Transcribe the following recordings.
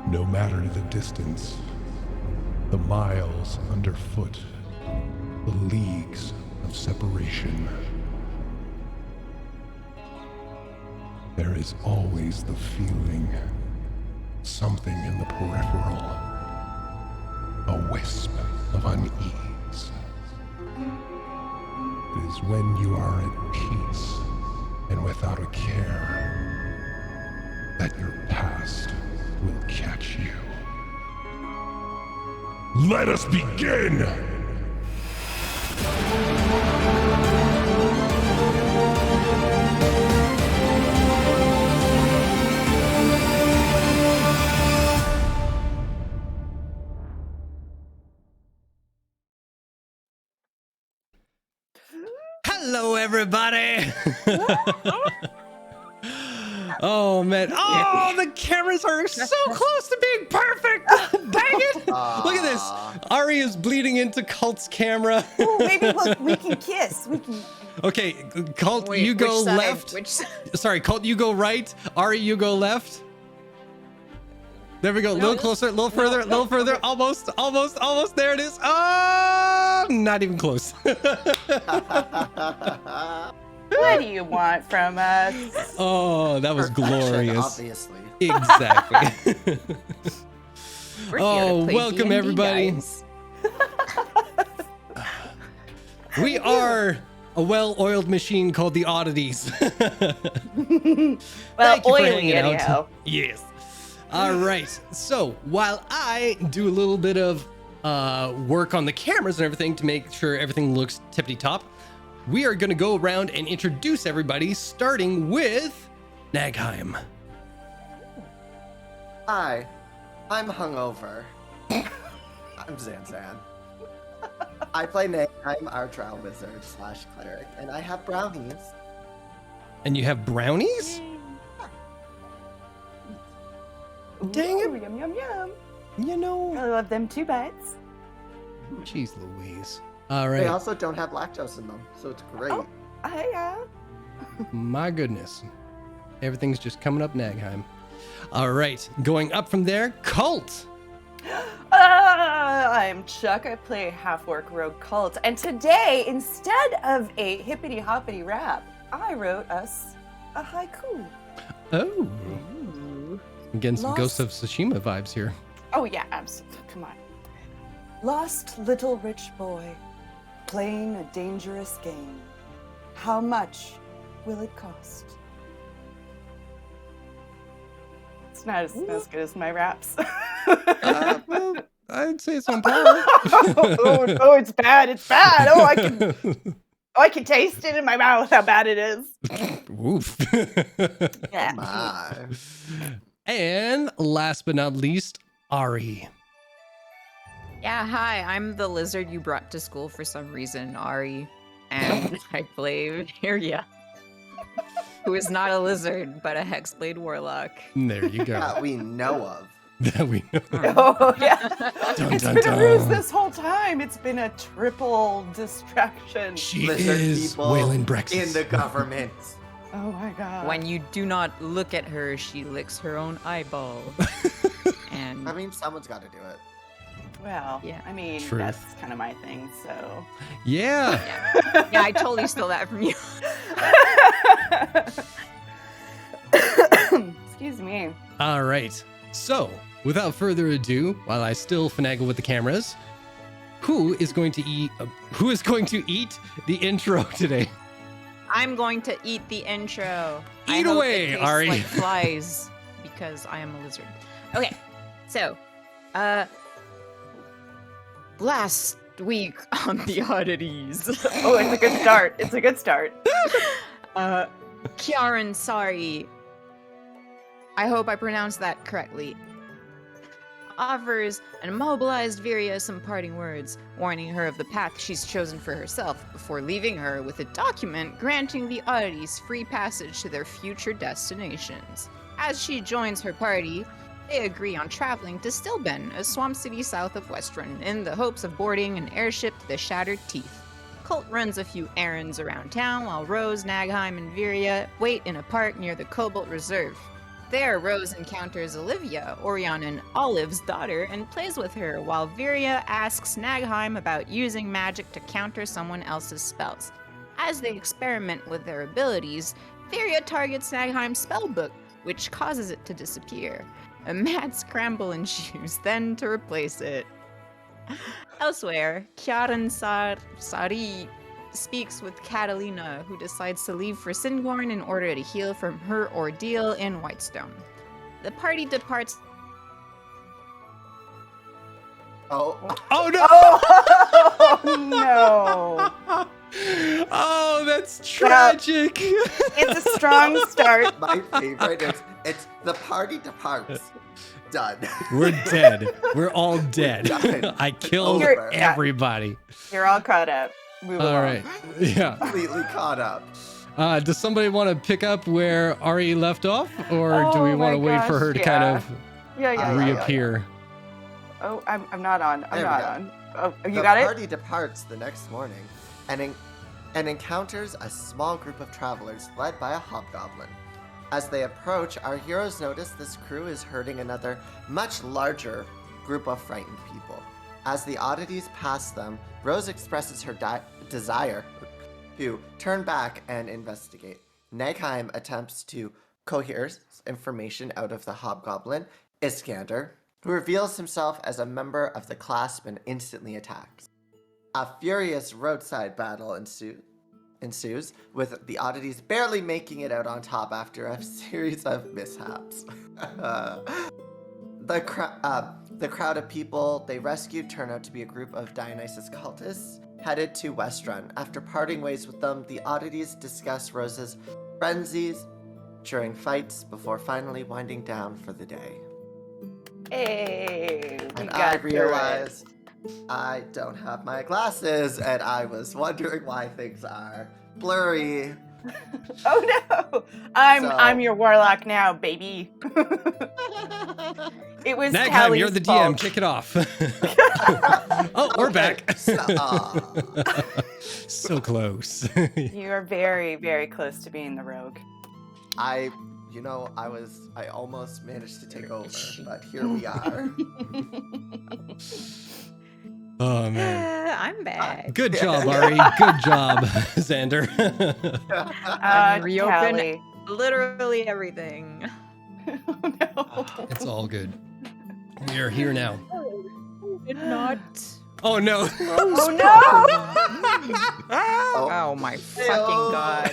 No matter the distance, the miles underfoot, the leagues of separation, there is always the feeling, something in the peripheral, a wisp of unease. It is when you are at peace and without a care that your past will catch you. Let us begin! Hello, everybody. Oh, man. Oh, the cameras are so close to being perfect. Dang it. Look at this. Ari is bleeding into Cult's camera. Ooh, maybe look, we can kiss. We can. Okay, Cult, Wait, you go which side? left. Which side? Sorry, Cult, you go right. Ari, you go left. There we go. A little closer, a little further, a little further. Almost. There it is. Oh, not even close. What do you want from us? Oh, that was glorious. Obviously. Exactly. We're Oh, here to play welcome, D&D, everybody. guys. We are a well-oiled machine called the Oddities. Well, Thank you for oily hanging out. anyhow. Yes. All right. So while I do a little bit of work on the cameras and everything to make sure everything looks tippity-top, we are going to go around and introduce everybody, starting with Nagheim. Hi, I'm hungover. I'm Zanzan. I play Nick. I'm our trial wizard / cleric, and I have brownies. And you have brownies? Dang it. Ooh, yum, yum, yum. You know. I love them 2 bites. Jeez Louise. All They right. also don't have lactose in them, so it's great. Oh. My goodness. Everything's just coming up Nagheim. All right. Going up from there, Cult. I'm Chuck. I play half-orc rogue Cult. And today, instead of a hippity-hoppity rap, I wrote us a haiku. Oh. Getting some Lost- Ghost of Tsushima vibes here. Oh, yeah, absolutely. Come on. Lost little rich boy, playing a dangerous game. How much will it cost? It's not as good as my raps. Well, I'd say it's on par. oh, it's bad. It's bad. Oh, I can taste it in my mouth how bad it is. Oof. Yeah. My. And last but not least, Ari. Yeah, hi, I'm the lizard you brought to school for some reason, Ari. And I play Virya, who is not a lizard, but a Hexblade Warlock. There you go. That we know of. That we know. Oh, yeah. Dun, It's dun, been a ruse dun. this whole time. It's been a triple distraction. She Lizard is people Waylon Brexis. in the government. Oh my god. When you do not look at her, she licks her own eyeball. And I mean, someone's got to do it. Well, Yeah. I mean, Truth. that's kind of my thing, so. Yeah. yeah, I totally stole that from you. Excuse me. All right. So, without further ado, while I still finagle with the cameras, who is going to eat the intro today? I'm going to eat the intro. Eat I hope away, it tastes Ari. like flies, because I am a lizard. Okay, so, last week on the Oddities, Oh, it's a good start. It's a good start. Kiaran, sorry, I hope I pronounced that correctly, offers an immobilized Virya some parting words, warning her of the path she's chosen for herself before leaving her with a document granting the Oddities free passage to their future destinations. As she joins her party, they agree on traveling to Stilben, a swamp city south of Westrun, in the hopes of boarding an airship to the Shattered Teeth. Colt runs a few errands around town while Rose, Nagheim, and Virya wait in a park near the Cobalt Reserve. There, Rose encounters Olivia, Orion and Olive's daughter, and plays with her, while Viria asks Snagheim about using magic to counter someone else's spells. As they experiment with their abilities, Viria targets Snagheim's spellbook, which causes it to disappear. A mad scramble ensues then to replace it. Elsewhere, Kieran Sari speaks with Catalina, who decides to leave for Singorn in order to heal from her ordeal in Whitestone. The party departs. Oh, Oh no! Oh no! Oh, that's tragic. It's a strong start. my favorite is it's the party departs. Done. We're dead. We're all dead. Done. I killed Over. everybody. You're all caught up. Move All along. right. Yeah. Completely caught up. Does somebody want to pick up where Ari left off, or do we Oh want to my wait for her to kind gosh, of Yeah. reappear? Oh, I'm not on. I'm There we not go. on. Oh, you The got it? party departs the next morning and encounters a small group of travelers led by a hobgoblin. As they approach, our heroes notice this crew is herding another, much larger group of frightened people. As the oddities pass them, Rose expresses her desire to turn back and investigate. Nagheim attempts to cohere information out of the hobgoblin, Iskander, who reveals himself as a member of the clasp and instantly attacks. A furious roadside battle ensues, with the oddities barely making it out on top after a series of mishaps. The crowd of people they rescued turn out to be a group of Dionysus cultists headed to Westrun. After parting ways with them, the oddities discuss Rose's frenzies during fights before finally winding down for the day. Hey, we And got I through it. realized I don't have my glasses, and I was wondering why things are blurry. Oh no! I'm So- your warlock now, baby. It was Nagheim, Tally's you're the DM. fault. Kick it off. Oh, we're back. So close. You are very, very close to being the rogue. I almost managed to take over, but here we are. Oh man. I'm back. Good job, Ari. Good job, Xander. Reopen. Tally. Literally everything. Oh no. It's all good. We are here now. Did not. Oh no. Oh no! Oh my fucking god.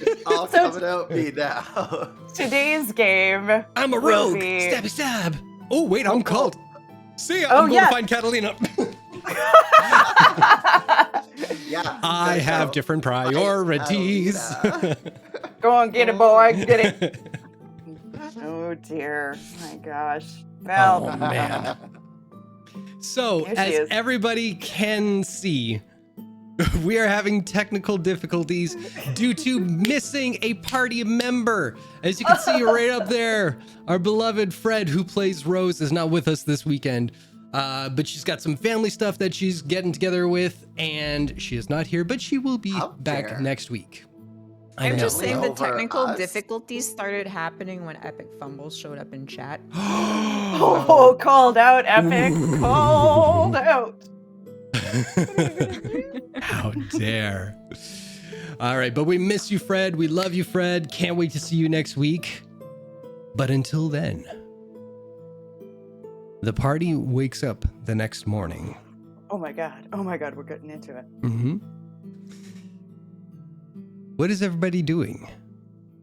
It's all coming out me now. Today's game. I'm a will rogue. be- Stabby stab. Oh wait, I'm cult. See ya. Oh, I'm going yeah. to find Catalina. Yeah. I have different priorities. Go on, get it, boy. Get it. Oh dear. My gosh. Well, Oh, man. So, Here she as is. everybody can see, we are having technical difficulties due to missing a party member. As you can see right up there, our beloved Fred, who plays Rose, is not with us this weekend. But she's got some family stuff that she's getting together with, and she is not here, but she will be How back dare. next week. I I'm know. just saying the Over technical us. difficulties started happening when Epic Fumbles showed up in chat. oh, called out, Epic. Called out. How dare. All right, but we miss you, Fred. We love you, Fred. Can't wait to see you next week. But until then, the party wakes up the next morning. Oh my god. Oh my god, we're getting into it. Mm-hmm. What is everybody doing?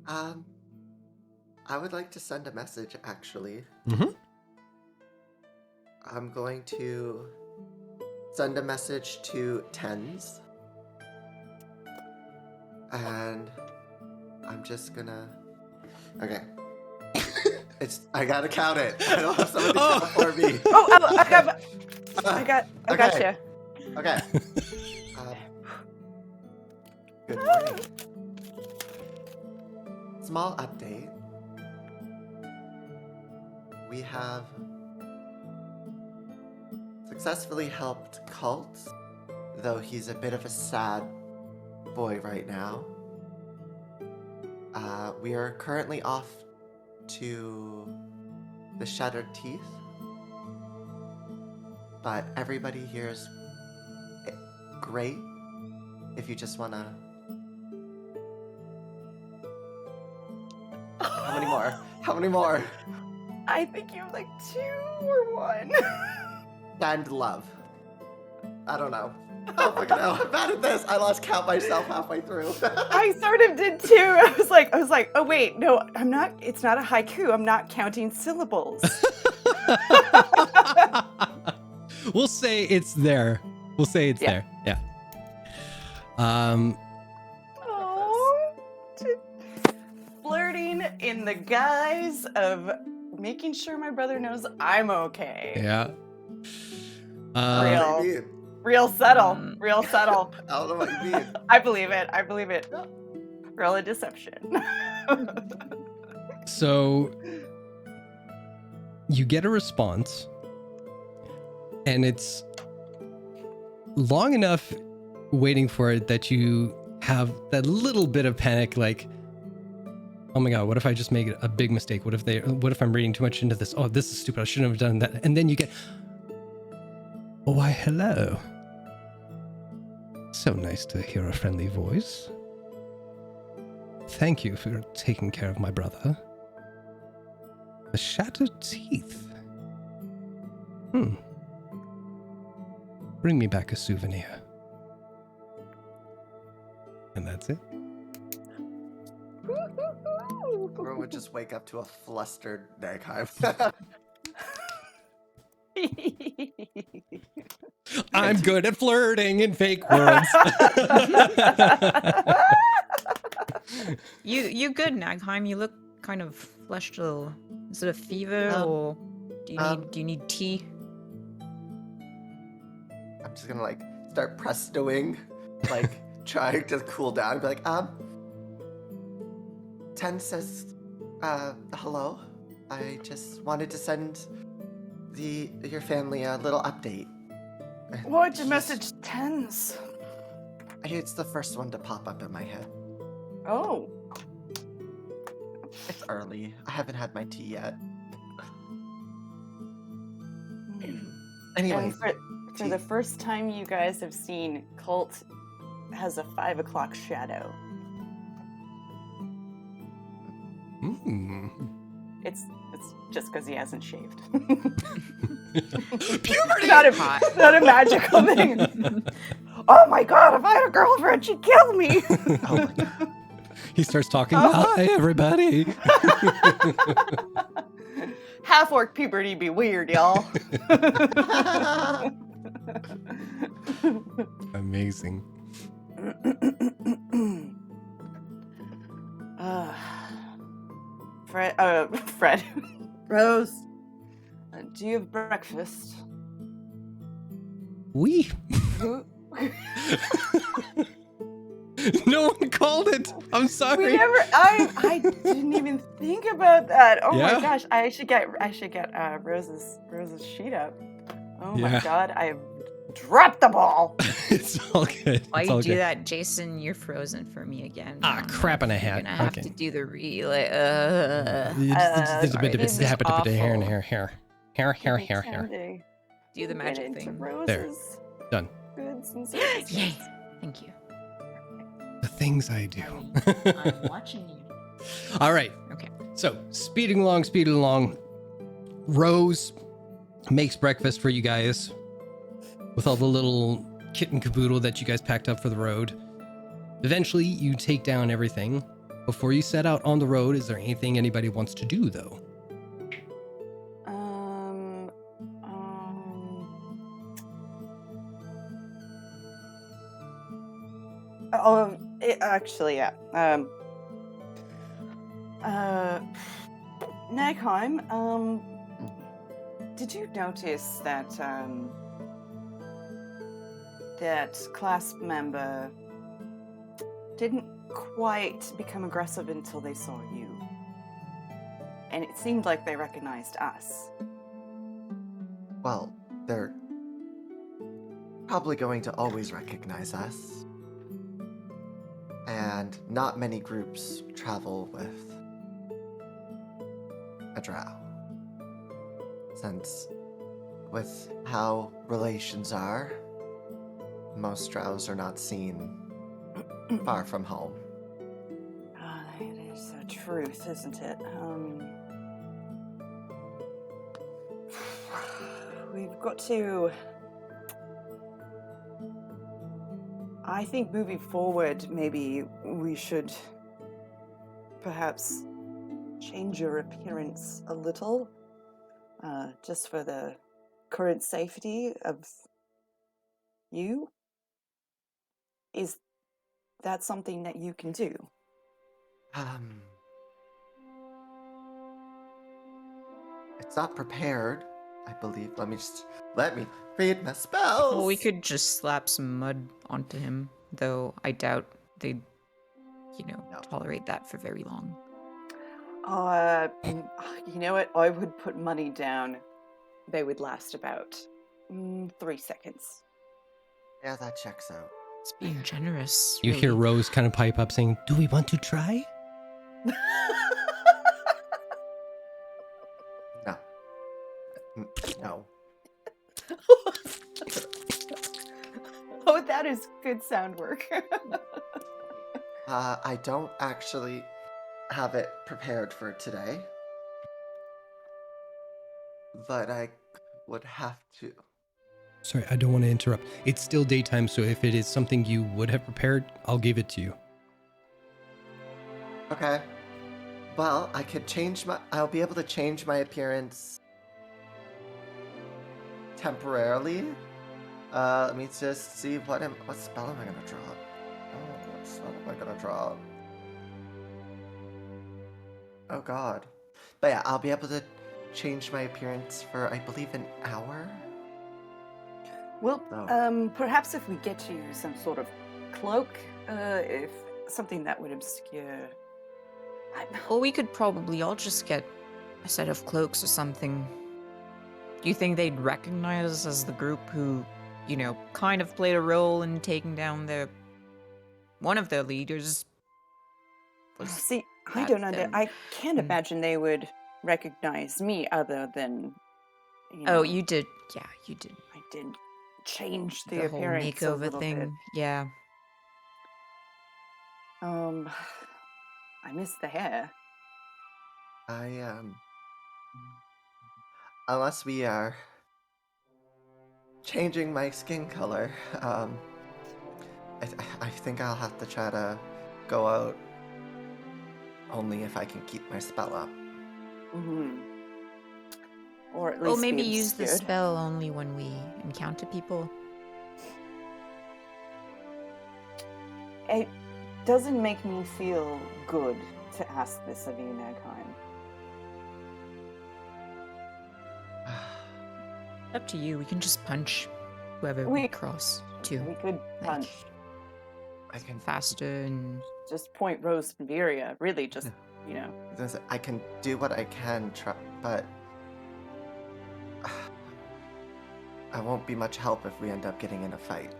I would like to send a message, actually. Mm-hmm. I'm going to send a message to Tens. And I'm just gonna... Okay. I gotta count it. I don't have somebody Oh. count for me. I got Okay. you. Okay. Good morning. Small update. We have successfully helped Cult, though he's a bit of a sad boy right now. We are currently off to the Shattered Teeth. But everybody here is great. If you just wanna... How many more? How many more? I think you have like 2 or 1. And love. I don't know. Oh fucking hell, I'm bad at this. I lost count myself halfway through. I sort of did too. I was like, oh wait, no, I'm not. It's not a haiku. I'm not counting syllables. We'll say it's there. We'll say it's there. Yeah. Oh, flirting in the guise of making sure my brother knows I'm okay. Yeah. Real. What do you mean? Real subtle. Real subtle. I don't know what you mean. I believe it. I believe it. Real a deception. So you get a response, and it's long enough waiting for it that you have that little bit of panic, like, oh my god, what if I just make a big mistake? What if I'm reading too much into this? Oh, this is stupid. I shouldn't have done that. And then you get, oh, why, hello. So nice to hear a friendly voice. Thank you for taking care of my brother. The Shattered Teeth. Bring me back a souvenir. And that's it. Or would just wake up to a flustered Nagheim. I'm good at flirting in fake words. You good, Nagheim? You look kind of flushed a little. Is it a fever or do you need tea? I'm just gonna like start prestoing, like trying to cool down and be like, Ten says, hello. I just wanted to send your family a little update. What'd you message 10s? It's the first one to pop up in my head. Oh. It's early. I haven't had my tea yet. Anyway, And for the first time you guys have seen, Colt has a 5 o'clock shadow. It's just because he hasn't shaved. Puberty! Not a magical thing. Oh my god, if I had a girlfriend, she'd kill me. oh my god. He starts talking. Hi, everybody. Half-orc puberty be weird, y'all. Amazing. Fred. Rose. Do you have breakfast? We. No one called it. I'm sorry. We never. I didn't even think about that. Oh Yeah? my gosh! I should get Rose's sheet up. Oh my Yeah. god! I've dropped the ball. It's all good. Why It's you all do good. that, Jason? You're frozen for me again. Ah, crap in a You're hat. gonna have Okay. to do the Here. Pretending. do the Get magic into thing. Rose's Done. goods and services. Yay! Thank you. The things I do. I'm watching you. All right. Okay. So, speeding along. Rose makes breakfast for you guys with all the little kit and caboodle that you guys packed up for the road. Eventually, you take down everything. Before you set out on the road, is there anything anybody wants to do, though? Actually, yeah. Nagheim, did you notice that, that class member didn't quite become aggressive until they saw you? And it seemed like they recognized us. Well, they're probably going to always recognize us. And not many groups travel with drow. Since, with how relations are, most drows are not seen far from home. It is a truth, isn't it? We've got to... I think moving forward, maybe we should perhaps change your appearance a little, just for the current safety of you. Is that something that you can do? It's not prepared, I believe. Let me read my spells. Well, we could just slap some mud onto him, though I doubt they'd, No. tolerate that for very long. You know what? I would put money down. They would last about 3 seconds. Yeah, that checks out. It's being generous. You hear really. Rose kind of pipe up saying, "Do we want to try?" No. No. Oh, that is good sound work. I don't actually have it prepared for today. But I would have to. Sorry, I don't want to interrupt. It's still daytime, so if it is something you would have prepared, I'll give it to you. Okay. Well, I'll be able to change my appearance temporarily. Let me just see what spell am I gonna draw? Oh, what spell am I gonna draw? Oh god. But yeah, I'll be able to change my appearance for, I believe, an hour. Well, Oh. perhaps if we get you some sort of cloak, if something that would obscure. Well, we could probably all just get a set of cloaks or something. Do you think they'd recognize us as the group who, kind of played a role in taking down one of their leaders? See, I that don't know. them? I can't imagine they would recognize me other than, Oh, you did. Yeah, you did. I did change the whole appearance a makeover little thing. bit. Yeah. I miss the hair. Unless we are changing my skin color, I think I'll have to try to go out only if I can keep my spell up. Mm-hmm. Or at least Or maybe be use the obscured. spell only when we encounter people. It doesn't make me feel good to ask this of you, Nagheim. Up to you. We can just punch whoever we cross too. We could punch. I can Faster and Just point Rose and Viria. Really, just, I can do what I can, but I won't be much help if we end up getting in a fight.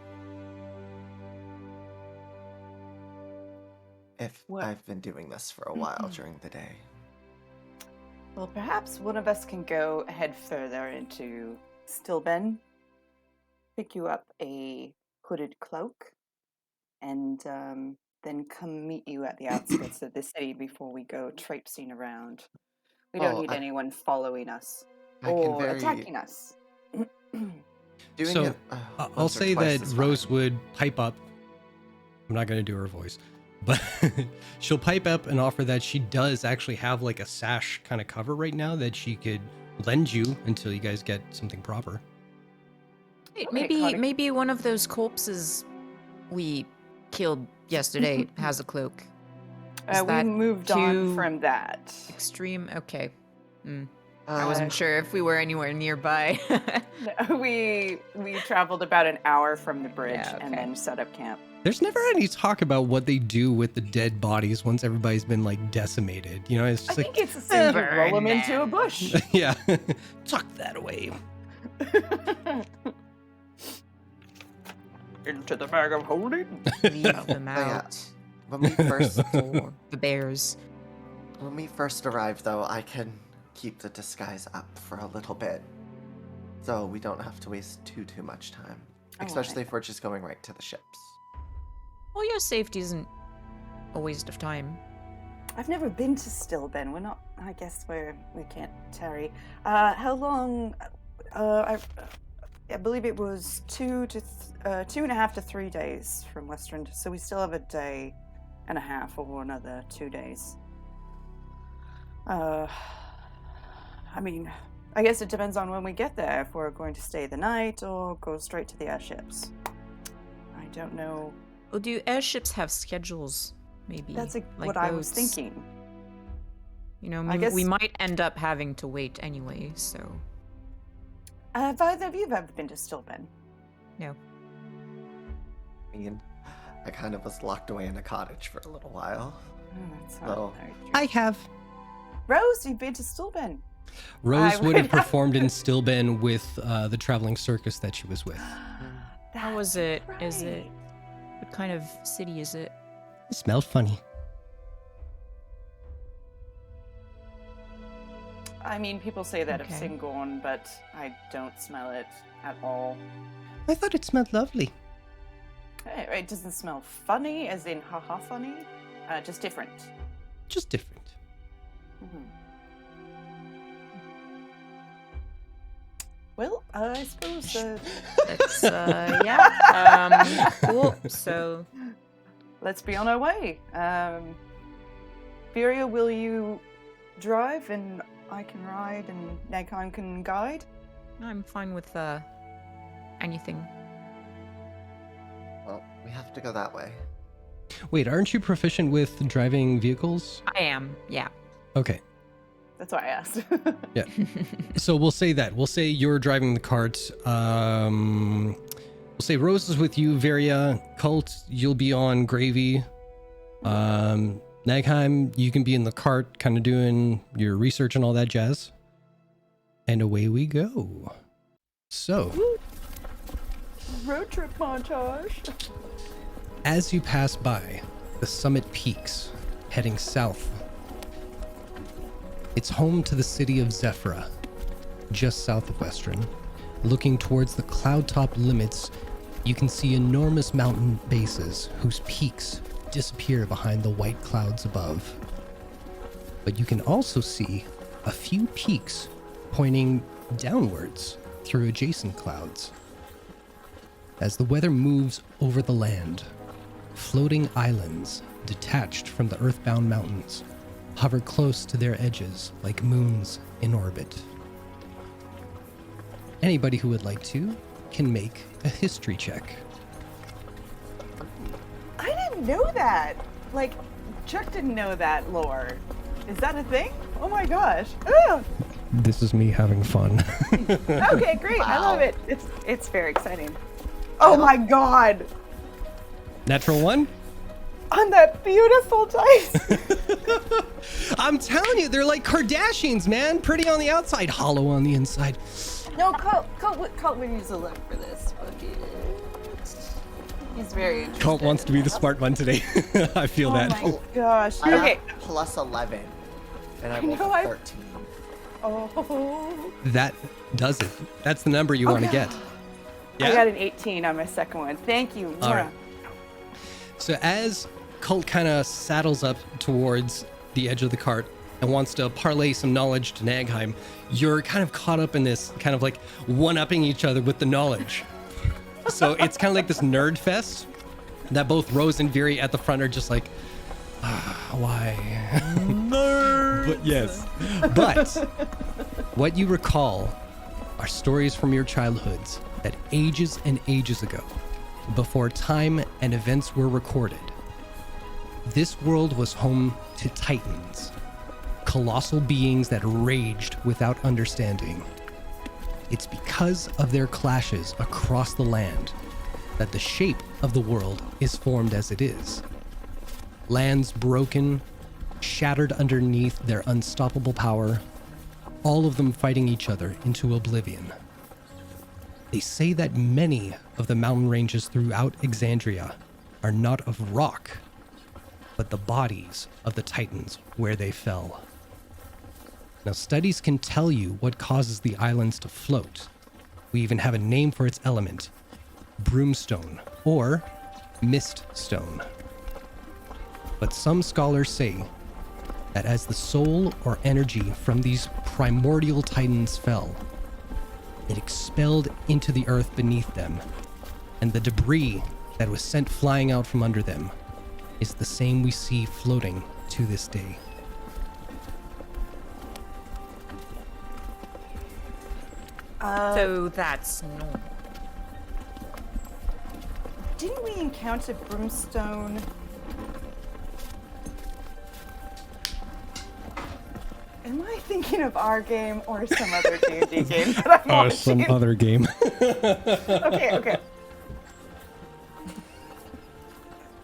What? I've been doing this for a while during the day. Well, perhaps one of us can go ahead further into Stillben, pick you up a hooded cloak, and then come meet you at the outskirts of the city before we go traipsing around. We don't need anyone following us or attacking us. So I'll say that Rose would pipe up. I'm not going to do her voice, but she'll pipe up and offer that she does actually have like a sash kind of cover right now that she could lend you until you guys get something proper. Hey, Okay, maybe one of those corpses we killed yesterday has a cloak. Is We that moved too on from that. extreme? Okay. I Uh, wasn't sure if we were anywhere nearby. We traveled about an hour from the bridge Yeah, and okay. then set up camp. There's never any talk about what they do with the dead bodies once everybody's been like decimated. You know, it's I just think like, it's a sin to roll them Burn into a bush. yeah, tuck that away. Into the bag of holding. Leave them yeah. out when we first for the bears. arrive, though, I can keep the disguise up for a little bit, so we don't have to waste too much time. Especially if we're just going right to the ships. Well, your safety isn't a waste of time. I've never been to Stillben. We're not. I guess we can't tarry. How long? I believe it was 2.5 to 3 days from Western. So we still have a day and a half or another 2 days. I mean, I guess it depends on when we get there. If we're going to stay the night or go straight to the airships. I don't know. Well, do airships have schedules? Maybe. That's like what I was boats? thinking. You know, I guess we might end up having to wait anyway, so. Have either of you ever been to Stillben? No. I mean, I kind of was locked away in a cottage for a little while. Oh, that's No. not very true. I have. Rose, you've been to Stillben. Rose I would have would- performed in Stillben with the traveling circus that she was with. How was it? Is it? right. What kind of city is it? It smelled funny. I mean, people say that of Okay. Singorn, but I don't smell it at all. I thought it smelled lovely. It doesn't smell funny, as in haha funny. Just different. Just different. Mhm. Well, I suppose. That's yeah. Cool. So Let's be on our way. Furia, will you drive and I can ride and Nagheim can guide? I'm fine with anything. Well, we have to go that way. Wait, aren't you proficient with driving vehicles? I am. Yeah. Okay. That's why I asked. So we'll say that. We'll say you're driving the cart. We'll say Rose is with you, Varia. Cult, you'll be on Gravy. Nagheim, you can be in the cart, kind of doing your research and all that jazz. And away we go. So, Road trip montage. as you pass by the summit peaks, heading south, it's home to the city of Zephyra, just south of Western. Looking towards the cloud-top limits, you can see enormous mountain bases whose peaks disappear behind the white clouds above. But you can also see a few peaks pointing downwards through adjacent clouds. As the weather moves over the land, floating islands detached from the earthbound mountains hover close to their edges like moons in orbit. Anybody who would like to can make a history check. I didn't know that. Like, Chuck didn't know that lore. Is that a thing? Oh my gosh. Ugh. This is me having fun. Okay, great. I love Wow. it. It's very exciting. Oh my god. Natural one? On that beautiful dice. I'm telling you, they're like Kardashians, man. Pretty on the outside, hollow on the inside. No, Colt would use a look for this. He's very interested. Colt wants to be the smart one today. I feel Oh that. my gosh. I Okay. have plus 11, and I rolled know, a I- 13. Oh. That does it. That's the number you want to get. I got an 18 on my second one. Thank you. All Mwah. right. So as Colt kind of saddles up towards the edge of the cart and wants to parlay some knowledge to Nagheim, you're kind of caught up in this kind of like one-upping each other with the knowledge. So it's kind of like this nerd fest that both Rose and Viri at the front are just like, why? Nerd. But yes. But what you recall are stories from your childhoods that ages and ages ago, before time and events were recorded, this world was home to titans, colossal beings that raged without understanding. It's because of their clashes across the land that the shape of the world is formed as it is. Lands broken, shattered underneath their unstoppable power, all of them fighting each other into oblivion. They say that many of the mountain ranges throughout Exandria are not of rock, but the bodies of the titans where they fell. Now, studies can tell you what causes the islands to float. We even have a name for its element, broomstone or miststone. But some scholars say that as the soul or energy from these primordial titans fell, it expelled into the earth beneath them, and the debris that was sent flying out from under them is the same we see floating to this day. So that's normal. Didn't we encounter Broomstone? Am I thinking of our game or some other D&D game that I'm watching? Some other game. Okay.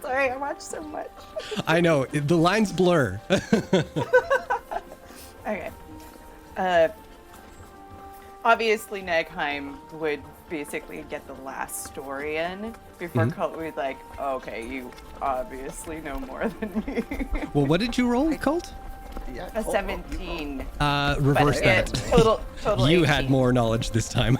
Sorry, I watch so much. I know, the lines blur. Okay. Obviously, Nagheim would basically get the last story in before Colt would be like, okay, you obviously know more than me. Well, what did you roll, Colt? Yeah, A Colt, 17. Reverse But that. Total You 18. had more knowledge this time.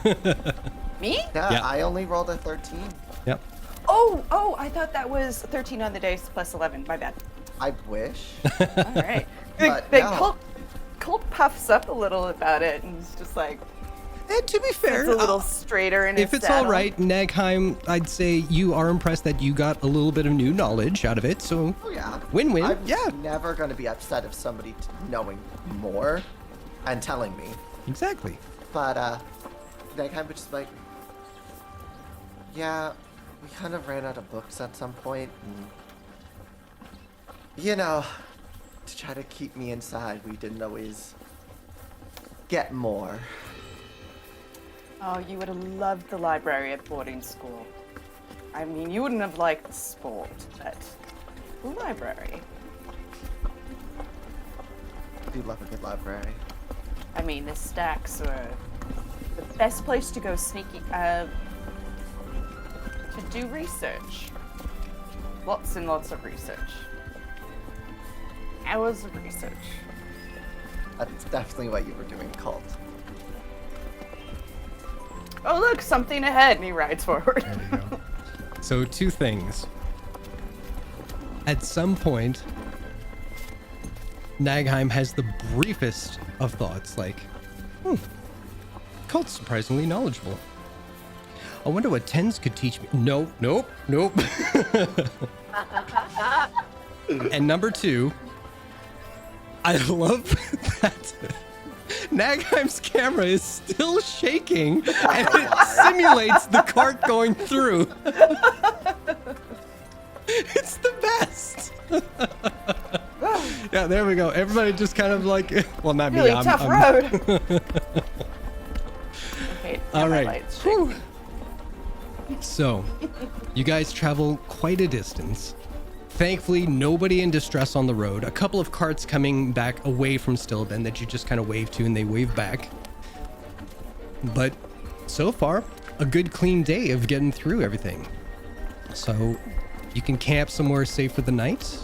Me? Yeah, Yeah. I only rolled a 13. Yep. Oh, I thought that was 13 on the dice plus 11. My bad. I wish. All right. But Then no. Colt puffs up a little about it and is just like, And to be fair, it's a little straighter in his if it's saddle. all right, Nagheim, I'd say you are impressed that you got a little bit of new knowledge out of it. So Oh yeah. win-win. I'm Yeah, never gonna be upset if somebody knowing more and telling me. exactly. But Nagheim was just like, yeah, we kind of ran out of books at some point, and you know, to try to keep me inside, we didn't always get more. Oh, you would have loved the library at boarding school. I mean, you wouldn't have liked the sport, but the library. I do love a good library. I mean, the stacks were the best place to go sneaking, to do research. Lots and lots of research. Hours of research. That's definitely what you were doing, Cult. Oh, look, something ahead, and he rides forward. There you go. So two things. At some point, Nagheim has the briefest of thoughts, like, Cult's surprisingly knowledgeable. I wonder what tens could teach me. Nope. And number two, I love that Nagheim's camera is still shaking and it simulates the cart going through. It's the best. Yeah, there we go. Everybody just kind of like, well, not Really me. tough road. Okay, All now my right. light's shaking. Whew. So, you guys travel quite a distance. Thankfully, nobody in distress on the road. A couple of carts coming back away from Stillben that you just kind of wave to and they wave back. But so far, a good clean day of getting through everything. So, you can camp somewhere safe for the night.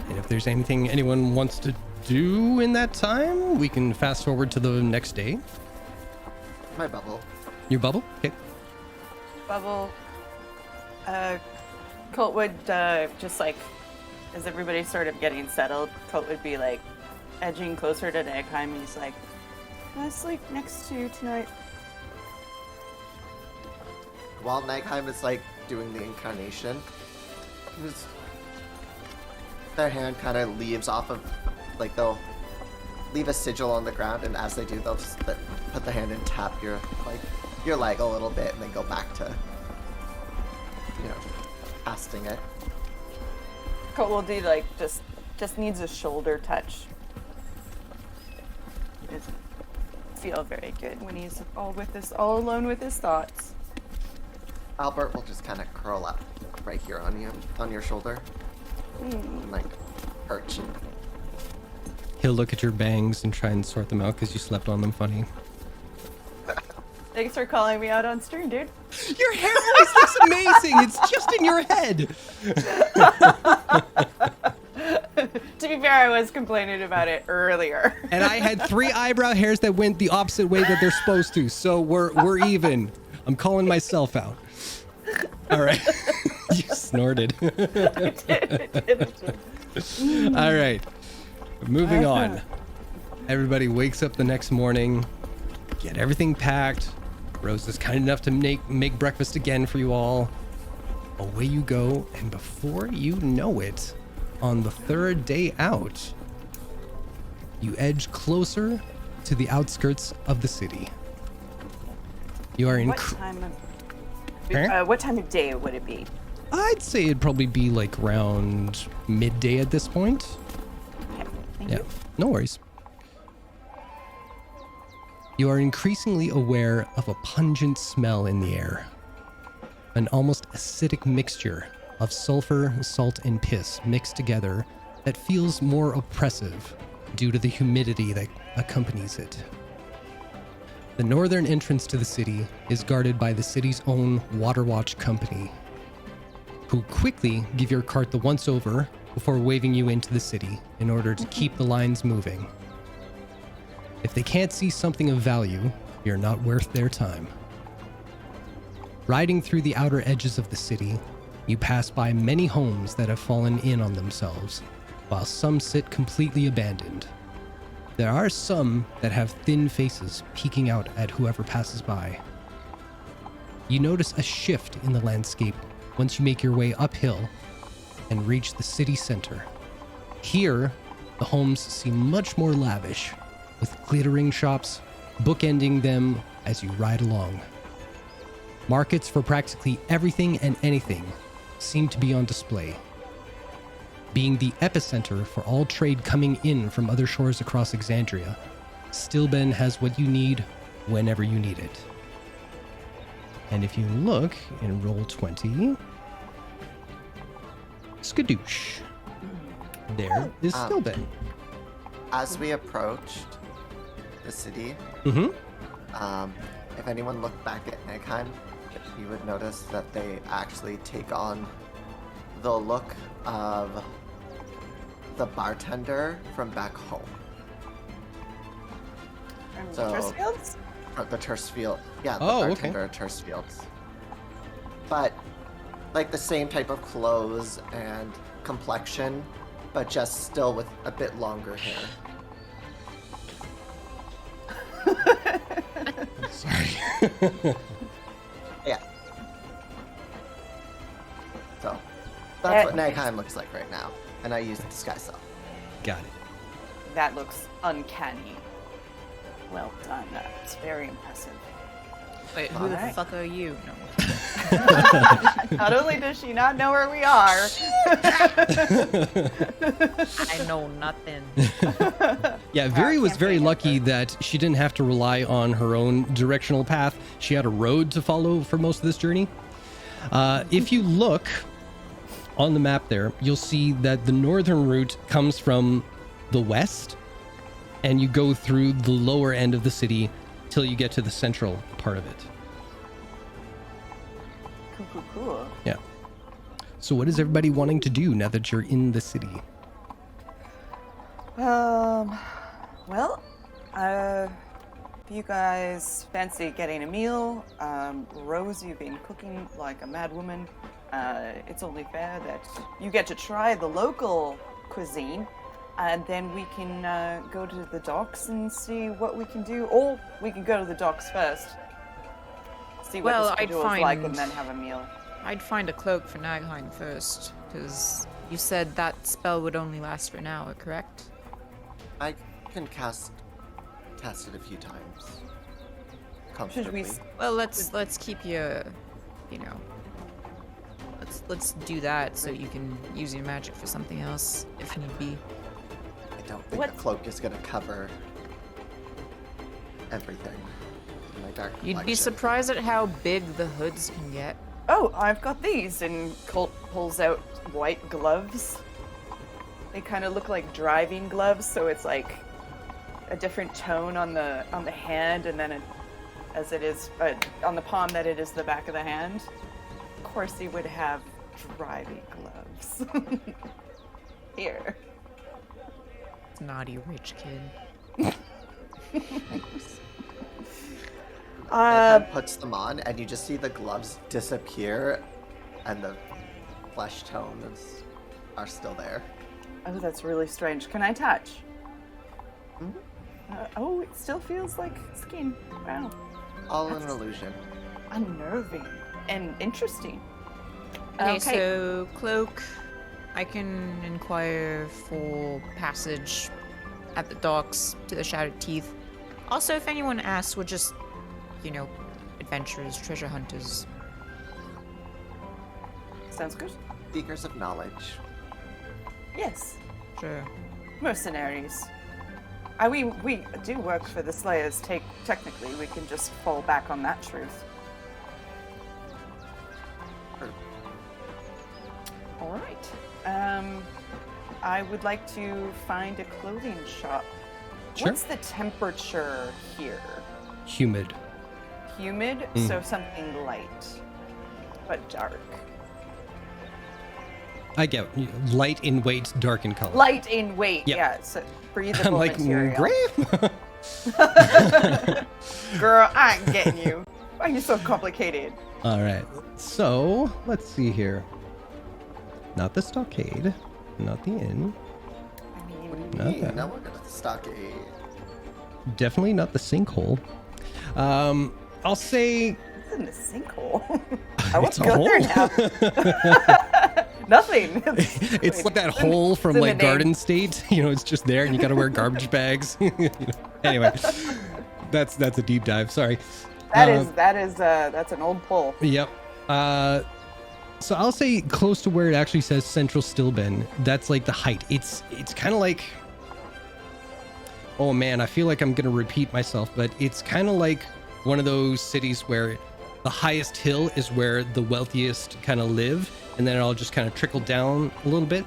And if there's anything anyone wants to do in that time, we can fast forward to the next day. My bubble. Your bubble? Okay. Bubble. Colt would just like, as everybody's sort of getting settled, Colt would be like edging closer to Nagheim, and he's like, "Can I sleep next to you tonight?" While Nagheim is like doing the incarnation, their hand kind of leaves off of, like they'll leave a sigil on the ground, and as they do, they'll just put the hand and tap your leg a little bit, and then go back to, casting it. Colt will do like just needs a shoulder touch. He doesn't feel very good when he's all alone with his thoughts. Albert will just kind of curl up right here on your shoulder, and, like perch. He'll look at your bangs and try and sort them out because you slept on them funny. Thanks for calling me out on stream, dude. Your hair always looks amazing. It's just in your head. To be fair, swear I was complaining about it earlier. And I had 3 eyebrow hairs that went the opposite way that they're supposed to. So we're even. I'm calling myself out. All right. You snorted. I did. All right. Moving on. Everybody wakes up the next morning, get everything packed. Rose is kind enough to make breakfast again for you all. Away you go, and before you know it, on the 3rd day out, you edge closer to the outskirts of the city. You are in. What time of day would it be? I'd say it'd probably be like around midday at this point. Okay, thank Yeah, you. no worries. You are increasingly aware of a pungent smell in the air. An almost acidic mixture of sulfur, salt, and piss mixed together that feels more oppressive due to the humidity that accompanies it. The northern entrance to the city is guarded by the city's own Water Watch company, who quickly give your cart the once-over before waving you into the city in order to keep the lines moving. If they can't see something of value, you're not worth their time. Riding through the outer edges of the city, you pass by many homes that have fallen in on themselves, while some sit completely abandoned. There are some that have thin faces peeking out at whoever passes by. You notice a shift in the landscape once you make your way uphill and reach the city center. Here, the homes seem much more lavish, with glittering shops bookending them as you ride along. Markets for practically everything and anything seem to be on display. Being the epicenter for all trade coming in from other shores across Exandria, Stilben has what you need whenever you need it. And if you look in roll 20, skadoosh. There is Stilben. As we approached the city, if anyone looked back at Nagheim, you would notice that they actually take on the look of the bartender from back home. From So- Tersfields? Or the Tersfield. Yeah, the Oh, okay. bartender at Tersfields. But, like, the same type of clothes and complexion, but just still with a bit longer hair. Sorry. Yeah. So, that's what Nagheim looks like right now. And I use disguise self. Got it. That looks uncanny. Well done. That's very impressive. Wait, who the Alright. fuck are you? No. Not only does she not know where we are, I know nothing. Yeah, Viri was very campaign lucky that she didn't have to rely on her own directional path. She had a road to follow for most of this journey. If you look on the map there, you'll see that the northern route comes from the west, and you go through the lower end of the city till you get to the central part of it. cool. Yeah. So what is everybody wanting to do now that you're in the city? Well, if you guys fancy getting a meal, Rose, you've been cooking like a madwoman. It's only fair that you get to try the local cuisine, and then we can go to the docks and see what we can do. Or we can go to the docks first, see what Well, the I'd schedule is like, and find- then have a meal. I'd find a cloak for Nagheim first, because you said that spell would only last for an hour, correct? I can cast it a few times. Should Comfortably. we? Well, let's keep you, you know. Let's do that so you can use your magic for something else if need be. I don't think What- the cloak is going to cover everything. in My dark You'd be complexion. surprised at how big the hoods can get. Oh, I've got these, and Colt pulls out white gloves. They kind of look like driving gloves, so it's like a different tone on the hand, and then as it is on the palm that it is the back of the hand. Of course, he would have driving gloves. Here. Naughty rich kid. And puts them on, and you just see the gloves disappear, and the flesh tones are still there. Oh, that's really strange. Can I touch? Mhm. Oh, it still feels like skin. Wow. All an illusion. Unnerving and interesting. Okay, so cloak. I can inquire for passage at the docks to the Shattered Teeth. Also, if anyone asks, we're just, adventurers, treasure hunters. Sounds good. Seekers of knowledge. Yes. Sure. Mercenaries. We do work for the Slayers. Technically, we can just fall back on that truth. All right. I would like to find a clothing shop. Sure. What's the temperature here? Humid. Humid, so something light, but dark. I get light in weight, dark in color. Light in weight, Yep. yeah. So breathable I'm like, material. great. Girl, I ain't getting you. Why are you so complicated? All right. So let's see here. Not the stockade. Not the inn. I mean, Not Hey, that. now we're going to the stockade. Definitely not the sinkhole. I'll say it's in the sinkhole. I want it's to a go hole. there now. Nothing. It's like that hole from It's in like the name. Garden State. It's just there, and you got to wear garbage bags. Anyway, that's a deep dive. Sorry. That's an old pull. Yep. So I'll say close to where it actually says Central Stillben. That's like the height. It's kind of like. Oh man, I feel like I'm gonna repeat myself, but it's kind of like one of those cities where the highest hill is where the wealthiest kind of live, and then it all just kind of trickled down a little bit.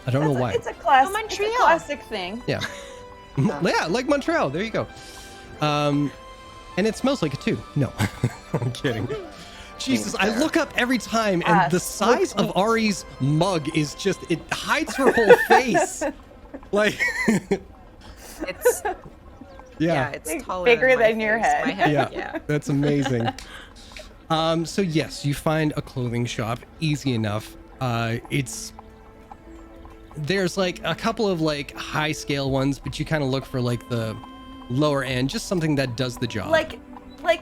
I don't know why. It's a classic. Oh, It's a Montreal. classic thing. Yeah. Yeah, like Montreal. There you go. And it smells like it too. No, I'm kidding. Jesus, I look up every time, and the size of Ari's mug is just, it hides her whole face. Like, It's yeah, it's taller Bigger my than your face. head. My head, Yeah. yeah. That's amazing. So yes, you find a clothing shop, easy enough. There's like a couple of like high scale ones, but you kind of look for like the lower end, just something that does the job. Like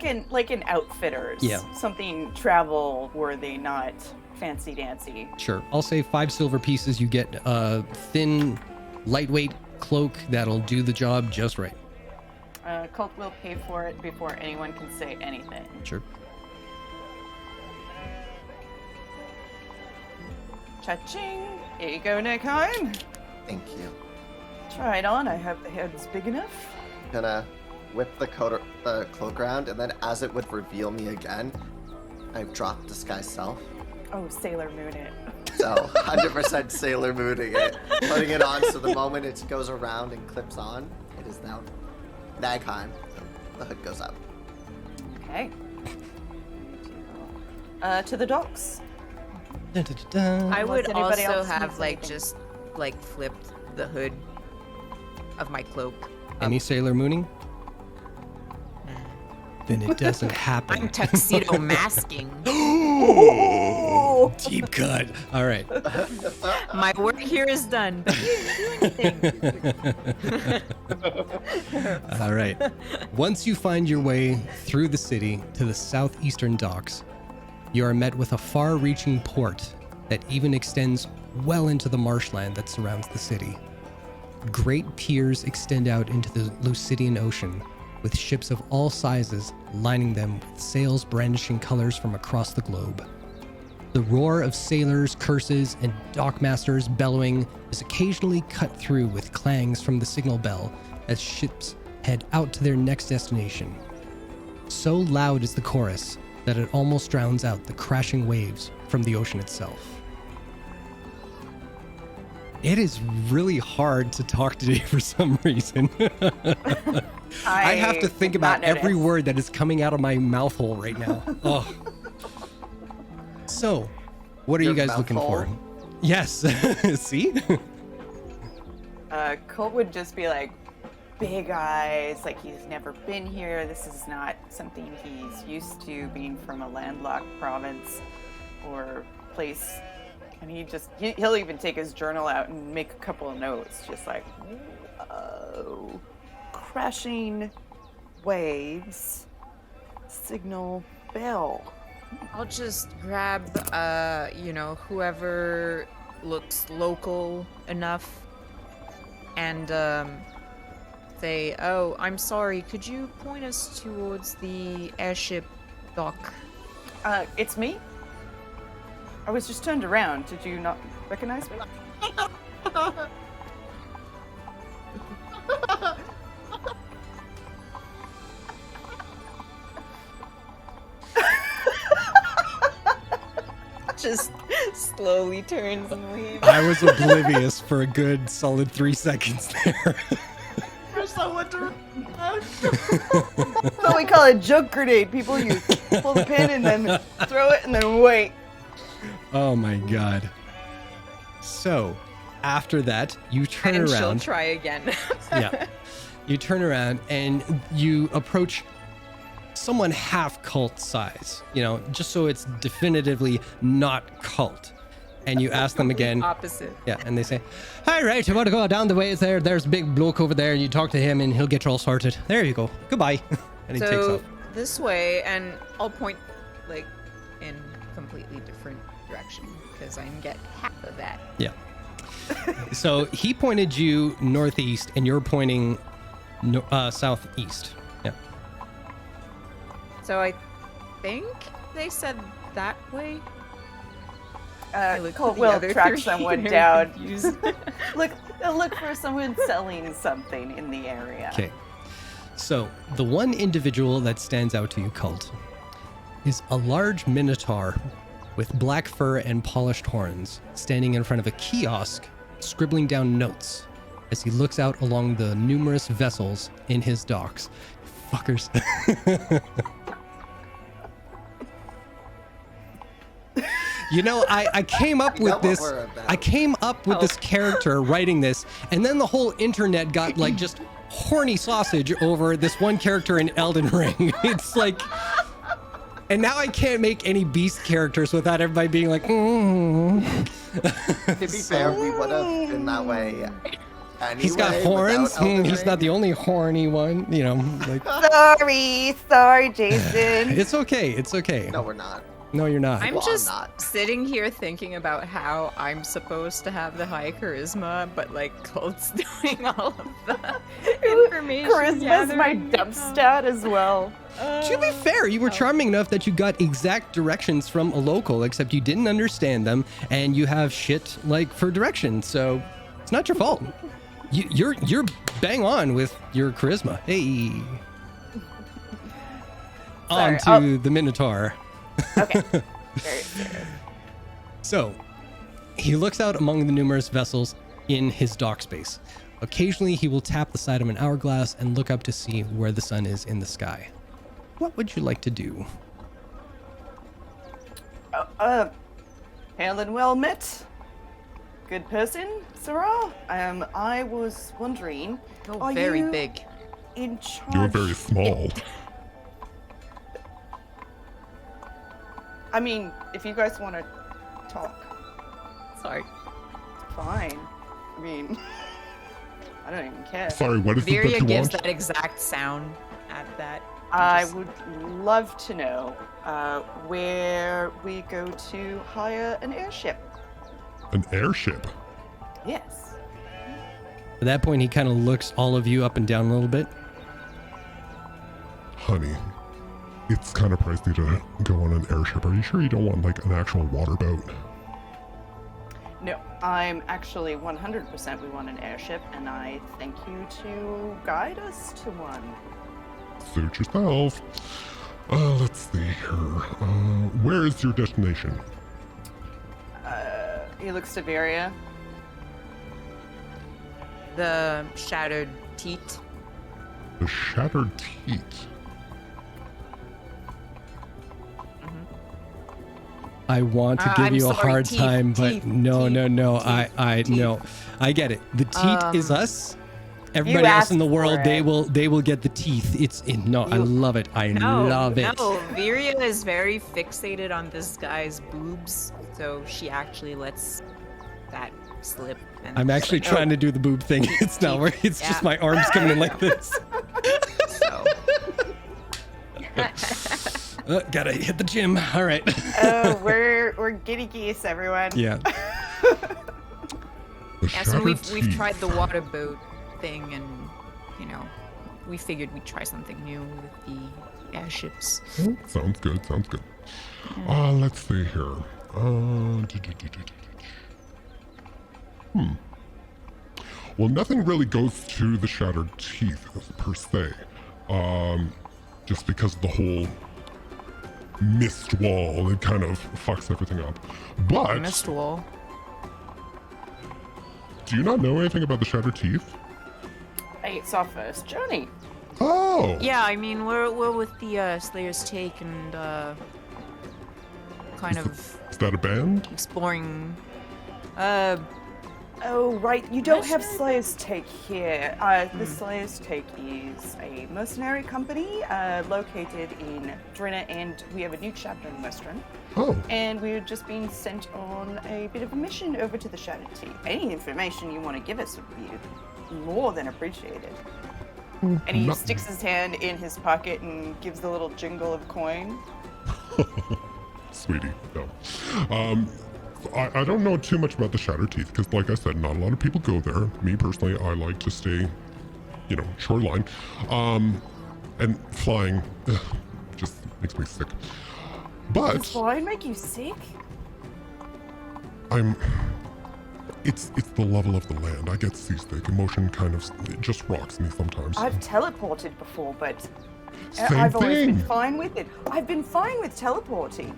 an Outfitters. Yeah. Something travel worthy, not fancy dancy. Sure. I'll say 5 silver pieces. You get a thin, lightweight cloak that'll do the job just right. Cult will pay for it before anyone can say anything. Sure. Cha-ching! Here you go, Nickheim. Thank you. Try it on. I hope the head's big enough. Gonna whip the cloak around, and then as it would reveal me again, I've dropped disguise self. Oh, Sailor Moon it. So 100% Sailor Mooning it, putting it on so the moment it goes around and clips on, it is now Nagheim. So the hood goes up. Okay. To the docks. Dun, dun, dun, dun. I would Unless anybody also else have needs like anything. just like flipped the hood of my cloak. Any Sailor Mooning? Then it doesn't happen. I'm tuxedo masking. Deep cut. All right. My work here is done. But you didn't do anything. All right. Once you find your way through the city to the southeastern docks, you are met with a far-reaching port that even extends well into the marshland that surrounds the city. Great piers extend out into the Lucidian Ocean, with ships of all sizes lining them with sails brandishing colors from across the globe. The roar of sailors' curses and dockmasters bellowing is occasionally cut through with clangs from the signal bell as ships head out to their next destination. So loud is the chorus that it almost drowns out the crashing waves from the ocean itself. It is really hard to talk today for some reason. I have to think did about not every notice. word that is coming out of my mouth hole right now. Oh. So, what are Your you guys mouth looking hole? for? Yes. See? Colt would just be like, big eyes, like he's never been here. This is not something he's used to, being from a landlocked province or place. And he'll even take his journal out and make a couple of notes, just like, whoa, crashing waves, signal bell. I'll just grab, whoever looks local enough and, say, oh, I'm sorry, could you point us towards the airship dock? It's me? I was just turned around. Did you not recognize me? Just slowly turns and leaves. I was oblivious for a good solid 3 seconds there. For someone to That's what we call a joke grenade. People use pull the pin and then throw it and then wait. Oh my god. So, after that, you turn And she'll around. try again. Yeah. You turn around and you approach someone half cult size, just so it's definitively not cult. And you ask them again. Opposite. Yeah, and they say, all right, you want to go down the ways there? There's a big bloke over there, and you talk to him, and he'll get you all sorted. There you go. Goodbye. And he takes So off. this way, and I'll point like in completely different direction because I can get half of that. Yeah. So he pointed you northeast, and you're pointing southeast. Yeah. So I think they said that way. I looked Colt at the will other track three someone and down. confused. Look for someone selling something in the area. Okay. So the one individual that stands out to you, Cult, is a large minotaur with black fur and polished horns, standing in front of a kiosk, scribbling down notes as he looks out along the numerous vessels in his docks. Fuckers. I came up with this. I came up with this character writing this, and then the whole internet got like just horny sausage over this one character in Elden Ring. It's like, and now I can't make any beast characters without everybody being like, To be fair, we would have been that way. Anyway, he's got horns. without He's not the only horny one. Like, Sorry, Jason. it's okay. It's okay. No, we're not. No, you're not. I'm Well, I'm just not. sitting here thinking about how I'm supposed to have the high charisma, but like Colt's doing all of the information. Charisma's my gathering. dump stat as well. To be fair, you were charming enough that you got exact directions from a local, except you didn't understand them, and you have shit like for directions, so it's not your fault. You're bang on with your charisma. Hey. On Sorry, to the Minotaur. Okay. Very serious. So, he looks out among the numerous vessels in his dock space. Occasionally, he will tap the side of an hourglass and look up to see where the sun is in the sky. What would you like to do? Helen well met. Good person, Sarah. I was wondering, Oh, are very you big. in charge? You're very small. I mean, if you guys want to talk, Sorry. fine. I mean, I don't even care. Sorry, what is it Viria that you gives want? that exact sound at that. I Just- would love to know where we go to hire an airship. An airship. Yes. At that point, he kind of looks all of you up and down a little bit. Honey, it's kind of pricey to go on an airship. Are you sure you don't want like an actual water boat? No, I'm actually 100% we want an airship, and I thank you to guide us to one. Suit yourself. Let's see here. Where is your destination? He looks to Varia. The shattered teat. The Shattered Teat. I want to give I'm you a sorry, hard teeth, time, but teeth, no. teeth, No, I get it. The teeth is us. Everybody else in asked the world, for they will get the teeth. I love it. I love it. No, Viria is very fixated on this guy's boobs, so she actually lets that slip. And I'm she's actually like, trying to do the boob thing. It's not working. It's just my arms coming in like this. Gotta hit the gym. All right. Oh, we're giddy geese, everyone. Yeah. Yeah, so we've tried the water boat thing, and we figured we'd try something new with the airships. Oh, sounds good. Let's see here. Well, nothing really goes to the shattered teeth per se. Just because of the whole mist wall, it kind of fucks everything up. But Mist wall. do you not know anything about the shattered teeth? Hey, it's our first journey. Oh! Yeah, I mean we're with the Slayer's Take and kind of Is that a band? exploring. Oh, right. You don't have Slayer's Take here. The Slayer's Take is a mercenary company located in Drenna, and we have a new chapter in Western. Oh. And we're just being sent on a bit of a mission over to the Shattered Teeth. Any information you want to give us would be more than appreciated. And he sticks his hand in his pocket and gives the little jingle of coin. Sweetie, no. I don't know too much about the Shattered Teeth because, like I said, not a lot of people go there. Me personally, I like to stay, shoreline. And flying just makes me sick. But Does flying make you sick? it's the level of the land. I get seasick. Emotion it just rocks me sometimes. I've teleported before, but Same I've always been thing. fine with it. I've been fine with teleporting.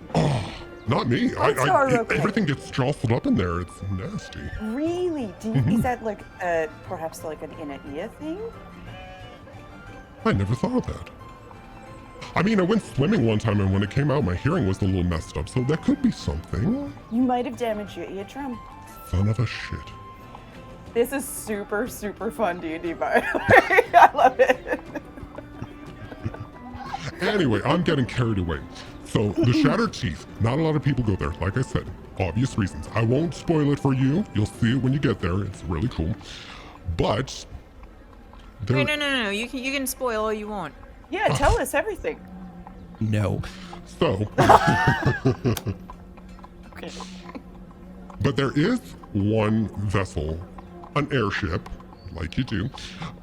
Not me. Okay. Everything gets jostled up in there. It's nasty. Really? Is that like perhaps like an inner ear thing? I never thought of that. I mean, I went swimming one time, and when it came out, my hearing was a little messed up, so that could be something. You might have damaged your eardrum. Son of a shit. This is super, super fun D&D, by the way. I love it. Anyway, I'm getting carried away. So, the Shattered Teeth, not a lot of people go there, like I said, obvious reasons. I won't spoil it for you. You'll see it when you get there. It's really cool. But Wait, no. You can spoil all you want. Yeah, tell us everything. No. So, Okay. but there is one vessel, an airship, like you do,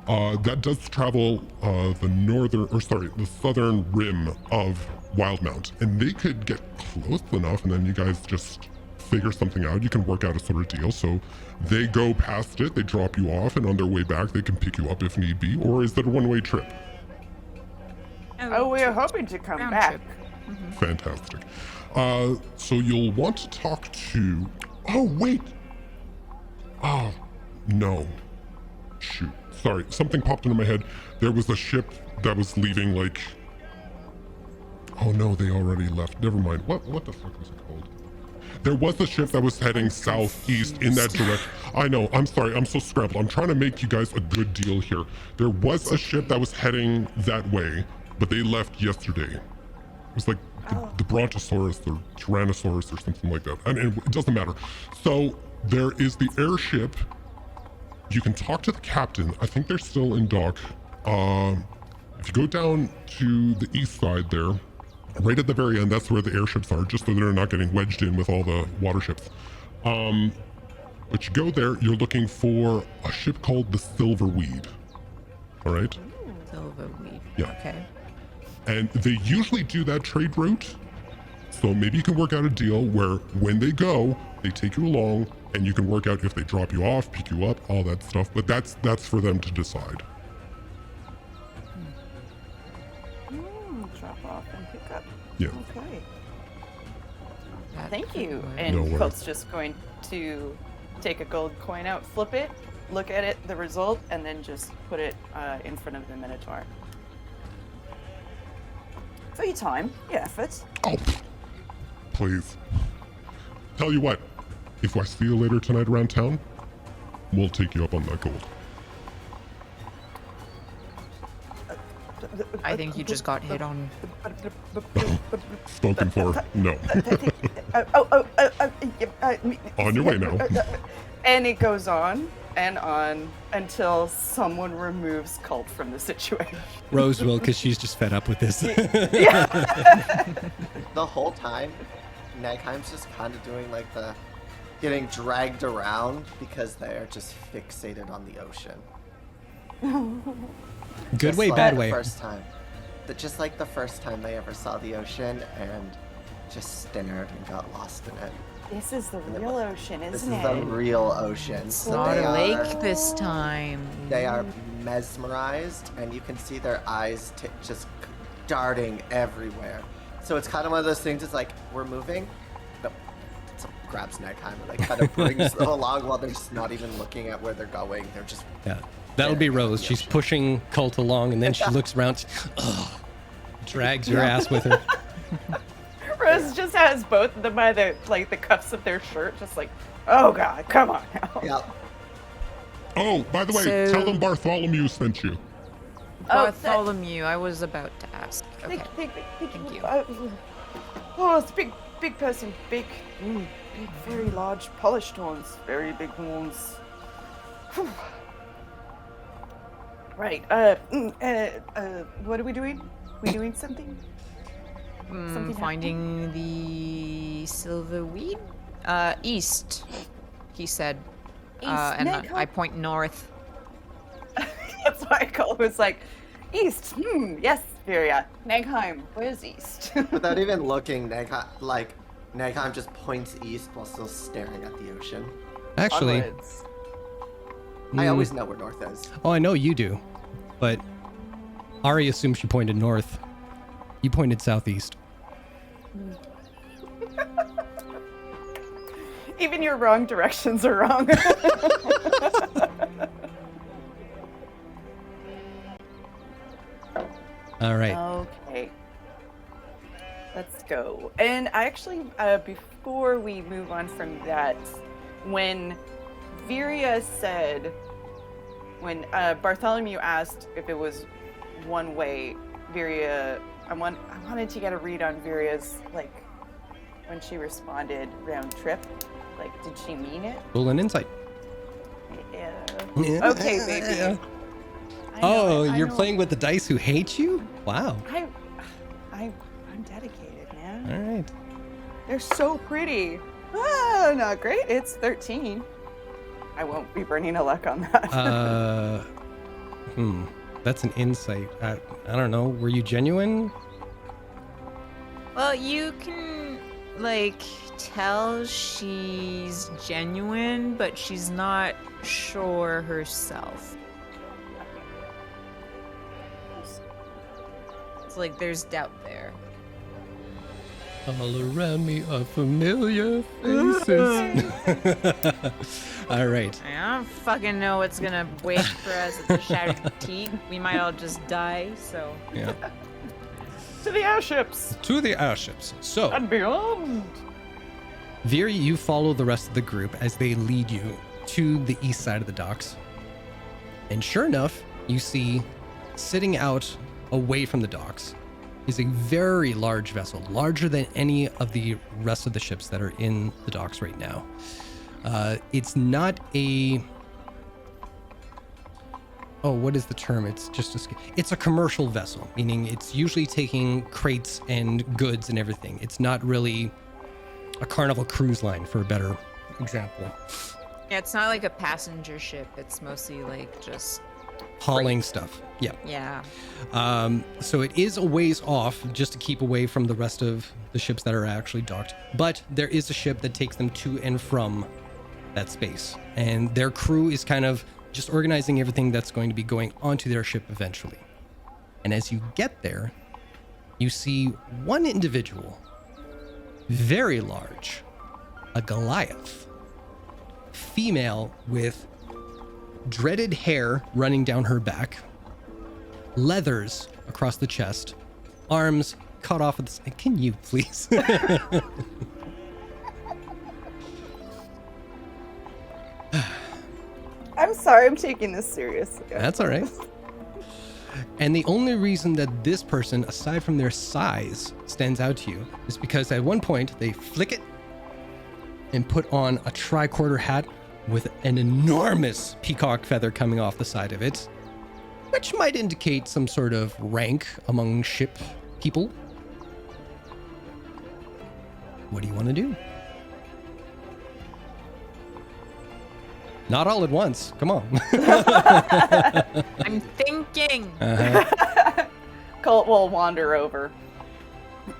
that does travel the southern rim of Wildmount, and they could get close enough, and then you guys just figure something out. You can work out a sort of deal. So they go past it, they drop you off, and on their way back, they can pick you up if need be. Or is it a one-way trip? Oh, we're hoping to come Round back. trip. Fantastic. So you'll want to talk to. Oh wait. Oh no. Shoot. Sorry. Something popped into my head. There was a ship that was leaving. Like. Oh no, they already left. Never mind. What the fuck was it called? There was a ship that was heading southeast in that direction. I know. I'm sorry. I'm so scrambled. I'm trying to make you guys a good deal here. There was a ship that was heading that way, but they left yesterday. It was like the Brontosaurus or Tyrannosaurus or something like that. And it doesn't matter. So there is the airship. You can talk to the captain. I think they're still in dock. If you go down to the east side there, right at the very end, that's where the airships are, just so they're not getting wedged in with all the water ships. But you go there, you're looking for a ship called the Silverweed. All right? Silverweed. Yeah. Okay. And they usually do that trade route. So maybe you can work out a deal where when they go, they take you along, and you can work out if they drop you off, pick you up, all that stuff. But that's for them to decide. Drop off and pick up. Yeah. Okay. That Thank could you. work. And No worries. Colt's just going to take a gold coin out, flip it, look at it, the result, and then just put it in front of the Minotaur. For your time, your efforts. Oh, please. Tell you what, if I see you later tonight around town, we'll take you up on that gold. I think you just got hit on. Spoken for, no. On your way now. And it goes on and on until someone removes Cult from the situation. Rose will, because she's just fed up with this. The whole time, Nagheim's just kind of doing like the getting dragged around because they are just fixated on the ocean. Good Just way, like bad the way. First time, just like the first time they ever saw the ocean and just stared and got lost in it. This is the real ocean, This isn't is it? the real ocean. It's So not they a are- lake this time. They are mesmerized, and you can see their eyes just darting everywhere. So it's kind of one of those things. It's like we're moving, but someone grabs Nagheim and like kind of brings them along while they're just not even looking at where they're going. They're just Yeah, that'll be staring at Rose. the She's ocean. pushing Colt along, and then she looks around, drags your ass with her. Rose just has both of them by the cuffs of their shirt, just like, oh god, come on now. Yeah. Oh, by the way, So- tell them Bartholomew sent you. Bartholomew, I was about to ask. Okay. Thank Thank you. Oh, it's big person, big, very large, polished horns, very big horns. Whew. Right. What are we doing? We doing something? Something Finding the silver weed? East, he said. East, And Nagheim? I point north. That's why I call it was like, east. Yes, Viria. Nagheim. Where's east? Without even looking, Nagheim just points east while still staring at the ocean. Actually, Onwards. I always know where north is. oh, I know you do, but Ari assumes she pointed north. You pointed southeast. Even your wrong directions are wrong. All right. Okay. Let's go. And I actually, before we move on from that, when Viria said, when Bartholomew asked if it was one way, Viria, I wanted to get a read on Viria's, like, when she responded round trip. Like, did she mean it? Roll an insight. Yeah. Okay, baby. I know Oh, it, I you're know. playing with the dice who hate you? Wow. I'm dedicated, man. All right. They're so pretty. Ah, not great. It's 13. I won't be burning a luck on that. That's an insight. I don't know. Were you genuine? Well, you can, like, tell she's genuine, but she's not sure herself. It's like there's doubt there. All around me are familiar faces. All right. I don't fucking know what's gonna wait for us at the Shattered Teeth. We might all just die, so. Yeah. To the airships To the airships. So, and beyond. Veer, you follow the rest of the group as they lead you to the east side of the docks. And sure enough, you see sitting out away from the docks is a very large vessel, larger than any of the rest of the ships that are in the docks right now. It's not a... Oh, what is the term? It's just it's a commercial vessel, meaning it's usually taking crates and goods and everything. It's not really a Carnival cruise line, for a better example. Yeah, it's not like a passenger ship. It's mostly like just. Hauling stuff. Yeah. Yeah. So it is a ways off, just to keep away from the rest of the ships that are actually docked. But there is a ship that takes them to and from that space. And their crew is kind of just organizing everything that's going to be going onto their ship eventually. And as you get there, you see one individual, very large, a Goliath, female with dreaded hair running down her back, leathers across the chest, arms cut off at the side. Can you please? sorry, I'm taking this seriously. That's all right. And the only reason that this person, aside from their size, stands out to you is because at one point they flick it and put on a tricorder hat with an enormous peacock feather coming off the side of it, which might indicate some sort of rank among ship people. What do you want to do? Not all at once. Come on. I'm thinking. Colt will wander over.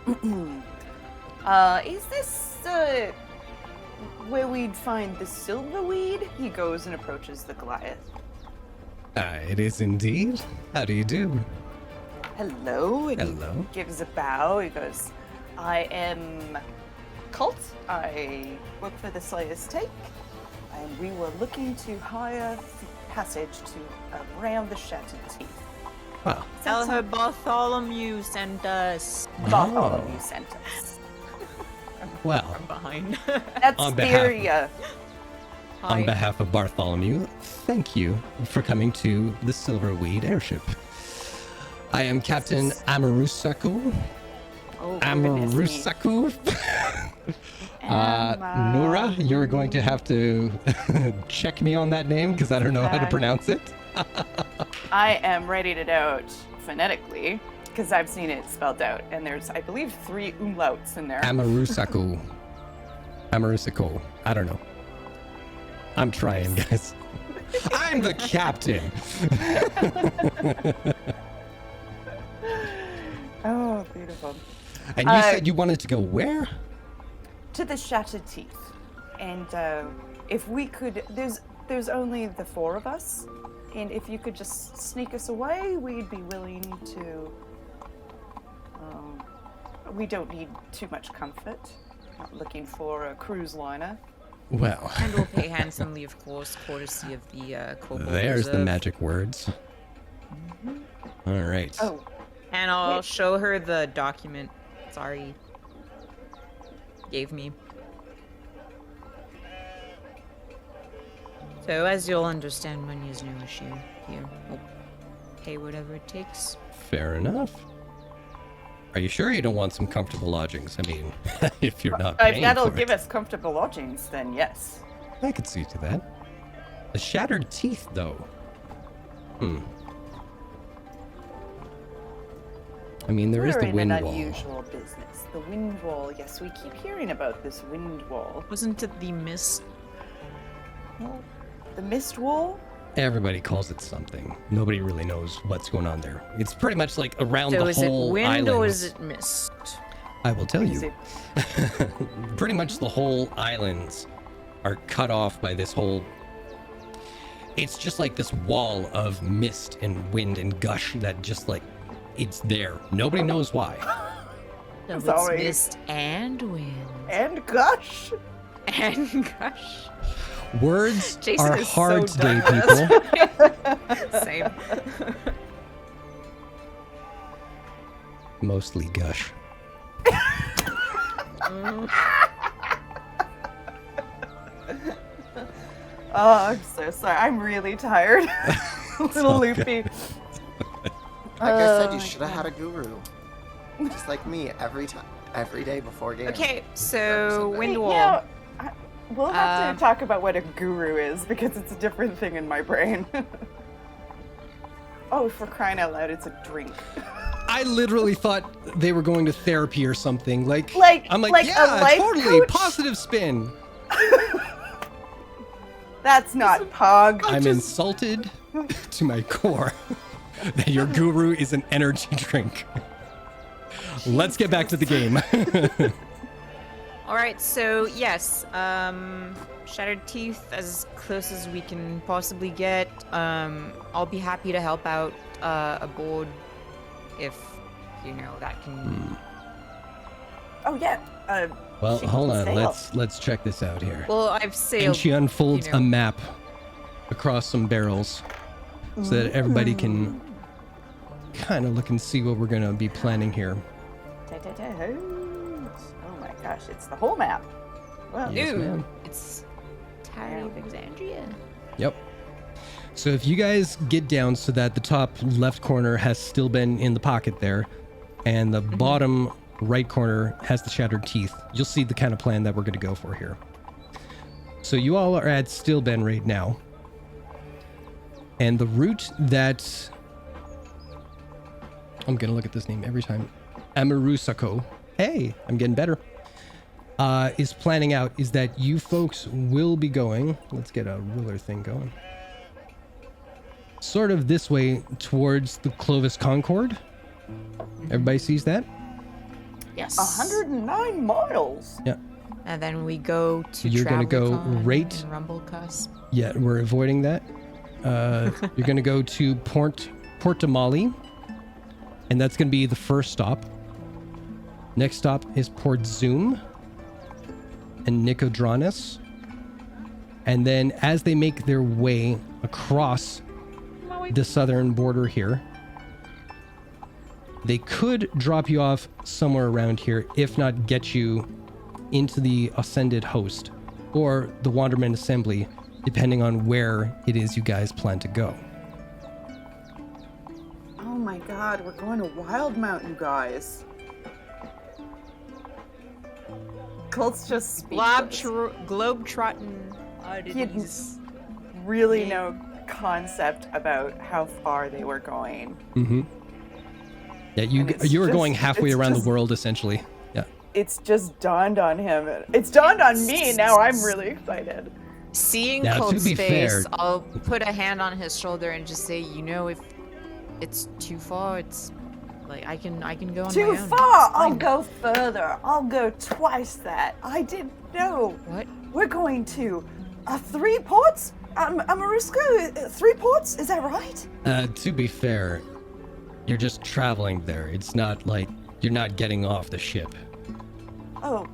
Is this where we'd find the silverweed? He goes and approaches the Goliath. It is indeed. How do you do? Hello. And Hello. He gives a bow. He goes, I am Colt. I work for the Slayer's Take. And we were looking to hire passage to around the Shattered Teeth. Wow. Tell her Bartholomew sent us. Bartholomew sent us. Well, I'm behind. That's On behalf- Speria. on behalf of Bartholomew, thank you for coming to the Silverweed airship. I am Captain Amarusaku. Oh, goodness me. Amarusaku. Nura, you're going to have to check me on that name because I don't know how to pronounce it. I am ready to note phonetically because I've seen it spelled out, and there's, I believe, 3 umlauts in there. Amarusaku. Amarusaku. I don't know. I'm trying, guys. I'm the captain. Oh, beautiful. And you said you wanted to go where? To the Shattered Teeth, and if we could, there's only the 4 of us, and if you could just sneak us away, we'd be willing to. We don't need too much comfort. Not looking for a cruise liner. Well, And we'll pay handsomely, of course, courtesy of the Kobold there's the Reserve. magic words. All right. Oh, And I'll show her the document. Sorry. Gave me. So as you'll understand, money is no issue here. We'll pay whatever it takes. Fair enough. Are you sure you don't want some comfortable lodgings? I mean, if you're not if paying that'll for give it. us comfortable lodgings, then yes. I could see to that. The Shattered Teeth, though. I mean, there is We're the in wind an wall. unusual business. The wind wall. Yes, we keep hearing about this wind wall. Wasn't it the mist? The mist wall. Everybody calls it something. Nobody really knows what's going on there. It's pretty much like around So the is it whole wind island. or is it mist? I will tell Is you. it? Pretty much the whole islands are cut off by this whole. It's just like this wall of mist and wind and gush that just like it's there. Nobody knows why. So it's Sorry. mist and wind. And gush. And gosh. Words Jason are is hard so today, done people. Same. Mostly gush. Oh, I'm so sorry. I'm really tired. A little all loopy. Like I said, Oh you my should have had a guru. Just like me, every day before game. Okay, so Wait, wind you wall. know, we'll have Um, to talk about what a guru is because it's a different thing in my brain. Oh, for crying out loud, it's a drink. I literally thought they were going to therapy or something. Like I'm like a yeah, life totally coach? positive spin. That's not Pog. I'm insulted to my core that your guru is an energy drink. Let's get back to the game. All right, so yes, Shattered Teeth as close as we can possibly get. I'll be happy to help out aboard if that can. Oh yeah. Well, she hold can on. sail. Let's check this out here. Well, I've sailed. And she unfolds you know. a map across some barrels so that everybody can kind of look and see what we're going to be planning here. Oh my gosh, it's the whole map. Well, Yes, Dude, ma'am. it's entirely of Exandria. Yep. So if you guys get down so that the top left corner has still been in the pocket there, and the bottom right corner has the shattered teeth, you'll see the kind of plan that we're going to go for here. So you all are at Stillben right now. And the route that... I'm going to look at this name every time. Amarusako. Hey, I'm getting better. Is planning out is that you folks will be going... Let's get a ruler thing going. Sort of this way towards the Clovis Concord. Everybody sees that? Yes. 109 miles. Yeah. And then we go to You're gonna go TravelCon right- and Rumblecusp. Yeah, we're avoiding that. You're going to go to Portamali, and that's going to be the first stop. Next stop is Port Zoom and Nicodranus. And then as they make their way across the southern border here, they could drop you off somewhere around here, if not get you into the Ascended Host or the Wanderman Assembly, depending on where it is you guys plan to go. Oh my god, we're going to Wildmount, you guys. Colt's just speechless. Globetrotting He had oddities. really no concept about how far they were going. Mm-hmm. Yeah, And it's you were just- going halfway it's around just- the world, essentially. Yeah. It's just dawned on him. It's dawned on me. Now I'm really excited. Seeing Now, to Colt's be face, fair- I'll put a hand on his shoulder and just say, you know, if it's too far, it's like I can go on Too my own. far. It's I'll fine. go further. I'll go twice that. I didn't know. What? We're going to 3 ports? Amarusco, 3 ports? Is that right? To be fair, you're just traveling there. It's not like you're not getting off the ship. Oh.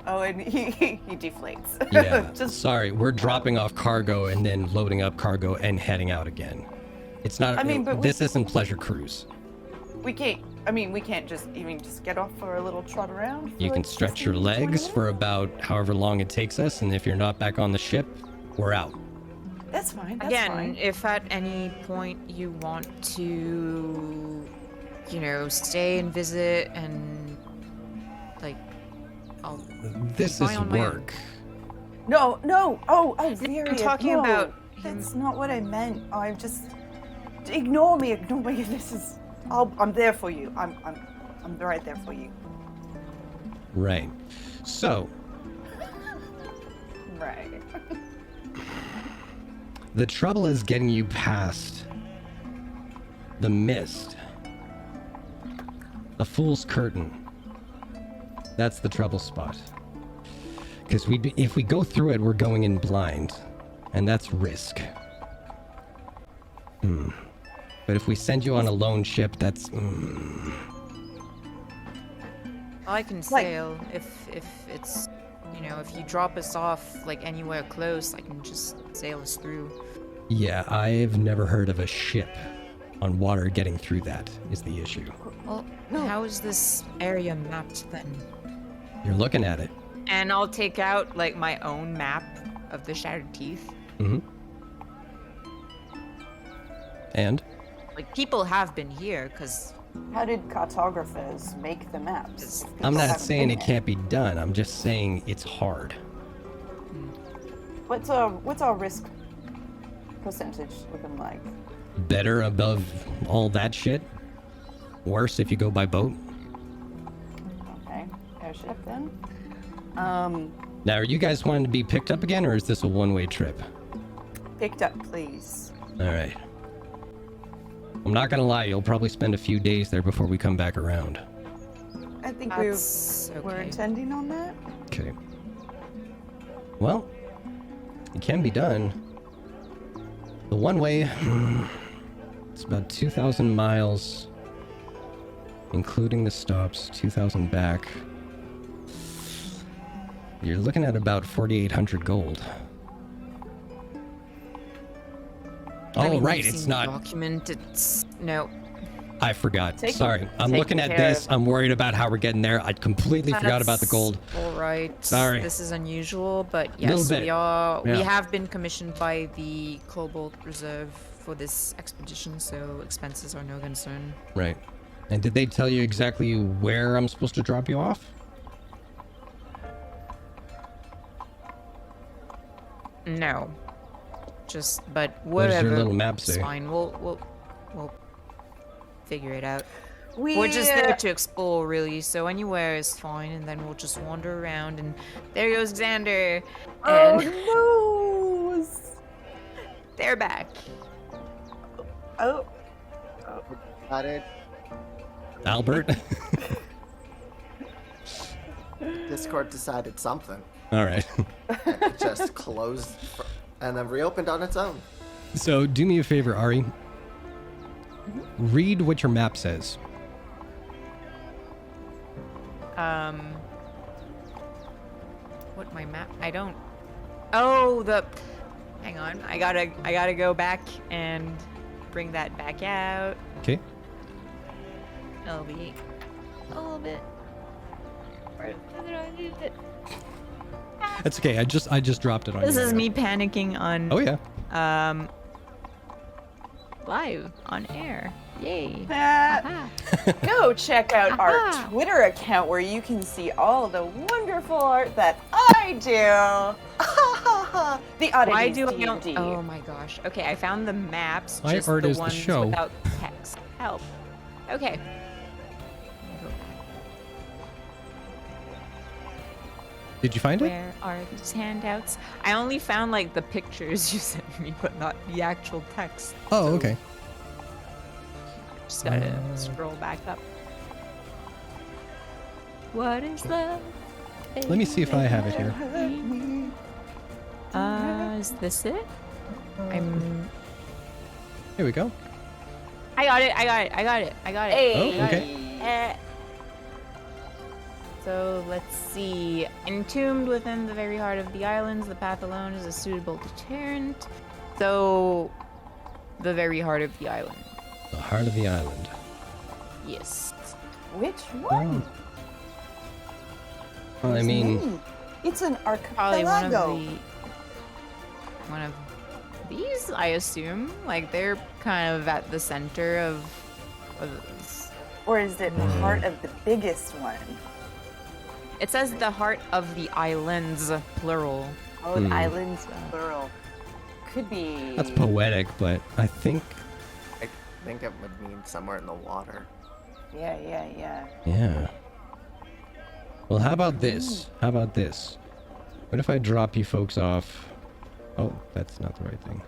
Oh, and he deflates. Yeah. Just Sorry, we're dropping off cargo and then loading up cargo and heading out again. It's not. I mean, but this isn't pleasure cruise. we can't. I mean, we can't just get off for a little trot around. For You can like stretch your 15, 20 legs minutes? for about however long it takes us, and if you're not back on the ship, we're out. That's fine. That's Again, fine. if at any point you want to, you know, stay and visit and like, I'll This fine is on my own. work. No. Oh, Virius, talking no. about him. That's not what I meant. I'm just ignore me. This is. I'm there for you. I'm right there for you. Right. So, Right. the trouble is getting you past the mist. The Fool's Curtain. That's the trouble spot. Because if we go through it, we're going in blind. And that's risk. But if we send you on a lone ship, that's... I can sail if it's, you know, if you drop us off like anywhere close, I can just sail us through. Yeah, I've never heard of a ship on water getting through that, is the issue. Well, No. how is this area mapped then? You're looking at it. And I'll take out like my own map of the Shattered Teeth. Mm-hmm. And? Like people have been here because How did cartographers make the maps? if I'm people not haven't saying been it there? can't be done. I'm just saying it's hard. What's our risk percentage looking like? Better above all that shit. Worse if you go by boat. Okay, airship then. Now, are you guys wanting to be picked up again, or is this a one-way trip? Picked up, please. All right. I'm not gonna lie, you'll probably spend a few days there before we come back around. I think that's we're okay. intending on that. Okay. Well, it can be done. The one way, it's about 2,000 miles, including the stops, 2,000 back. You're looking at about 4,800 gold. I Oh, mean, right, you've it's seen the not. document. It's no. I forgot. Take- Sorry. I'm taken looking at care this. of. I'm worried about how we're getting there. I completely forgot about the gold. All right. Sorry. This is unusual, but Little yes, bit. we are. Yeah. We have been commissioned by the Cobalt Reserve for this expedition, so expenses are no concern. Right. And did they tell you exactly where I'm supposed to drop you off? No. But What does whatever. your little map It's say? fine. We'll figure it out. We We're just there to explore, really. So anywhere is fine, and then we'll just wander around. And there goes Xander, and Oh they're back. no! Got it. Albert? Discord decided something. All right. It just closed and then reopened on its own. So do me a favor, Ari. Read what your map says. What my map? I don't. Oh, hang on. I gotta go back and bring that back out. Okay. It'll be a little bit. Where did I leave it? That's okay. I just dropped it on This you. is me panicking on Oh yeah. live on air. Yay. Ah, Aha. go check out our Aha. Twitter account where you can see all the wonderful art that I do. The Oddities Why do I D&D. don't? Oh my gosh. Okay, I found the maps. My Just art the is the ones show. without text. Help. Okay. Did you find it? Where are these handouts? I only found like the pictures you sent me, but not the actual text. Oh, So okay. Just gotta scroll back up. What is love? Let me see if I have it here. Is this it? Here we go. I got it. Hey. Oh, okay. Eh. So let's see. Entombed within the very heart of the islands, the path alone is a suitable deterrent. So, the very heart of the island. The heart of the island. Yes. Which one? Well, I mean, It's an Probably archipelago. one of these, I assume. Like they're kind of at the center of Or is it the heart of the biggest one? it says the heart of the islands, plural. Oh, the islands, plural. Could be. that's poetic, but I think, I think it would mean somewhere in the water. Yeah. yeah. Well, how about this? What if I drop you folks off? Oh, that's not the right thing.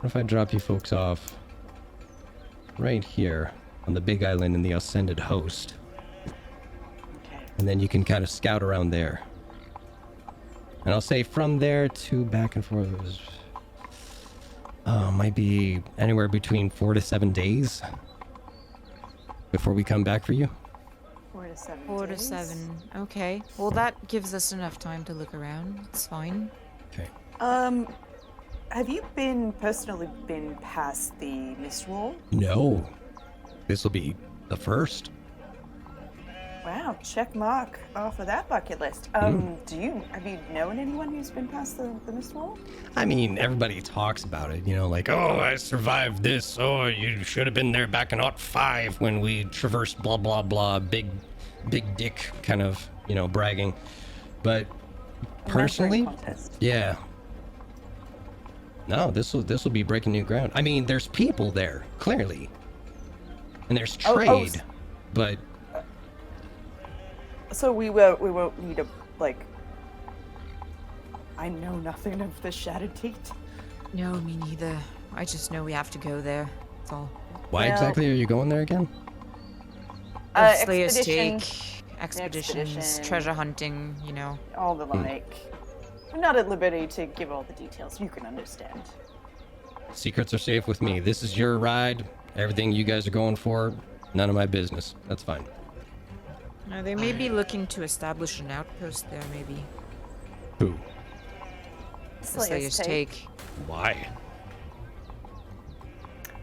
What if I drop you folks off right here on the big island in the Ascended Host? Okay. And then you can kind of scout around there. And I'll say from there to back and forth is, might be anywhere between 4 to 7 days before we come back for you. 4 to 7 4 to days. 7. Okay. Well, that gives us enough time to look around. It's fine. Okay. Have you personally been past the mist wall? No. This will be the first. Wow, check mark off of that bucket list. Have you known anyone who's been past the mist wall? I mean, everybody talks about it, like, oh, I survived this. Oh, you should have been there back in '05 when we traversed blah, blah, blah. Big dick kind of, bragging. But personally, Contest. yeah. No, this will be breaking new ground. I mean, there's people there, clearly. And there's trade, but So we won't need a I know nothing of the Shattered Teat. No, me neither. I just know we have to go there. That's all. why Well- exactly are you going there again? Slayer's Expedition, take, expeditions, expedition. treasure hunting, all the like. I'm not at liberty to give all the details. You can understand. Secrets are safe with me. This is your ride. Everything you guys are going for, none of my business. That's fine. They may be looking to establish an outpost there, maybe. Who? The Slayer's take. Why?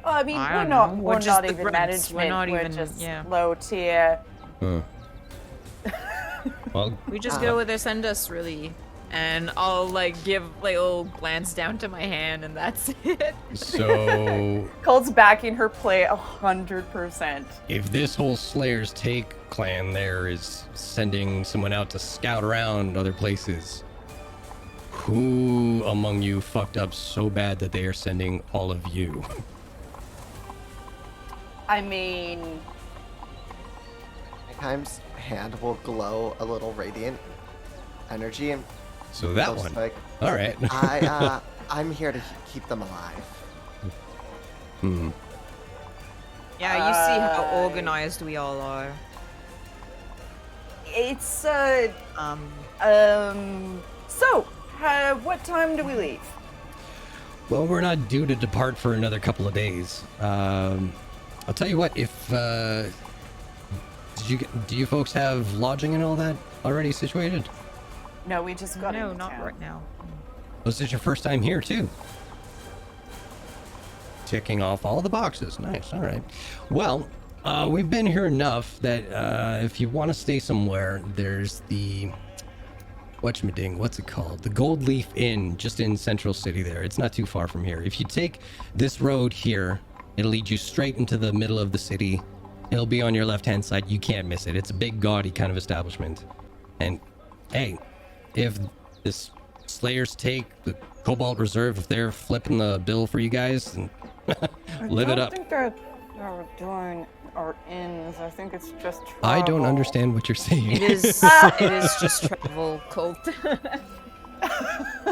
I mean, I we're don't not. know. We're just not the even grunts. management. We're not even. just Yeah. low tier. Huh. Well, We just go where they send us, really. And I'll like give like a little glance down to my hand, and that's it. so Cold's backing her play 100%. if this whole Slayer's Take clan there is sending someone out to scout around other places, who among you fucked up so bad that they are sending all of you? I mean, Time's hand will glow a little radiant energy, and So that goes one. like, All right. I'm here to keep them alive. Hmm. Yeah, you see how organized we all are. it's So, what time do we leave? Well, we're not due to depart for another couple of days. I'll tell you what. If do you folks have lodging and all that already situated? No, we just got No, into not town. right now. Was this your first time here too? Ticking off all the boxes. Nice. All right. Well, we've been here enough that if you want to stay somewhere, there's the whatchameding. What's it called? The Gold Leaf Inn, just in Central City. There. It's not too far from here. If you take this road here, it'll lead you straight into the middle of the city. It'll be on your left-hand side. You can't miss it. It's a big, gaudy kind of establishment. And hey, if this Slayer's Take, the Cobalt Reserve, if they're flipping the bill for you guys, then live it up. I don't think they're doing our inns. I think it's just travel. I don't understand what you're saying. It is. It is just travel, Colt.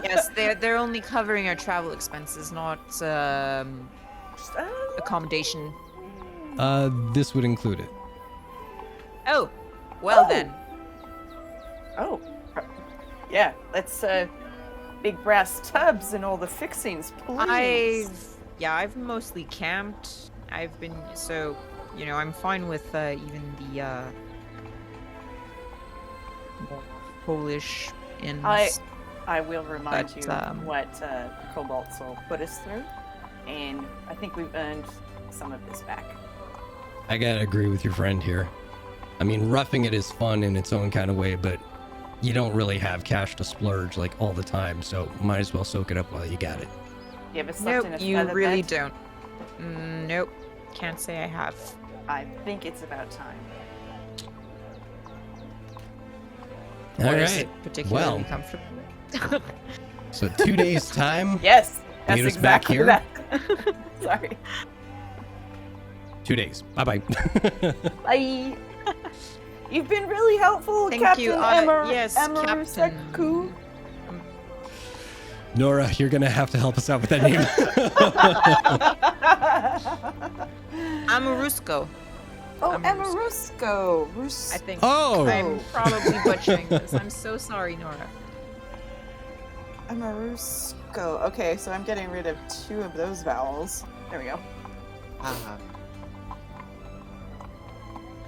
Yes, they're only covering our travel expenses, not accommodation. This would include it. Oh, well Oh. then. Oh, yeah. Let's big brass tubs and all the fixings, please. I've mostly camped. I've been I'm fine with even the more Polish inns. I will remind But, you what Cobalt Soul put us through, and I think we've earned some of this back. I gotta agree with your friend here. I mean, roughing it is fun in its own kind of way, but you don't really have cash to splurge like all the time, so might as well soak it up while you got it. You ever slept Nope, in a you feather really bed? don't. Nope, can't say I have. I think it's about time. All Or is right. it particularly Well, comfortable? so 2 days time. Yes, that's Meet us back exactly here? that. Sorry. 2 days. Bye-bye. Bye. You've been really helpful, Thank Captain you. Yes, Captain. Amaruseku. Nora, you're gonna have to help us out with that name. Amarusco, Oh, Amarusko. Amarusko. I think. Oh! I'm probably butchering this. I'm so sorry, Nora. Amarusko. Okay, so I'm getting rid of 2 of those vowels. There we go.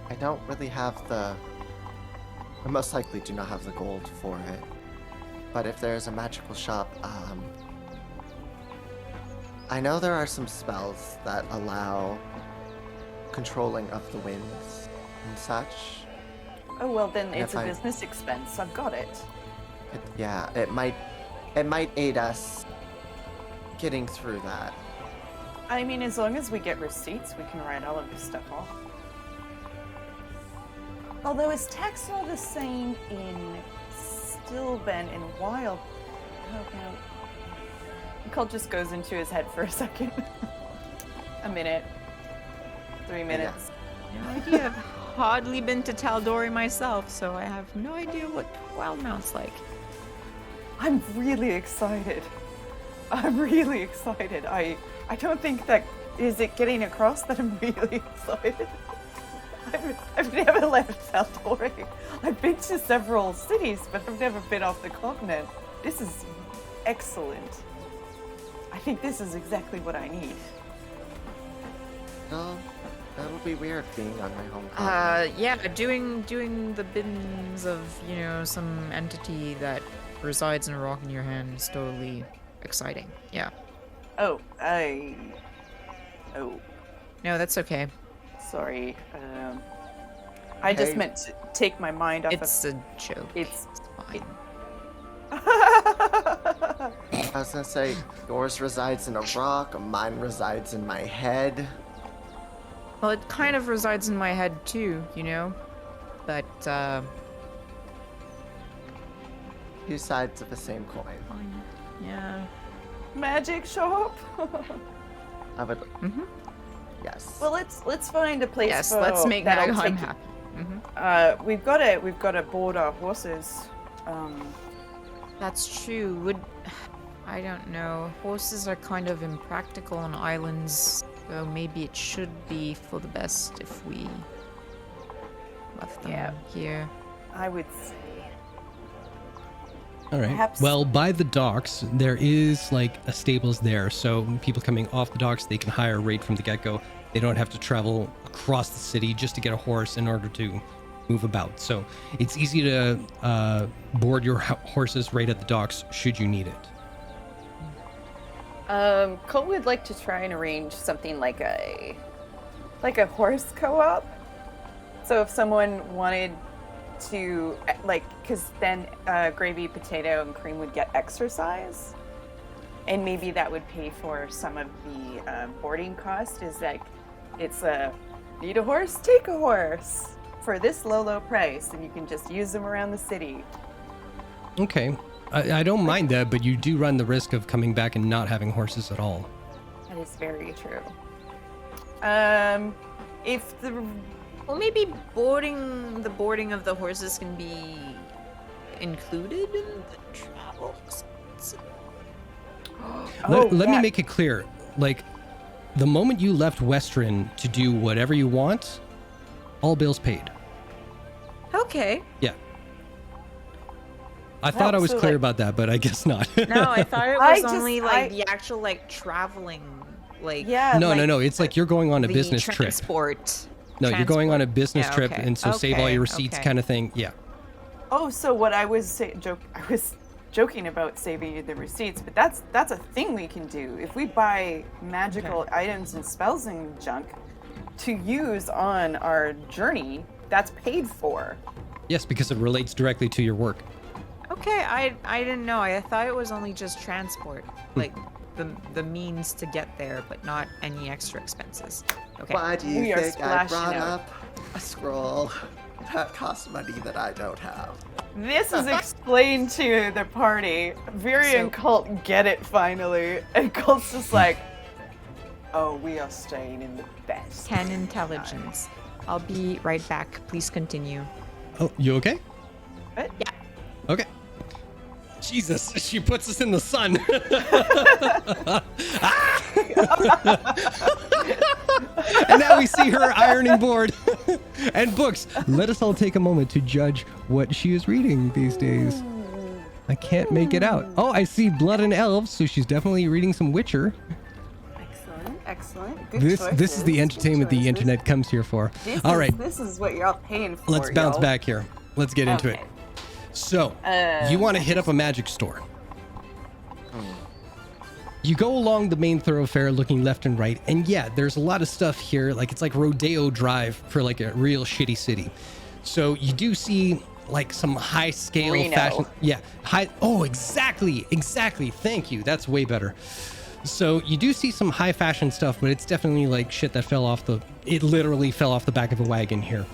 I don't really have I most likely do not have the gold for it. But if there's a magical shop, I know there are some spells that allow controlling of the winds and such. Oh, well, then And it's if a I- business expense. I've got it. It might aid us getting through that. I mean, as long as we get receipts, we can write all of this stuff off. Although, is tax law the same in Stillben and Wild? Oh, no. Colt just goes into his head for a second. A minute. 3 minutes. No idea. I've hardly been to TAL'DOREI myself, so I have no idea what Wildmount's like. I'm really excited. I'm really excited. I don't think that... Is it getting across that I'm really excited? I've never left TAL'DOREI. I've been to several cities, but I've never been off the continent. This is excellent. I think this is exactly what I need. No, that'll be weird being on my home continent. Yeah, doing the biddings of, some entity that resides in a rock in your hand is totally exciting. Yeah. Oh, Oh, No, that's okay. sorry. I just Hey. meant to take my mind off It's a joke. It's- fine. of. I was gonna say, yours resides in a rock, mine resides in my head. Well, it kind of resides in my head too, you know? But, Two sides of the same coin. fine. Yeah. Magic shop. I would. Mm-hmm. Yes. Well, let's find a place. Yes, for let's make that'll Nagham take- happy. Mm-hmm. We've got to board our horses. That's true. I don't know. Horses are kind of impractical on islands, so maybe it should be for the best if we left them Yeah. here. I would say. All right. Perhaps- Well, by the docks, there is like a stables there. So people coming off the docks, they can hire right from the get-go. They don't have to travel across the city just to get a horse in order to move about. So it's easy to board your horses right at the docks should you need it. Cole would like to try and arrange something like a horse co-op. So if someone wanted to because then Gravy, Potato, and Cream would get exercise, and maybe that would pay for some of the boarding cost. Is like it's need a horse, take a horse for this low price, and you can just use them around the city. Okay. I don't mind that, but you do run the risk of coming back and not having horses at all. That is very true. If the Well, maybe the boarding of the horses can be included in the travel expenses. Let me make it clear. Like, the moment you left Western to do whatever you want, all bills paid. Okay. Yeah. I thought I was so, clear like- about that, but I guess not. No, I thought it I was just- only I- the actual traveling, yeah, No. It's like you're going on a the business trip. transport. No, you're going on a Transport. business Yeah, trip, okay. and so save all Okay, your receipts, okay. kind of thing. Yeah. Oh, so what I was I was joking about saving you the receipts, but that's a thing we can do. If we buy magical items and spells and junk to use on our journey, that's paid for. Yes, because it relates directly to your work. Okay, I didn't know. I thought it was only just transport, like the means to get there, but not any extra expenses. Okay. Why do you We are think I splashing brought out. up a scroll that costs money that I don't have? This is explained to the party. Viri and Colt get it finally, and Colt's just like, "Oh, we are staying in the best." 10 intelligence. I'll be right back. Please continue. Oh, you okay? What? Yeah. Okay. Jesus, she puts us in the sun. And now we see her ironing board and books. Let us all take a moment to judge what she is reading these days. I can't make it out. Oh, I see Blood and Elves, so she's definitely reading some Witcher. Excellent. Good This is choices, the good entertainment the choices. internet comes here for. This All is- right, This is what you're all paying for. let's bounce y'all. back here. Let's get into it. Okay. So, you want to hit up a magic store. You go along the main thoroughfare looking left and right, and yeah, there's a lot of stuff here. Like, it's like Rodeo Drive for like a real shitty city. So you do see like some high scale Reno. fashion. Yeah. Oh, exactly. Thank you. That's way better. So you do see some high fashion stuff, but it's definitely like shit that it literally fell off the back of a wagon here.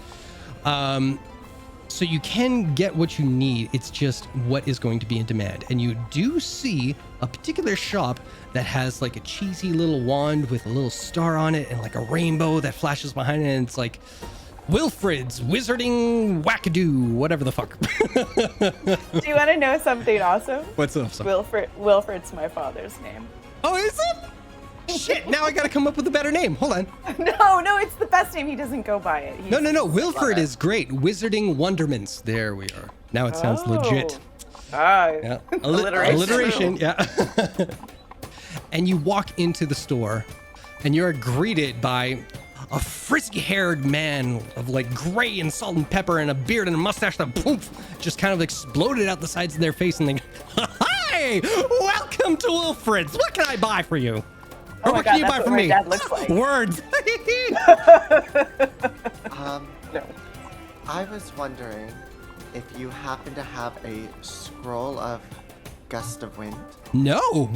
So you can get what you need. It's just what is going to be in demand. And you do see a particular shop that has like a cheesy little wand with a little star on it and like a rainbow that flashes behind it. And it's like Wilfred's Wizarding Wackadoo, whatever the fuck. Do you want to know something awesome? What's up? Wilfred's my father's name. Oh, is it? Shit, now I gotta come up with a better name. Hold on. No, it's the best name. He doesn't go by it. He's- No. Wilfred is great. Wizarding Wonderments. There we are. Now it sounds legit. Yeah. Alliteration, yeah. And you walk into the store and you're greeted by a frizzy-haired man of like gray and salt and pepper and a beard and a mustache that poof just kind of exploded out the sides of their face and they, hi, welcome to Wilfred's. What can I buy for you? Oh my what God, can you that's buy what from my me? dad looks like. Words. No. I was wondering if you happen to have a scroll of Gust of Wind. No.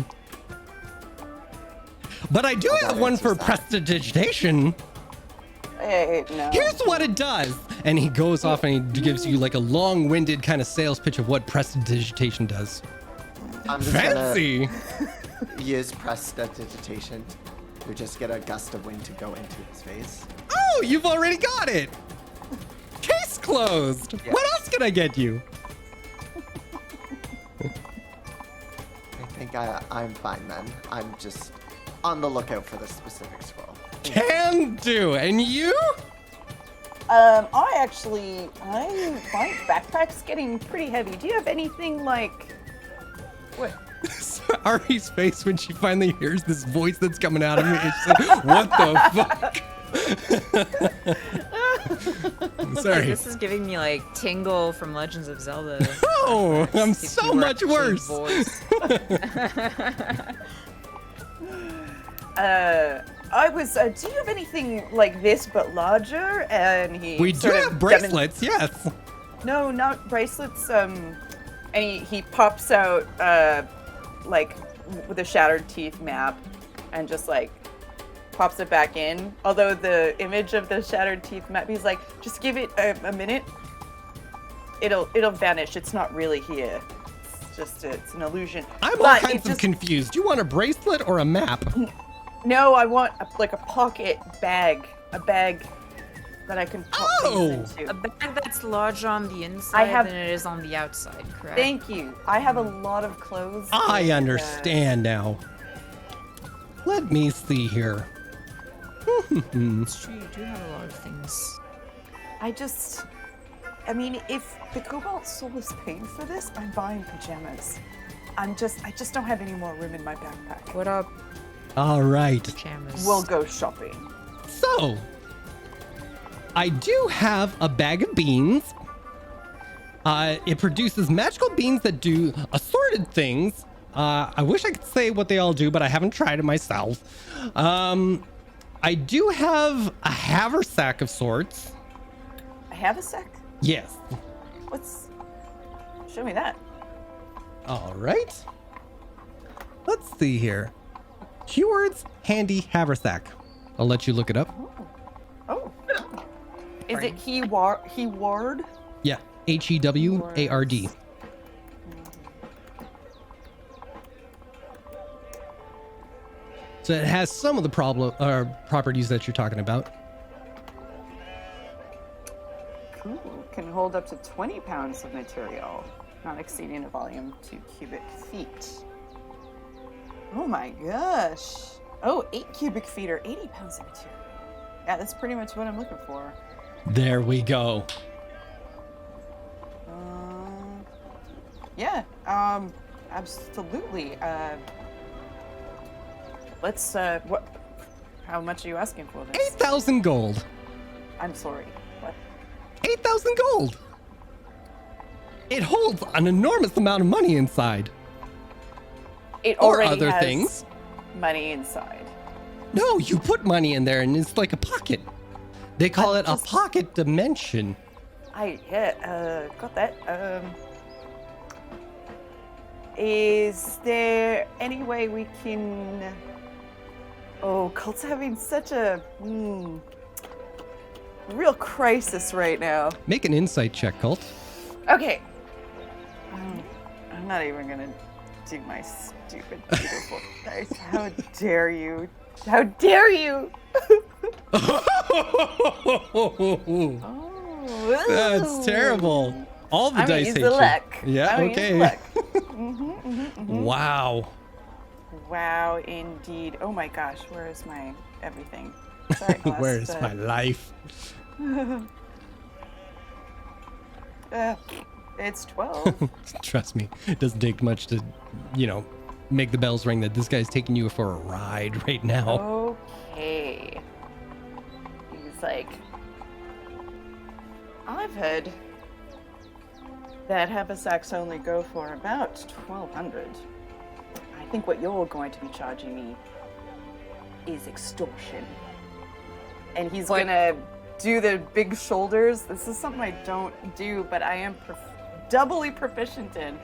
But I do Well, have that one for answers that. prestidigitation. Hey, no. Here's what it does. And he goes off and he gives you like a long-winded kind of sales pitch of what prestidigitation does. I'm just Fancy. gonna use prestidigitation. We just get a gust of wind to go into his face. Oh, you've already got it. Case closed. Yeah. What else can I get you? I think I'm fine then. I'm just on the lookout for the specific scroll. Can do. And you? My backpack's getting pretty heavy. Do you have anything like, what? Ari's face when she finally hears this voice that's coming out of me. It's like, what the fuck? Sorry. This is giving me like Tingle from Legends of Zelda. Oh, I'm If so you were much actually worse. voiced. I was, do you have anything like this but larger? And he We do sort of have bracelets, yes. No, not bracelets. And he pops out like with a shattered teeth map, and just like pops it back in. Although the image of the shattered teeth map, he's like, just give it a minute. It'll vanish. It's not really here. It's an illusion. I'm all But kinds it of just- confused. You want a bracelet or a map? No, I want like a pocket bag, a bag that I can pop things A into. bag that's larger on the inside have- than it is on the outside, correct? Thank you. I have a lot of clothes. I and, understand now. Let me see here. It's true, you do have a lot of things. I mean, if the Cobalt Soul is paying for this, I'm buying pajamas. I just don't have any more room in my backpack. What up, All right. pajamas? We'll go shopping. So, I do have a bag of beans. It produces magical beans that do assorted things. I wish I could say what they all do, but I haven't tried it myself. I do have a haversack of sorts. I have a sec. Yes. Show me that. All right. Let's see here. Keywords handy haversack. I'll let you look it up. Oh. Is it he ward? Yeah. HEWARD. So it has some of the properties that you're talking about. Cool. Can hold up to 20 pounds of material, not exceeding a volume 2 cubic feet. Oh my gosh. Oh, 8 cubic feet or 80 pounds of material. Yeah, that's pretty much what I'm looking for. There we go. Yeah, absolutely. How much are you asking for this? 8,000 gold. I'm sorry. What? 8,000 gold. It holds an enormous amount of money inside. It Or already other has things. money inside. No, you put money in there and it's like a pocket. They call it a pocket dimension. Got that. Is there any way we can... Oh, Cult's having such a real crisis right now. Make an insight check, Cult. Okay. I'm not even gonna do my stupid, beautiful dice. How dare you? How dare you? Oh, That's terrible. All the I'm gonna dice use hate the you. luck. Yeah, I'm gonna use the okay. luck. Wow. Wow, indeed. Oh my gosh, where is my everything? Sorry, Where's my life? It's 12. Trust me, it doesn't take much to, make the bells ring that this guy's taking you for a ride right now. Okay. He's like, I've heard that haversacks only go for about 1,200. I think what you're going to be charging me is extortion. And he's What? gonna do the big shoulders. This is something I don't do, but I am doubly proficient in.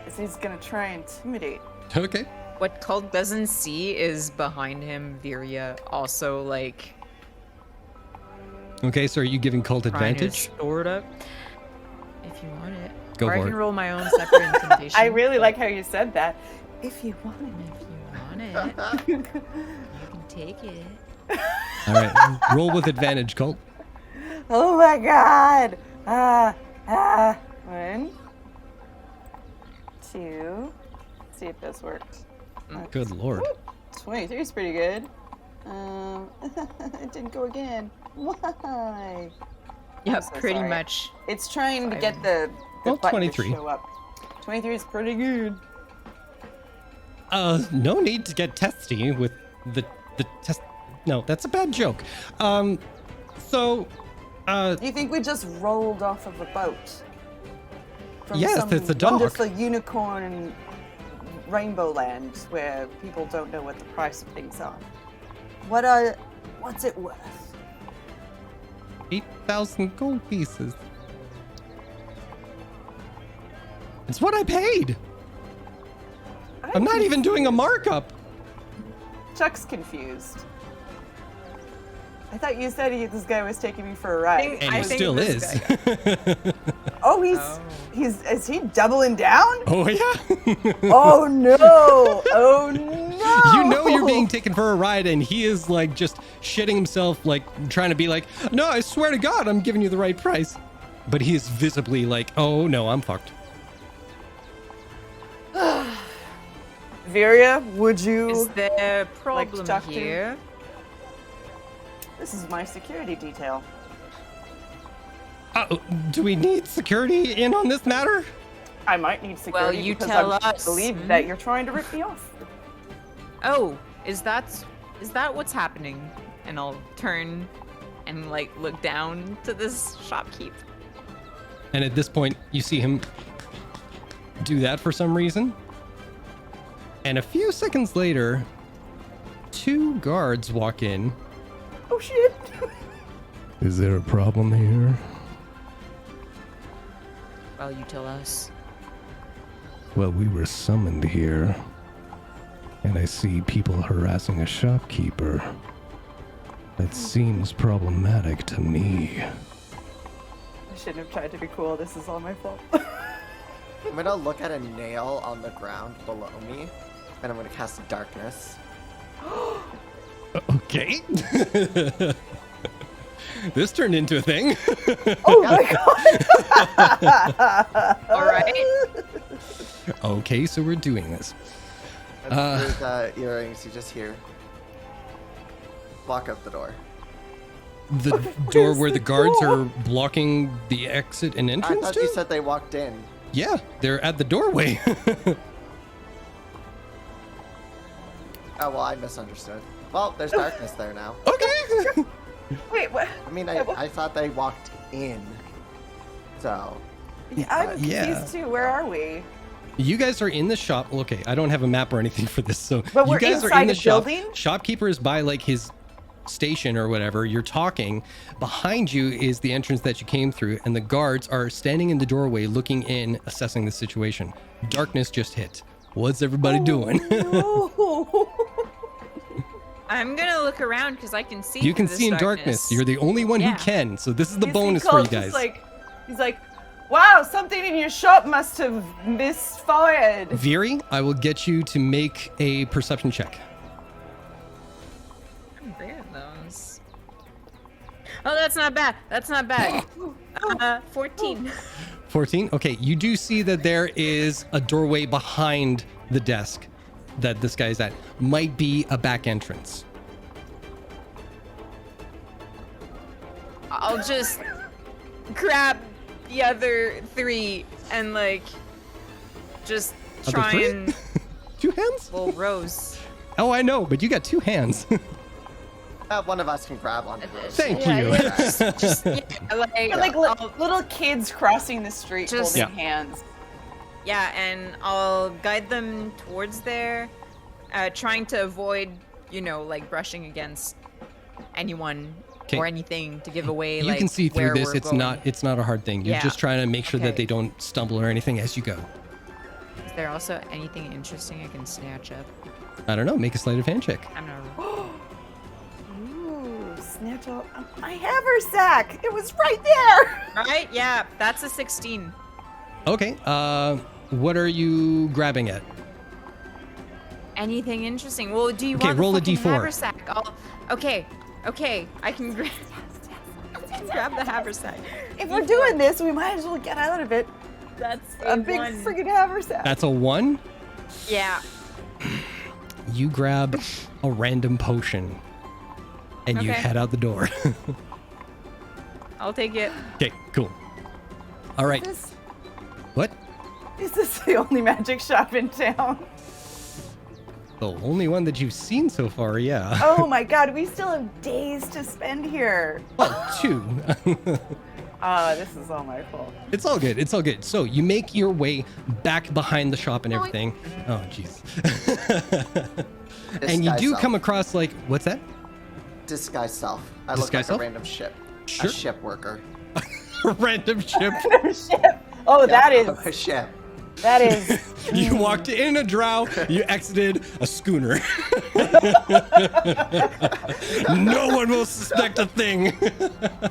Is he's gonna try and intimidate. Okay. What Cult doesn't see is behind him, Viria also like Okay, so are you giving Cult trying to advantage? store it up. If you want it. Go or I for can it. roll my own separate intimidation. I really like how you said that. If you want If you want it, you can take it. All right. Roll with advantage, Cult. Oh my god! 1, 2. See if this works. Good lord. 23 is pretty good. It didn't go again. Why? Yeah, I'm so pretty sorry. much. It's trying to Fine. get the Well, button 23. to show up. 23 is pretty good. No need to get testy with the test. No, that's a bad joke. So, You think we just rolled off of a boat? From Yes, some it's a dock. wonderful unicorn rainbow land where people don't know what the price of things are. What's it worth? 8,000 gold pieces. It's what I paid. I'm not even doing a markup. Chuck's confused. I thought you said this guy was taking me for a ride. And I he think still this is. Oh, is he doubling down? Oh, yeah. Oh no! Oh no! You know you're being taken for a ride, and he is like just shitting himself, like trying to be like, no, I swear to God, I'm giving you the right price. But he is visibly like, oh no, I'm fucked. Viria, would you? Is there a Like problem Doctor? here? This is my security detail. Do we need security in on this matter? I might need security you because tell I us. believe that you're trying to rip me off. Oh, is that what's happening? And I'll turn and like look down to this shopkeep. And at this point, you see him do that for some reason. And a few seconds later, 2 guards walk in. Oh shit! Is there a problem here? Well, you tell us. Well, we were summoned here, and I see people harassing a shopkeeper. That seems problematic to me. I shouldn't have tried to be cool. This is all my fault. I'm gonna look at a nail on the ground below me, and I'm gonna cast darkness. Okay. This turned into a thing. Oh my god! All right. Okay, so we're doing this. And through the earrings, you just hear. Walk out the door. The door where the guards are blocking the exit and I entrance thought to? you said they walked in. Yeah, they're at the doorway. Oh, well, I misunderstood. Well, there's darkness there now. Okay. Wait, what? I mean, I thought they walked in. So, I'm confused Yeah. too. Where are we? You guys are in the shop. Okay, I don't have a map or anything for this, so But you we're guys are inside in the a shop. building? Shopkeeper is by like his station or whatever. You're talking. Behind you is the entrance that you came through, and the guards are standing in the doorway, looking in, assessing the situation. Darkness just hit. What's everybody doing? No. I'm gonna look around because I can see. You can through see in this darkness. You're the only one Yeah. who can. So this is the You see bonus for Colt you just guys. he's like, wow, something in your shop must have misfired. Viri, I will get you to make a perception check. I'm great at those. Oh, that's not bad. That's not bad. 14. 14. Okay, you do see that there is a doorway behind the desk that this guy's at. Might be a back entrance. I'll just grab the other 3 and like just Other try 3? and 2 hands? well, Rose. Oh, I know, but you got 2 hands. one of us can grab onto those. Thank Yeah, you. yeah. Just yeah, like, We're like I'll- little kids crossing the street Just- holding Yeah. hands. yeah, and I'll guide them towards there, trying to avoid like brushing against anyone 'Kay. or anything to give away. You like, can see through where this. we're It's going. not a hard thing. You're Yeah. just trying to make sure that Okay. they don't stumble or anything as you go. Is there also anything interesting I can snatch up? I don't know. Make a sleight of hand check. I'm not. Ooh, snatch out my haversack. It was right there. Right? Yeah, that's a 16. Okay. What are you grabbing at? Anything interesting? Well, do you Okay, want roll a the fucking D4. haversack? Oh, okay. I can grab the haversack. If we're doing this, we might as well get out of it. That's A big friggin' haversack. That's a 1. Yeah. You grab a random potion and you Okay. head out the door. I'll take it. Okay, cool. All right. What? Is this the only magic shop in town? The only one that you've seen so far, yeah. Oh my god, we still have days to spend here. Well, 2. This is all my fault. It's all good. It's all good. So you make your way back behind the shop and everything. Oh, jeez. And you Disguise do self. come across like, what's that? Disguise self. I look Disguise like self? a random ship. Sure. A ship worker. Random ship. Ship. Oh, that A is. ship. That is. You walked in a drow, you exited a schooner. No one will suspect a thing.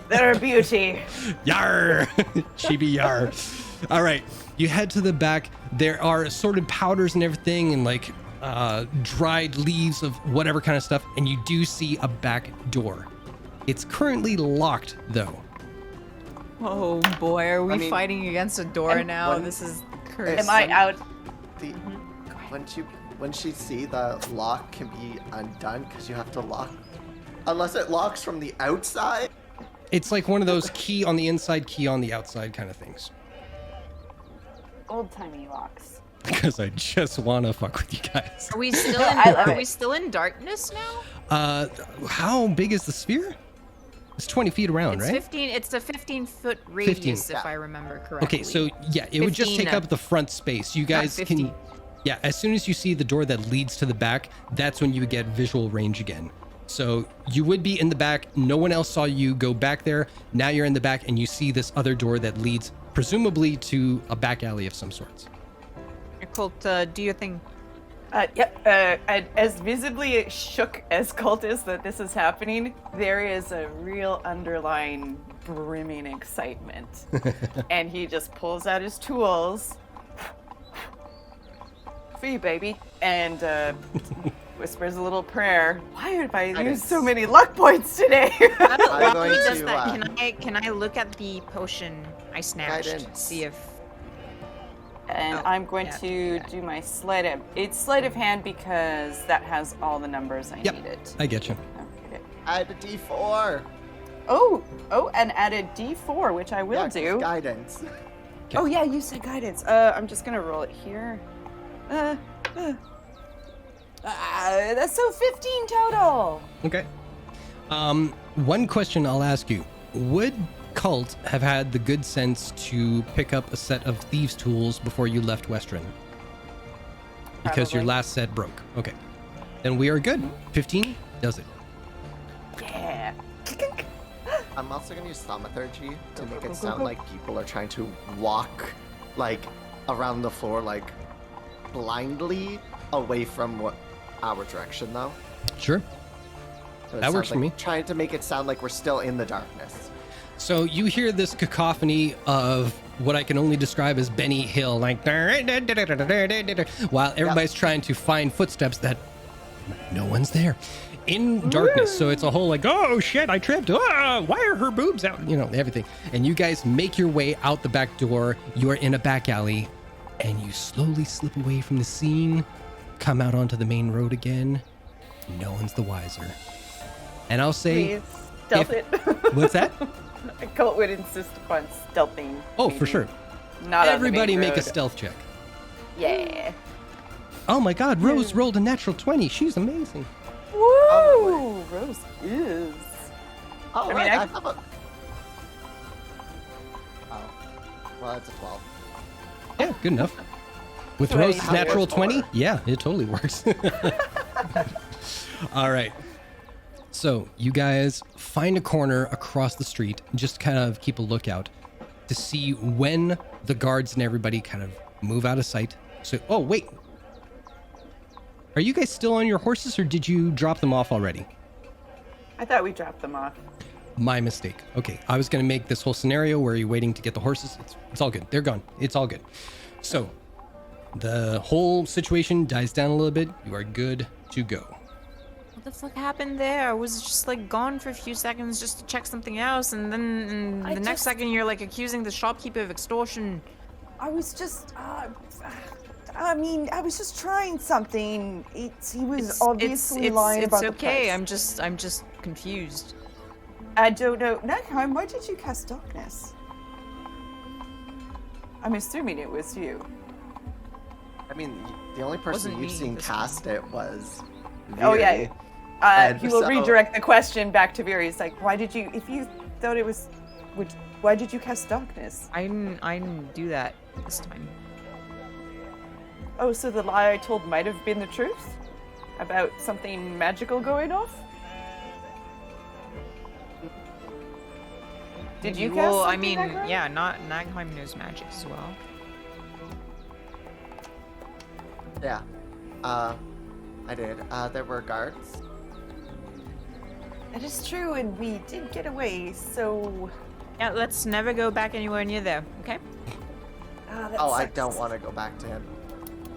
They're a beauty. Yar! Chibi yar. All right, you head to the back. There are assorted powders and everything, and like dried leaves of whatever kind of stuff, and you do see a back door. It's currently locked, though. Oh boy, are we I mean, fighting against a door and now? when- This is cursed. Am I out? The, when she see the lock can be undone because you have to lock, unless it locks from the outside. It's like one of those key on the inside, key on the outside kind of things. Old timey locks. Because I just want to fuck with you guys. Are we still No, in? I love Are it. we still in darkness now? How big is the sphere? It's 20 feet around, It's right? 15. It's a 15-foot radius, 15. if I remember correctly. Okay, so yeah, it would just 15, take up the front space. You guys can, 50. yeah, as soon as you see the door that leads to the back, that's when you would get visual range again. So you would be in the back. No one else saw you go back there. Now you're in the back and you see this other door that leads presumably to a back alley of some sorts. Colt, do your thing. Yep. As visibly shook as Colt is that this is happening, there is a real underlying brimming excitement. And he just pulls out his tools. For you, baby. And whispers a little prayer. Why have I used so many luck points today? I'm While he going does to, that, can I look at the potion I snatched? Guidance. See if. And Oh, I'm going yeah, to yeah. do my sleight of... It's sleight of hand because that has all the numbers I Yep. needed. I get you. Okay. Add a D4. Oh, and add a D4, which I will Yeah, 'cause do. Guidance. Oh yeah, you said guidance. I'm just gonna roll it here. That's so 15 total. Okay. One question I'll ask you. Would Cult have had the good sense to pick up a set of thieves' tools before you left Western? Because your Probably. last set broke. Okay. Then we are good. 15 does it. Yeah. I'm also gonna use thaumaturgy to make it sound like people are trying to walk, like, around the floor, like, blindly away from our direction, though. Sure. So it That works sounds for like me. Trying to make it sound like we're still in the darkness. So you hear this cacophony of what I can only describe as Benny Hill, like, while everybody's trying to find footsteps that no one's there in darkness. So it's a whole like, oh shit, I tripped. Ah, why are her boobs out? You know, everything. And you guys make your way out the back door. You are in a back alley and you slowly slip away from the scene, come out onto the main road again. No one's the wiser. And I'll say, Please, stealth if- it. what's that? Colt would insist upon stealthing. Oh, for maybe sure. Not Everybody on the main make a road. stealth check. Yeah. Oh my god, Rose rolled a natural 20. She's amazing. Woo! Rose is. Oh, I mean, right, I- I have a... Oh. Well, that's a 12. Yeah, good enough. With So what Rose's do you natural do? 20, yeah, it totally works. All right. So you guys find a corner across the street, and just kind of keep a lookout to see when the guards and everybody kind of move out of sight. So, oh, wait. Are you guys still on your horses, or did you drop them off already? I thought we dropped them off. My mistake. Okay, I was going to make this whole scenario where you're waiting to get the horses. It's all good. They're gone. It's all good. So the whole situation dies down a little bit. You are good to go. What the fuck happened there? I was just like gone for a few seconds just to check something else, and then the next second you're like accusing the shopkeeper of extortion. I was just, I mean, I was just trying something. He was obviously lying about the It's okay. price. I'm just confused. I don't know. Nagheim, why did you cast darkness? I'm assuming it was you. I mean, the only person Wasn't you've me seen this cast it was Oh, yeah. Viri. He will so- redirect the question back to Viri. It's like, why did you, if you thought it was, why did you cast darkness? I didn't do that this time. Oh, so the lie I told might have been the truth? About something magical going off? Did you cast Well, I something, mean, Nagheim? yeah, not Nagheim knows magic as well. Yeah. I did. There were guards. That is true, and we did get away, so... Yeah, let's never go back anywhere near there, okay? that Oh, I sucks. don't want to go back to him.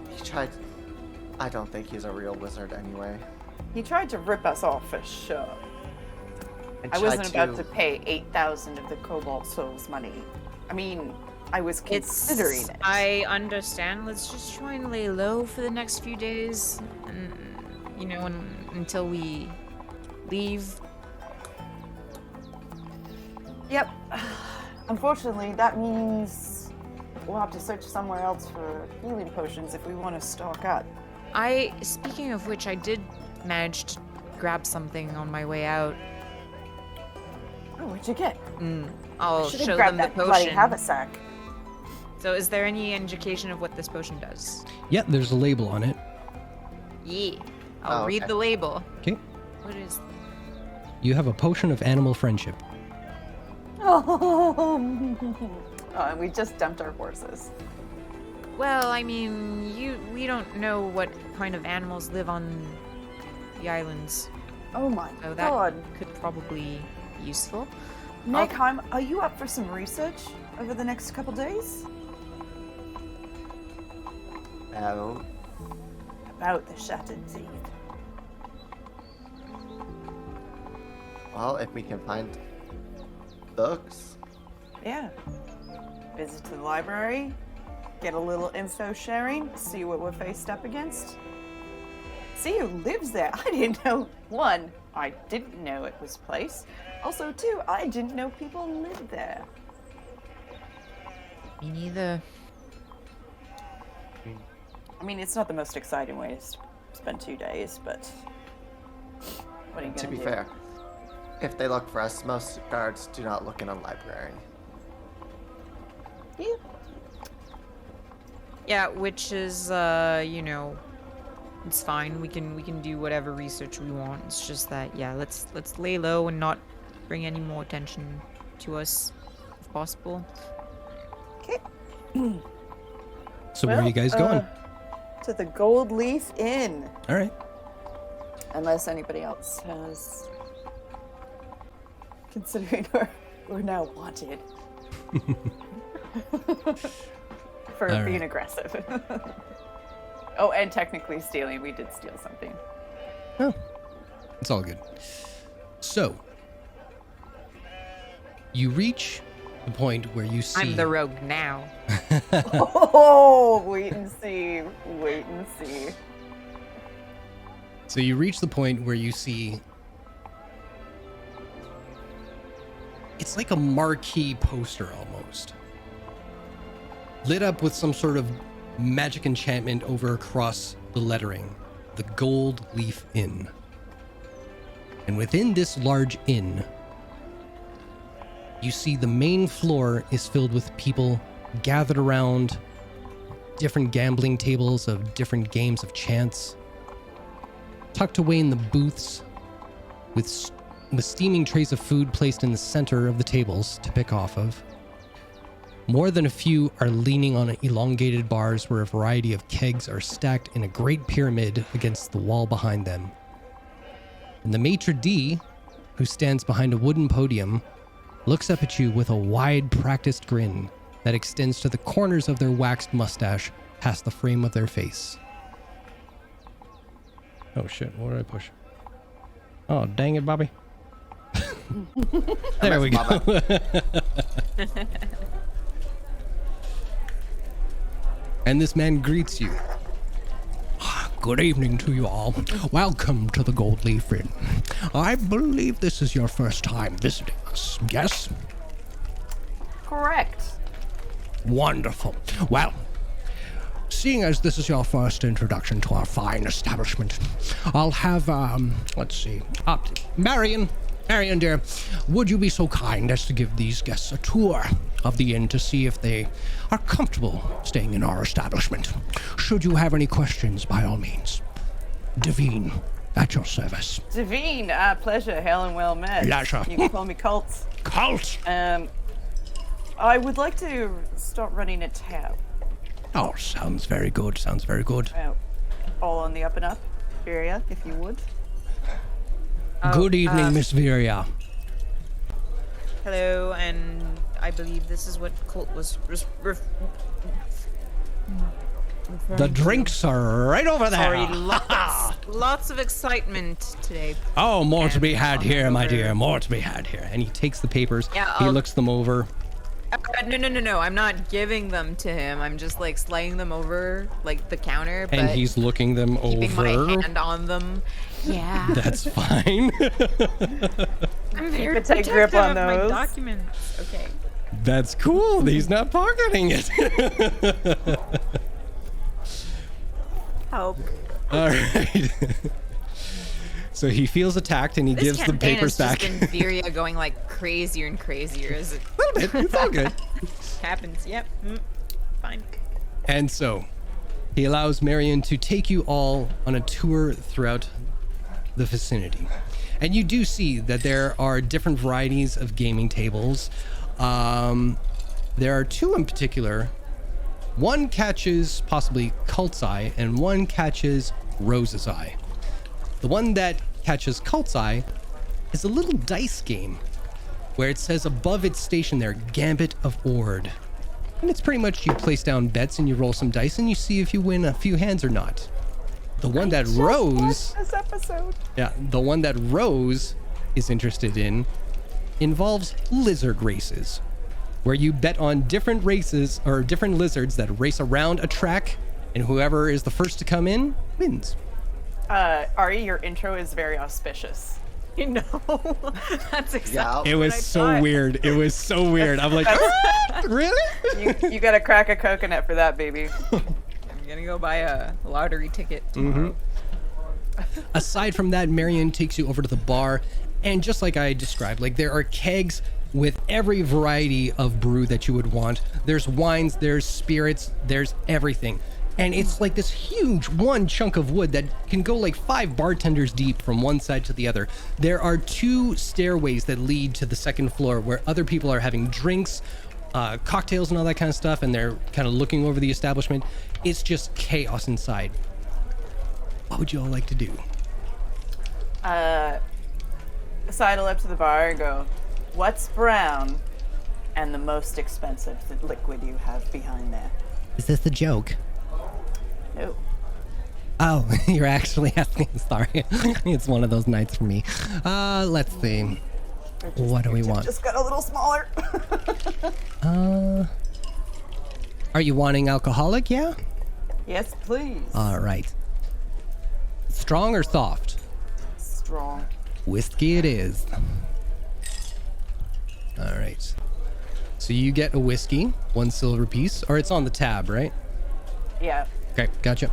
He tried. I don't think he's a real wizard anyway. He tried to rip us off for sure. And I tried wasn't about to pay 8,000 of the Cobalt Souls money. I mean, I was considering it. I understand. Let's just try and lay low for the next few days, and until we leave. Yep. Unfortunately, that means we'll have to search somewhere else for healing potions if we want to stock up. Speaking of which, I did manage to grab something on my way out. Oh, what'd you get? I'll Should have show grabbed them the that bloody potion. haversack. So, is there any indication of what this potion does? Yeah, there's a label on it. Yeah. I'll Oh, read okay. the label. Okay. What is? You have a potion of animal friendship. Oh, and we just dumped our horses. Well, I mean, we don't know what kind of animals live on the islands, Oh my so that god. could probably be useful. Nagheim, are you up for some research over the next couple days? No. About the Shattered Teeth. Well, if we can find books. Yeah. Visit to the library, get a little info sharing, see what we're faced up against. See who lives there. I didn't know. One, I didn't know it was place. Also, two, I didn't know people lived there. Me neither. I mean, it's not the most exciting way to spend 2 days, but what are you gonna To be do? fair, if they look for us, most guards do not look in a library. Yeah. Yeah, which is it's fine. We can do whatever research we want. It's just that let's lay low and not bring any more attention to us if possible. Okay. So where are you guys going? To the Gold Leaf Inn. All right. Unless anybody else has. Considering we're now wanted. For All being right. aggressive. Oh, and technically stealing. We did steal something. Oh, it's all good. So, you reach the point where you see... I'm the rogue now. Oh, wait and see. Wait and see. So you reach the point where you see... It's like a marquee poster almost. Lit up with some sort of magic enchantment over across the lettering. The Gold Leaf Inn. And within this large inn, you see the main floor is filled with people gathered around different gambling tables of different games of chance. tucked away in the booths with steaming trays of food placed in the center of the tables to pick off of. More than a few are leaning on elongated bars where a variety of kegs are stacked in a great pyramid against the wall behind them. And the maitre d', who stands behind a wooden podium, looks up at you with a wide, practiced grin that extends to the corners of their waxed mustache past the frame of their face. Oh shit, what did I push? Oh, dang it, Bobby. There we go. And this man greets you. Good evening to you all. Welcome to the Gold Leaf Inn. I believe this is your first time visiting us, yes? Correct. Wonderful. Well, seeing as this is your first introduction to our fine establishment, I'll have, let's see, Marion dear, would you be so kind as to give these guests a tour of the inn to see if they are comfortable staying in our establishment? Should you have any questions, by all means. Devine, at your service. Devine, pleasure, hail and well met. Pleasure. You can call me Colt. Colt! I would like to start running a tab. Oh, sounds very good, sounds very good. All on the up and up area, if you would. Good evening, Miss Viria. Hello, and I believe this is what Colt was The drinks are right over there. Sorry, lots of excitement today. Oh, more to be And had here, my over- dear. More to be had here. And he takes the papers. Yeah, he I'll- looks them over. No. I'm not giving them to him. I'm just like sliding them over like the counter, but And he's looking them keeping over. my hand on them. Yeah. That's fine. I'm very a tight grip protective on of my those. documents. Okay. That's cool. He's not pocketing it. Help. All right. So he feels attacked and he This gives the campaign papers has back. just been Viria going like crazier and crazier as it A little bit. It's all good. happens. Yep. Fine. And so he allows Marion to take you all on a tour throughout the vicinity. And you do see that there are different varieties of gaming tables. There are two in particular. One catches possibly Cult's eye, and one catches Rose's eye. The one that catches Cult's eye is a little dice game where it says above its station there, Gambit of Ord. And it's pretty much you place down bets and you roll some dice and you see if you win a few hands or not. The one that Rose, This episode. the one that Rose is interested in involves lizard races, where you bet on different races or different lizards that race around a track, and whoever is the first to come in wins. Ari, your intro is very auspicious. You know, that's exactly. Yeah. It was what I so thought. weird. It was so weird. I'm like, really? You gotta crack a coconut for that, baby. I'm gonna go buy a lottery ticket tomorrow. Aside from that, Marion takes you over to the bar, and just like I described, like there are kegs with every variety of brew that you would want. There's wines, there's spirits, there's everything. And it's like this huge one chunk of wood that can go like 5 bartenders deep from one side to the other. There are 2 stairways that lead to the second floor where other people are having drinks, cocktails and all that kind of stuff, and they're kind of looking over the establishment. It's just chaos inside. What would you all like to do? Sidle up to the bar and go, "What's brown?" And the most expensive liquid you have behind there. Is this a joke? No. Oh, you're actually asking. Sorry. It's one of those nights for me. Let's see. What do we want? Just got a little smaller. Are you wanting alcoholic? Yeah? Yes, please. All right. Strong or soft? Strong. Whiskey it is. All right. So you get a whiskey, 1 silver piece, or it's on the tab, right? Yeah. Okay, gotcha.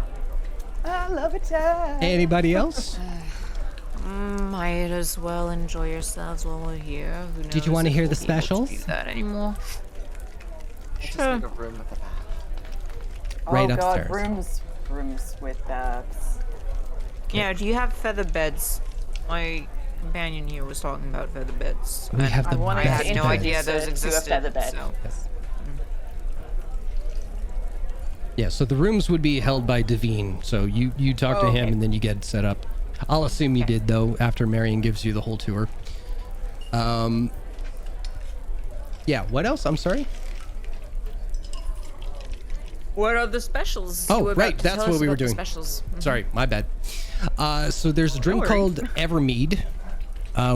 I love it. Time. Anybody else? Might as well enjoy yourselves while we're here. Who knows Did you want to if hear we'll the be able to specials? do that anymore? Just make a room with a bath. Right oh upstairs. God, rooms with baths. Yeah, do you have feather beds? My companion here was talking about feather beds. We and have I the wanted best had no beds. idea to those a existed. feather bed. So. Yes. Yeah, so the rooms would be held by Devine. So you talk to him Okay. and then you get set up. I'll assume you Okay. did though after Marion gives you the whole tour. Yeah, what else? I'm sorry. What are the specials? Oh, You were about right, to that's tell what us we were about the doing. Specials. Sorry, my bad. So there's a drink worries. called Evermead,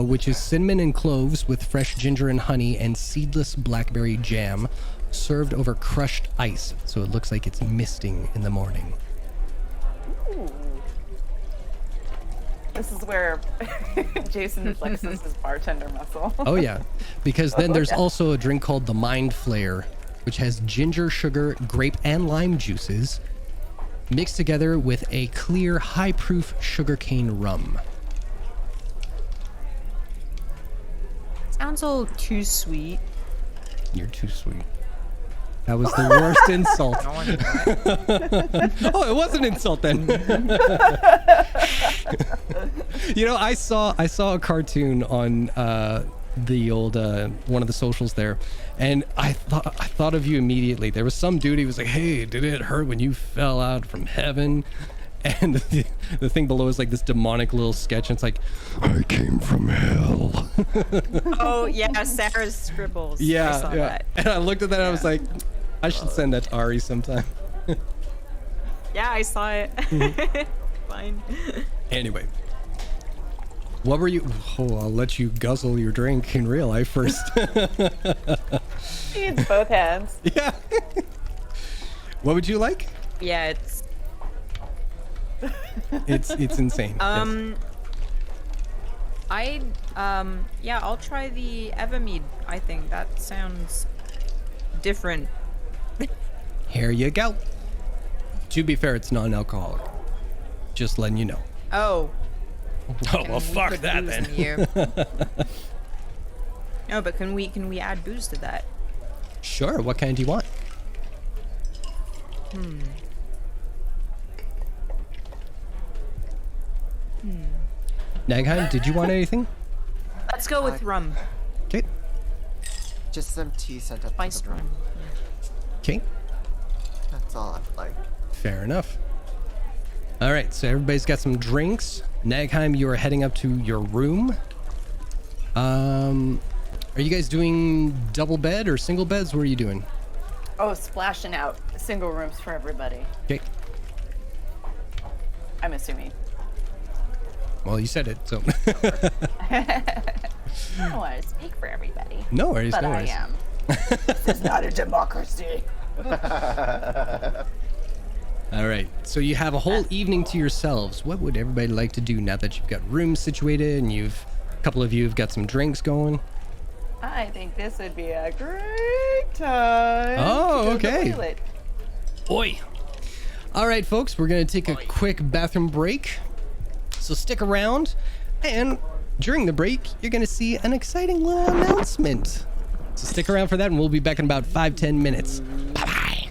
which is cinnamon and cloves with fresh ginger and honey and seedless blackberry jam, served over crushed ice. So it looks like it's misting in the morning. Ooh. This is where Jason flexes his bartender muscle. Oh yeah, because then Oh, there's yeah. also a drink called the Mind Flayer, which has ginger, sugar, grape, and lime juices mixed together with a clear, high-proof sugarcane rum. Sounds all too sweet. You're too sweet. That was the worst insult. I don't want to do Oh, it was an insult then. You know, I saw a cartoon on the old one of the socials there, and I thought of you immediately. There was some dude, he was like, "Hey, did it hurt when you fell out from heaven?" And the thing below is like this demonic little sketch, and it's like, "I came from hell." Oh yeah, Sarah's scribbles. I Yeah, saw yeah. that. And I looked at that and I was like, I should send that to Ari sometime. Yeah, I saw it. Fine. Anyway. What were you? Oh, I'll let you guzzle your drink in real life first. He needs both hands. Yeah. What would you like? Yeah, it's It's insane. Yes. Yeah, I'll try the Evermead. I think that sounds different. Here you go. To be fair, it's non-alcoholic. Just letting you know. Oh. Oh well, we fuck put that booze in then. here. No, but can we add booze to that? Sure. What kind do you want? Nagheim, did you want anything? Let's go with rum. Okay. Just some tea sent up to Spiced the room. rum. Okay. That's all I'd like. Fair enough. All right, so everybody's got some drinks. Nagheim, you are heading up to your room. Are you guys doing double bed or single beds? What are you doing? Oh, splashing out single rooms for everybody. Okay. I'm assuming. Well, you said it, so. I don't want to speak for everybody, No worries, but no I worries. am. This is not a democracy. All right, so you have a whole evening to yourselves. What would everybody like to do now that you've got rooms situated and a couple of you have got some drinks going? I think this would be a great time. Oh, to go to the okay. toilet. Oi. All right, folks, we're going to take a quick bathroom break. So stick around, and during the break, you're going to see an exciting little announcement. So stick around for that, and we'll be back in about 5-10 minutes. Bye-bye.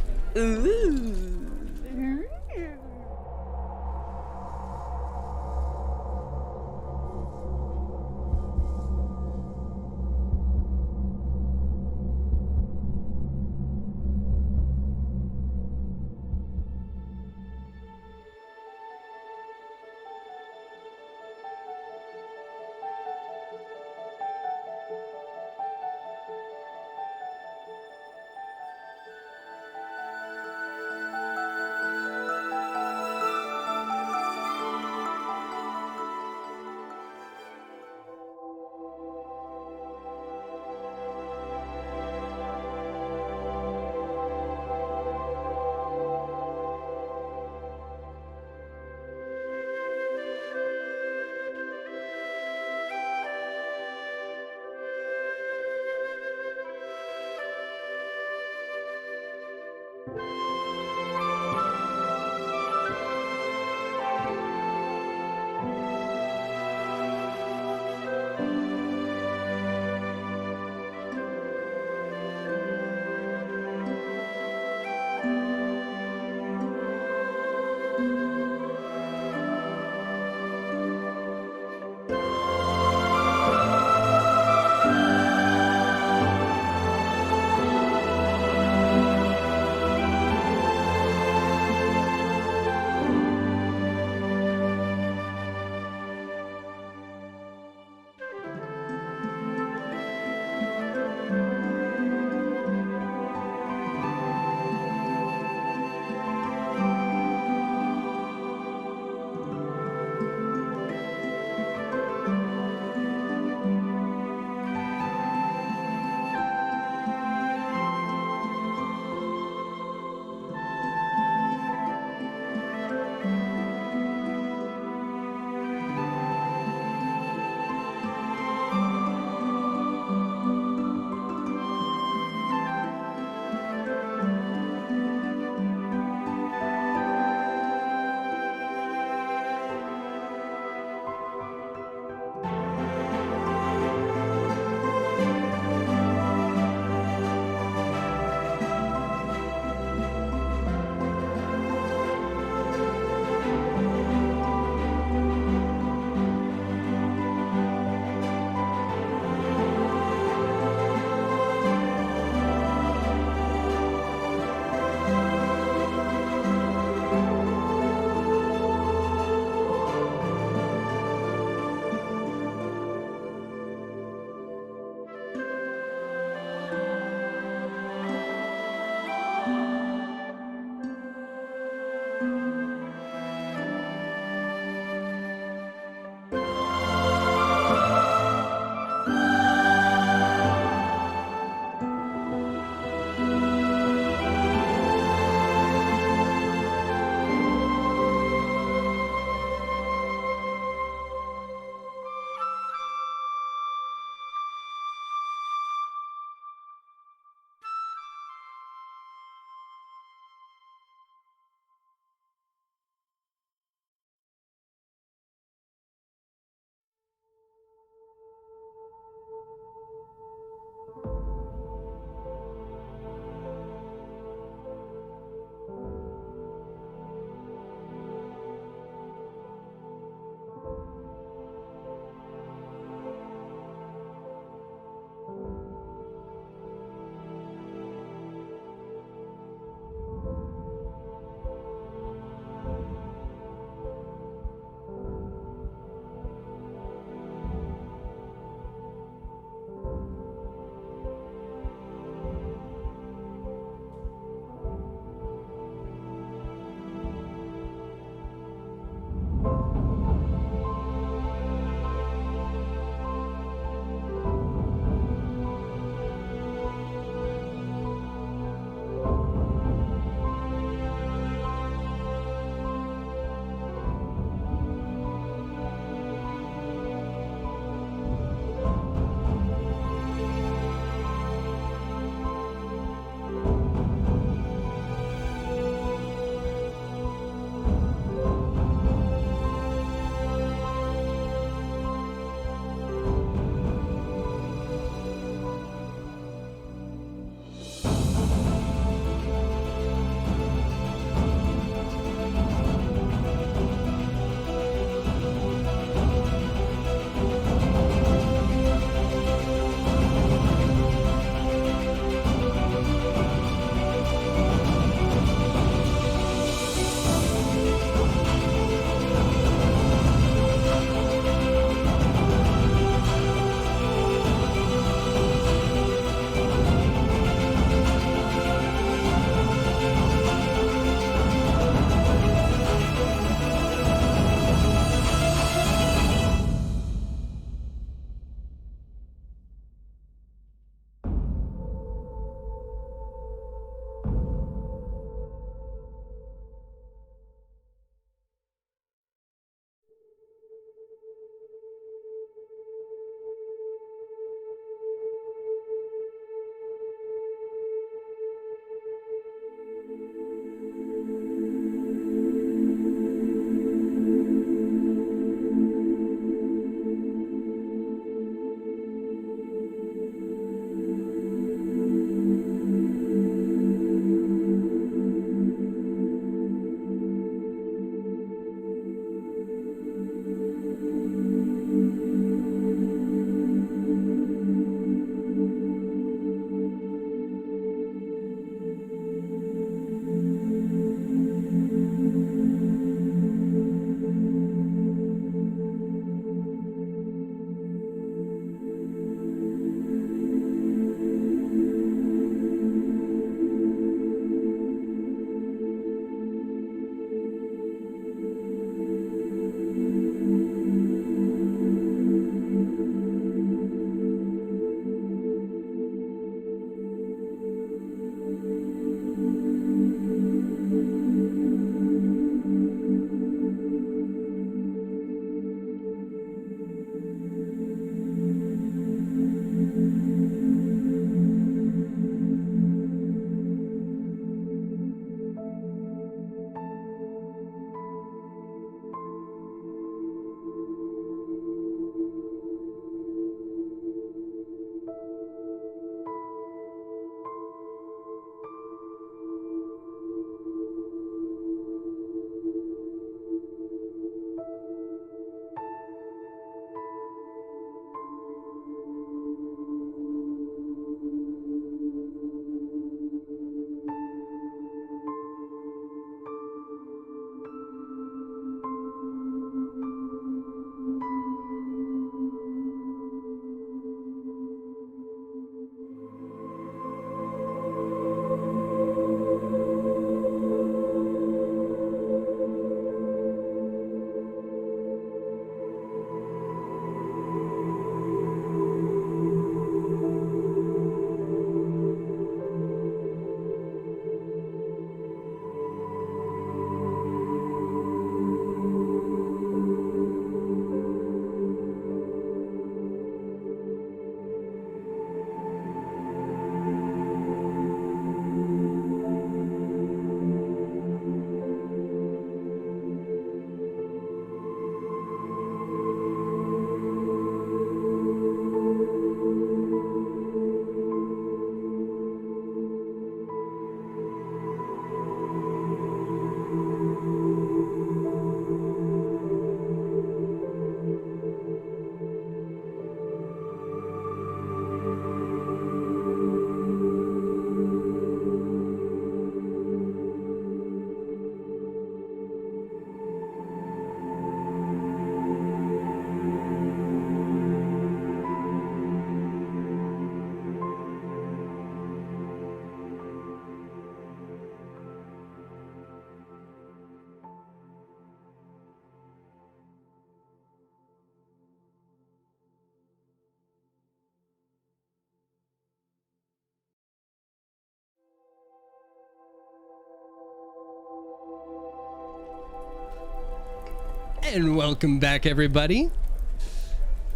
And welcome back, everybody.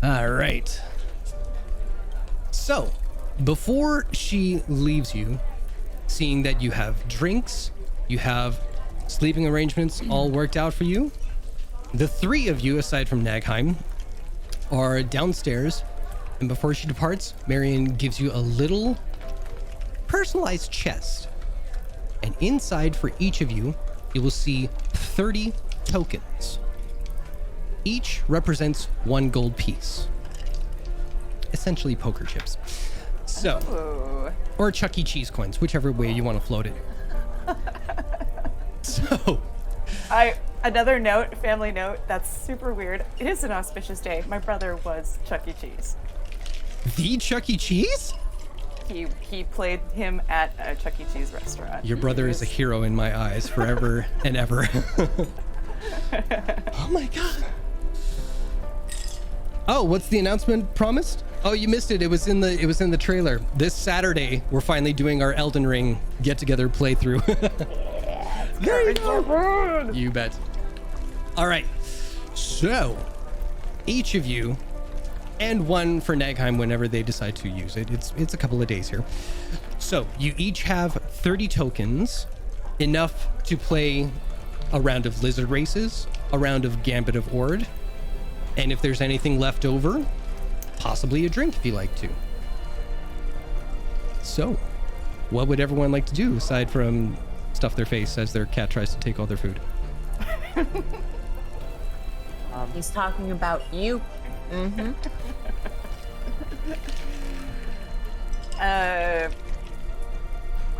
All right. So, before she leaves you, seeing that you have drinks, you have sleeping arrangements all worked out for you, the three of you, aside from Nagheim, are downstairs. And before she departs, Marion gives you a little personalized chest. And inside for each of you, you will see 30 tokens. Each represents 1 gold piece. Essentially poker chips. So, Ooh. or Chuck E. Cheese coins, whichever way you want to float it. So, Another note, family note, that's super weird. It is an auspicious day. My brother was Chuck E. Cheese. the Chuck E. Cheese? He played him at a Chuck E. Cheese restaurant. Your brother is a hero in my eyes forever and ever. Oh my god. Oh, what's the announcement promised? Oh, you missed it. It was in the trailer. This Saturday, we're finally doing our Elden Ring get-together playthrough. You bet. All right. So, each of you, and one for Nagheim whenever they decide to use it. It's a couple of days here. So, you each have 30 tokens, enough to play a round of Lizard Races, a round of Gambit of Ord, and if there's anything left over, possibly a drink if you like to. So, what would everyone like to do aside from stuff their face as their cat tries to take all their food? He's talking about you. Mm-hmm.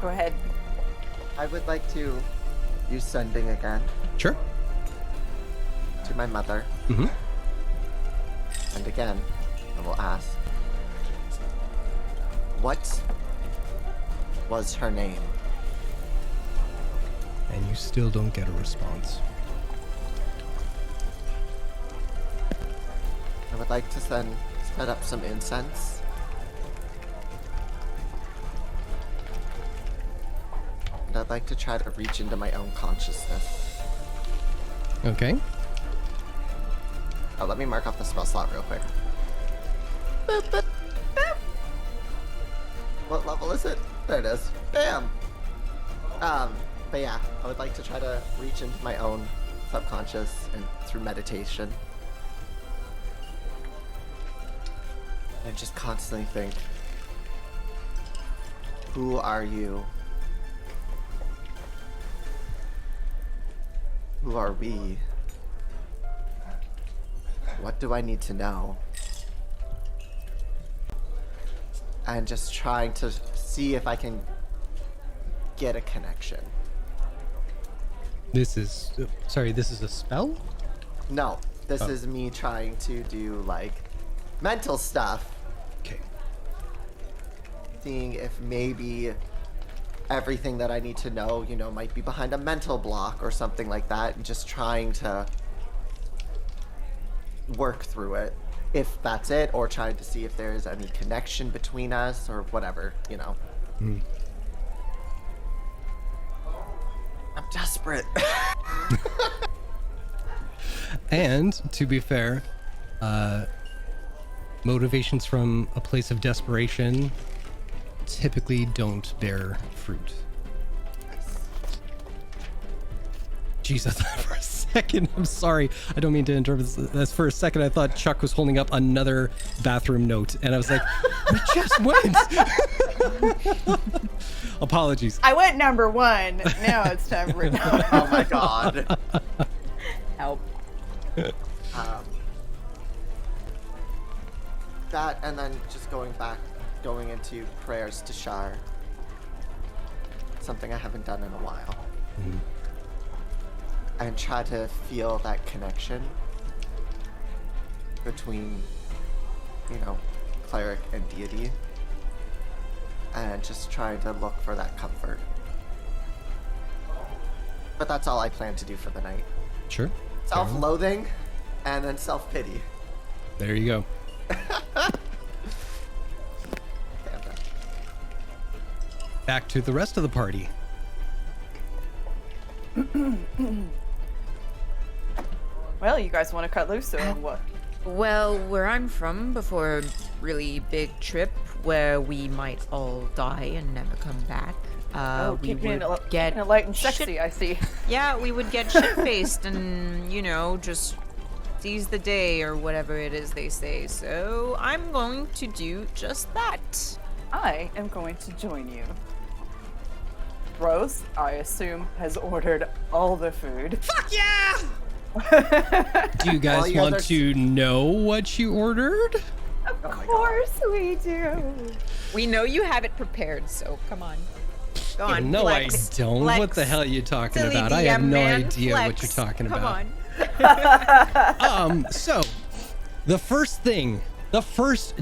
Go ahead. I would like to use sending again Sure. to my mother. Mm-hmm. And again, I will ask, what was her name? And you still don't get a response. I would like to set up some incense. And I'd like to try to reach into my own consciousness. Okay. Oh, let me mark off the spell slot real quick. What level is it? There it is. Bam! But yeah, I would like to try to reach into my own subconscious and through meditation. And just constantly think, who are you? Who are we? What do I need to know? And just trying to see if I can get a connection. This is a spell? No, this Oh. is me trying to do like mental stuff. Okay. Seeing if maybe everything that I need to know, might be behind a mental block or something like that, and just trying to work through it, if that's it, or trying to see if there is any connection between us or whatever. Mm. I'm desperate. And to be fair, motivations from a place of desperation typically don't bear fruit. Jeez, I thought for a second, I'm sorry, I don't mean to interrupt this. For a second, I thought Chuck was holding up another bathroom note, and I was like, we just went. Apologies. I went number 1. Now it's time for Oh my god. Help. That, and then just going into prayers to Shar. Something I haven't done in a while. Mhm. And try to feel that connection between, cleric and deity. And just trying to look for that comfort. But that's all I plan to do for the night. Sure. Self-loathing, and then self-pity. There you go. Back to the rest of the party. Well, you guys want to cut loose or what? Well, where I'm from, before a really big trip where we might all die and never come back, we keeping would it get light and sexy, I see. Yeah, we would get shit-faced and, just seize the day or whatever it is they say. So I'm going to do just that. I am going to join you. Rose, I assume, has ordered all the food. Fuck yeah! Do you guys the want others- to know what you ordered? Of course we do. We know you have it prepared, so come on. Go on, No, flex. I don't. Flex. What the hell are you talking Silly about? I have DM no man, idea what flex. you're talking Come about. on. So the first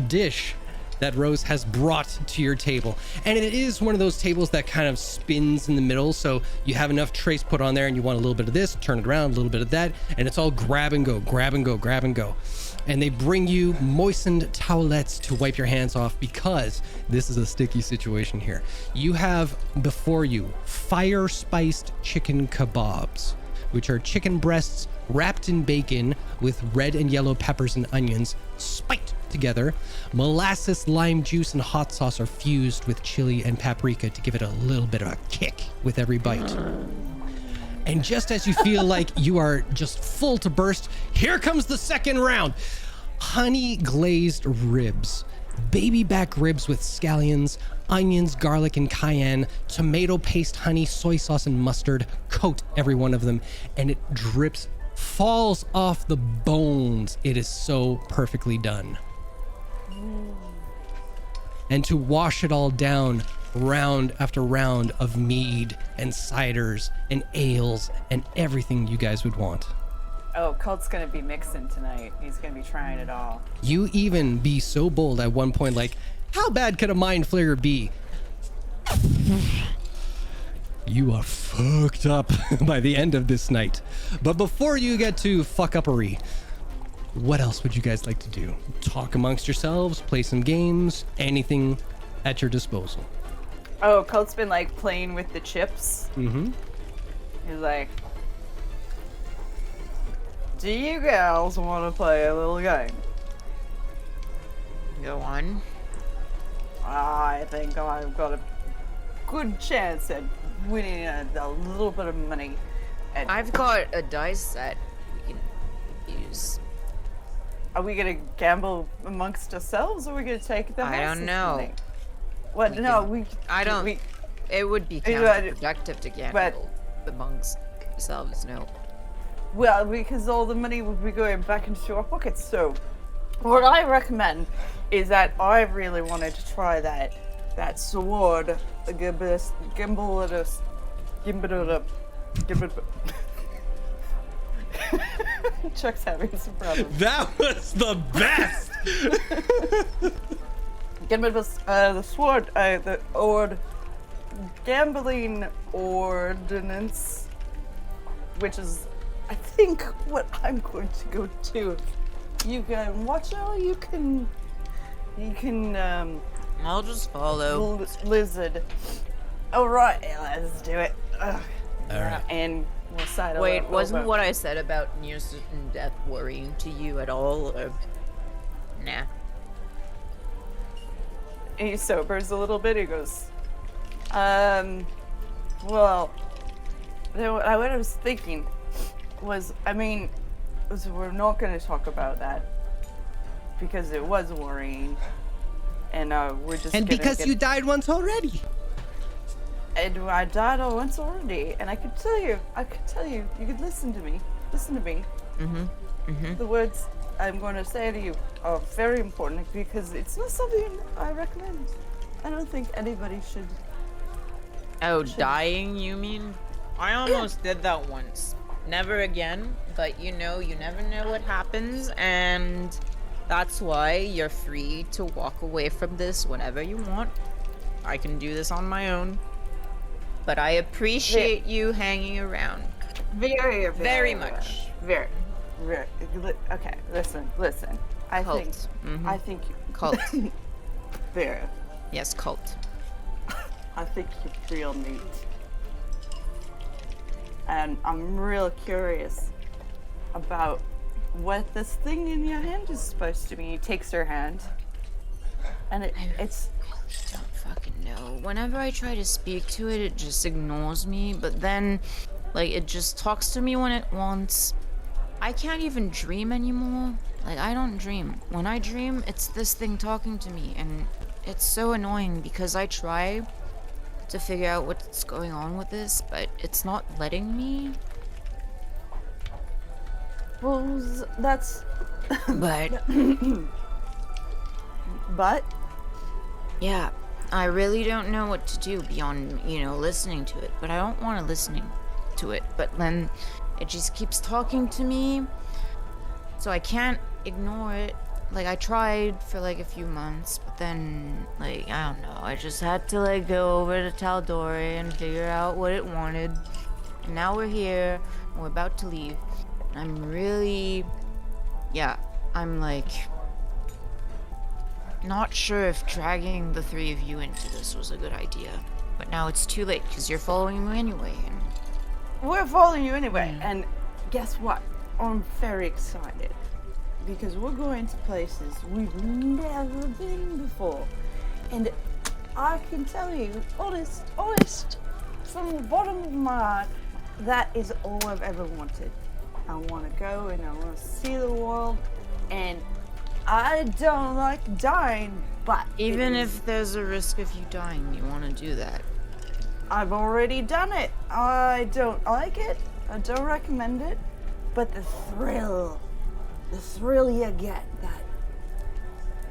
dish that Rose has brought to your table, and it is one of those tables that kind of spins in the middle, so you have enough trays put on there and you want a little bit of this, turn it around, a little bit of that, and it's all grab and go, grab and go, grab and go. And they bring you moistened towelettes to wipe your hands off, because this is a sticky situation here. You have before you fire spiced chicken kebabs, which are chicken breasts wrapped in bacon with red and yellow peppers and onions spiked together. Molasses, lime juice, and hot sauce are fused with chili and paprika to give it a little bit of a kick with every bite. And just as you feel like you are just full to burst, here comes the second round. Honey glazed ribs, baby back ribs with scallions, onions, garlic, and cayenne, tomato paste, honey, soy sauce, and mustard coat every one of them, and it drips, falls off the bones. It is so perfectly done. And to wash it all down, round after round of mead and ciders and ales and everything you guys would want. Oh, Cult's gonna be mixing tonight. He's gonna be trying it all. You even be so bold at one point, like, how bad could a mind flayer be? You are fucked up by the end of this night. But before you get to fuck uppery, what else would you guys like to do? Talk amongst yourselves, play some games, anything at your disposal. Oh, Cult's been like playing with the chips. Mm-hmm. He's like, do you gals want to play a little game? Go on. I think I've got a good chance at winning a little bit of money. And I've got a dice set we can use. are we gonna gamble amongst ourselves, or are we gonna take the I don't house's know. money? What? No, we. I don't. We, It would be Yeah, counterproductive to gamble but- amongst yourselves, no. well, because all the money would be going back into our pockets. So, what I recommend is that I really wanted to try that sword, the gimbal. Chuck's having some problems. That was the best! The sword, the gambling ordinance, which is, I think, what I'm going to go to. You can watch out. You can, I'll just follow. lizard. All right, let's do it. Ugh. All right. And we'll side Wait, over. wasn't what I said about near certain death worrying to you at all? Or... Nah. And he sobers a little bit. He goes, well, what I was thinking was, we're not going to talk about that because it was worrying, and we're just. And gonna because get, you died once already. and I died once already, and I could tell you, you could listen to me. The words I'm going to say to you are very important because it's not something I recommend. I don't think anybody should. Oh, dying, you mean? I almost did that once. Never again, but you never know what happens, and that's why you're free to walk away from this whenever you want. I can do this on my own, but I appreciate you hanging around. Very much. Very. Okay, listen. I Cult. think. Mhm. I think. Cult. Very. Yes, cult. I think you're real neat. And I'm real curious about what this thing in your hand is supposed to be. He takes her hand, and it's. I don't fucking know. Whenever I try to speak to it, it just ignores me, but then, like, it just talks to me when it wants. I can't even dream anymore. Like, I don't dream. When I dream, it's this thing talking to me, and it's so annoying because I try to figure out what's going on with this, but it's not letting me. Well, that's. But, But yeah, I really don't know what to do beyond, listening to it, but I don't want to listen to it, but then it just keeps talking to me, so I can't ignore it. Like, I tried for like a few months, but then, like, I don't know, I just had to like go over to TAL'DOREI and figure out what it wanted, and now we're here, and we're about to leave, and I'm really, I'm like, not sure if dragging the three of you into this was a good idea, but now it's too late because you're following me anyway, and we're following you anyway. And guess what? I'm very excited because we're going to places we've never been before. And I can tell you, honest, from the bottom of my heart, that is all I've ever wanted. I want to go and I want to see the world, and I don't like dying, but even if there's a risk of you dying, you want to do that. I've already done it. I don't like it. I don't recommend it. But the thrill you get, that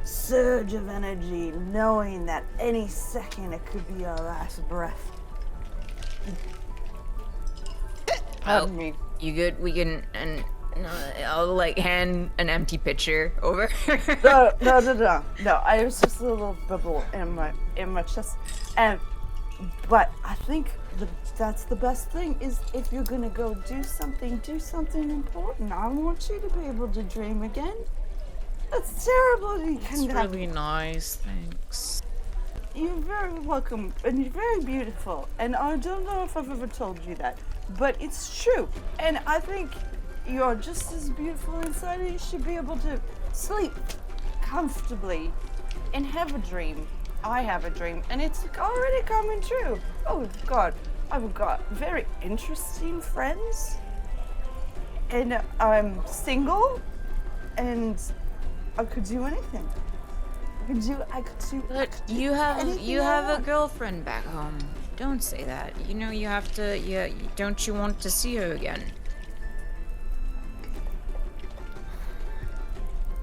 surge of energy, knowing that any second it could be your last breath. Pardon me. You good? We can, and I'll like hand an empty pitcher over. No. I was just a little bubble in my chest, but I think that's the best thing is if you're gonna go do something important. I want you to be able to dream again. That's terrible. It's really nice, thanks. You're very welcome, and you're very beautiful. And I don't know if I've ever told you that, but it's true. And I think you're just as beautiful inside, and you should be able to sleep comfortably and have a dream. I have a dream, and it's already coming true. Oh God, I've got very interesting friends, and I'm single, and I could do anything. I could do. But you have a girlfriend back home. Don't say that. You have to. Yeah, don't you want to see her again?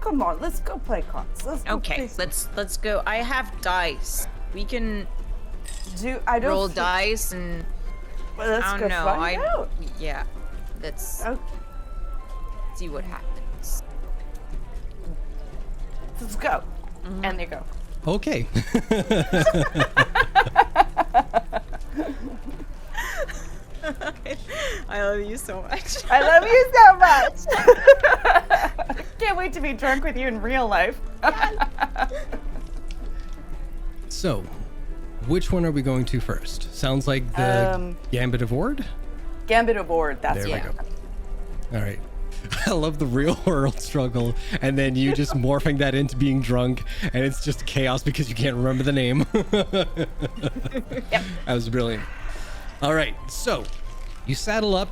Come on, let's go play cards. Okay, let's go. I have dice. We can roll dice and. Well, let's I go don't know. find out. Yeah, let's see what happens. Let's go. And they go. Okay. I love you so much. I love you so much. Can't wait to be drunk with you in real life. So, which one are we going to first? Sounds like the Gambit of Ord? Gambit of Ord, that's There we right. go. All right. I love the real world struggle, and then you just morphing that into being drunk, and it's just chaos because you can't remember the name. Yep. That was brilliant. All right, so you stumble up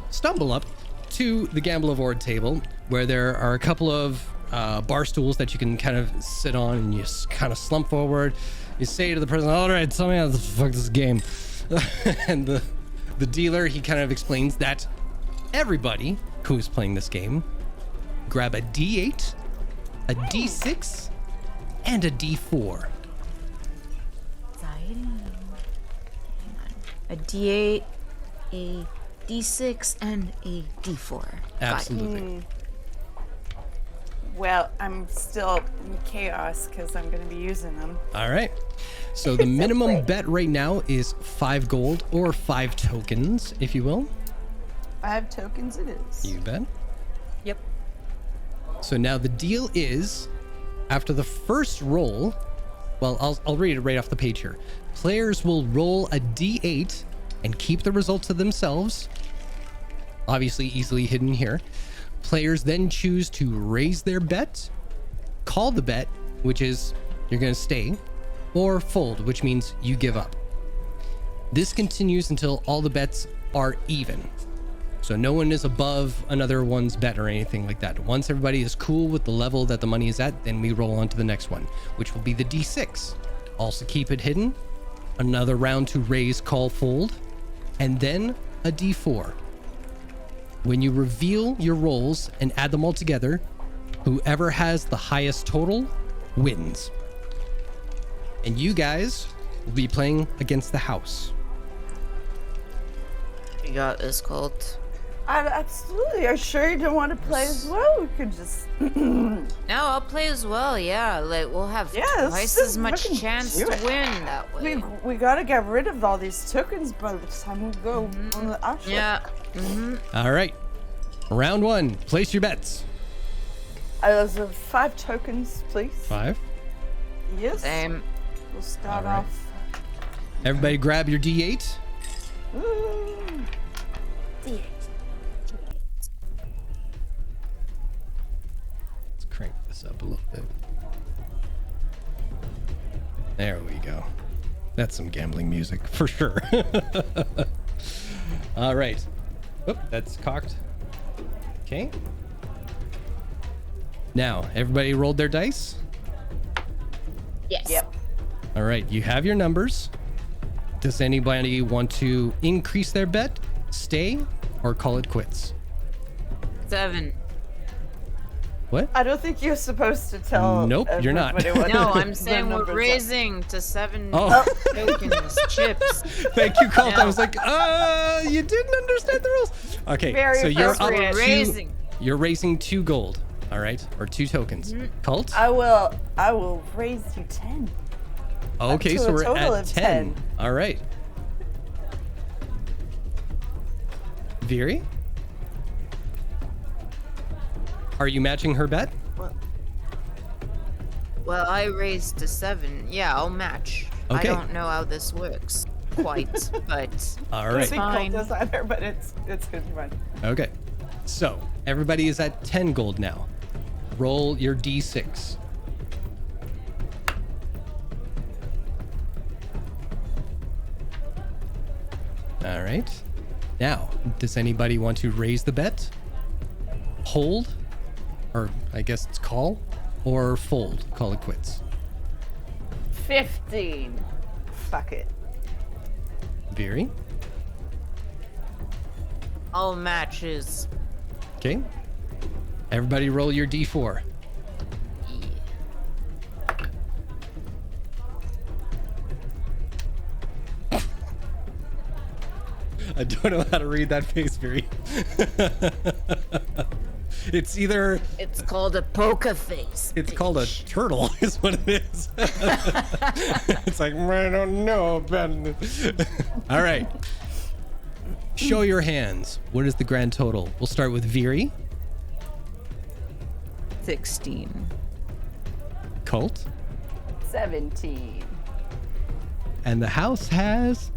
to the Gamble of Ord table, where there are a couple of bar stools that you can kind of sit on, and you kind of slump forward. You say to the person, "All right, tell me how the fuck this game." And the dealer, he kind of explains that everybody who's playing this game grab a D8, a D6, and a D4. Exciting. Hang on. A D8, a D6, and a D4. Got it. Absolutely. Well, I'm still in chaos because I'm going to be using them. All right. So the minimum bet right now is 5 gold or 5 tokens, if you will. 5 tokens it is. You bet. Yep. So now the deal is, after the first roll, well, I'll read it right off the page here. Players will roll a D8 and keep the results to themselves. Obviously, easily hidden here. Players then choose to raise their bet, call the bet, which is you're going to stay, or fold, which means you give up. This continues until all the bets are even. So no one is above another one's bet or anything like that. Once everybody is cool with the level that the money is at, then we roll on to the next one, which will be the D6. Also keep it hidden. Another round to raise, call, fold, and then a D4. When you reveal your rolls and add them all together, whoever has the highest total wins. And you guys will be playing against the house. You got this, Colt. Absolutely. Are you sure you don't want to play as well? We could just. No, I'll play as well. Yeah, like we'll have let's twice just as much fucking chance do to it. win that way. We gotta get rid of all these tokens by the time we go on the actual. Yeah. All right. Round one. Place your bets. Those are 5 tokens, please. 5. Yes. Same. We'll start All right. off. Everybody grab your D8. Ooh. Let's crank this up a little bit. There we go. That's some gambling music for sure. All right. Oop, that's cocked. Okay. Now, everybody rolled their dice? Yes. Yep. All right, you have your numbers. Does anybody want to increase their bet, stay, or call it quits? 7. What? I don't think you're supposed to tell. Nope, you're not. everybody what No, the I'm saying we're numbers are. raising to 7 Oh. tokens, chips. Thank you, Colt. I No. was like, you didn't understand the rules. Okay, Very so you're up appropriate. to, Raising. you're raising 2 gold, all right, or 2 tokens. Colt? I will raise you 10. Okay, to so a we're total at of 10. 10. All right. Viri? Are you matching her bet? Well, I raised to 7. Yeah, I'll match. Okay. I don't know how this works quite, but All I right. think Fine. Colt does either, but it's gonna be fun. Okay. So, everybody is at 10 gold now. Roll your D6. All right. Now, does anybody want to raise the bet? Hold? Or I guess it's call? Or fold? Call it quits. 15. Fuck it. Viri? all matches. Okay. Everybody roll your D4. I don't know how to read that face, Viri. It's either... It's called a poker face. It's called a bitch. turtle, is what it is. It's like, I don't know about it. All right. Show your hands. What is the grand total? We'll start with Viri. 16. Colt. 17. And the house has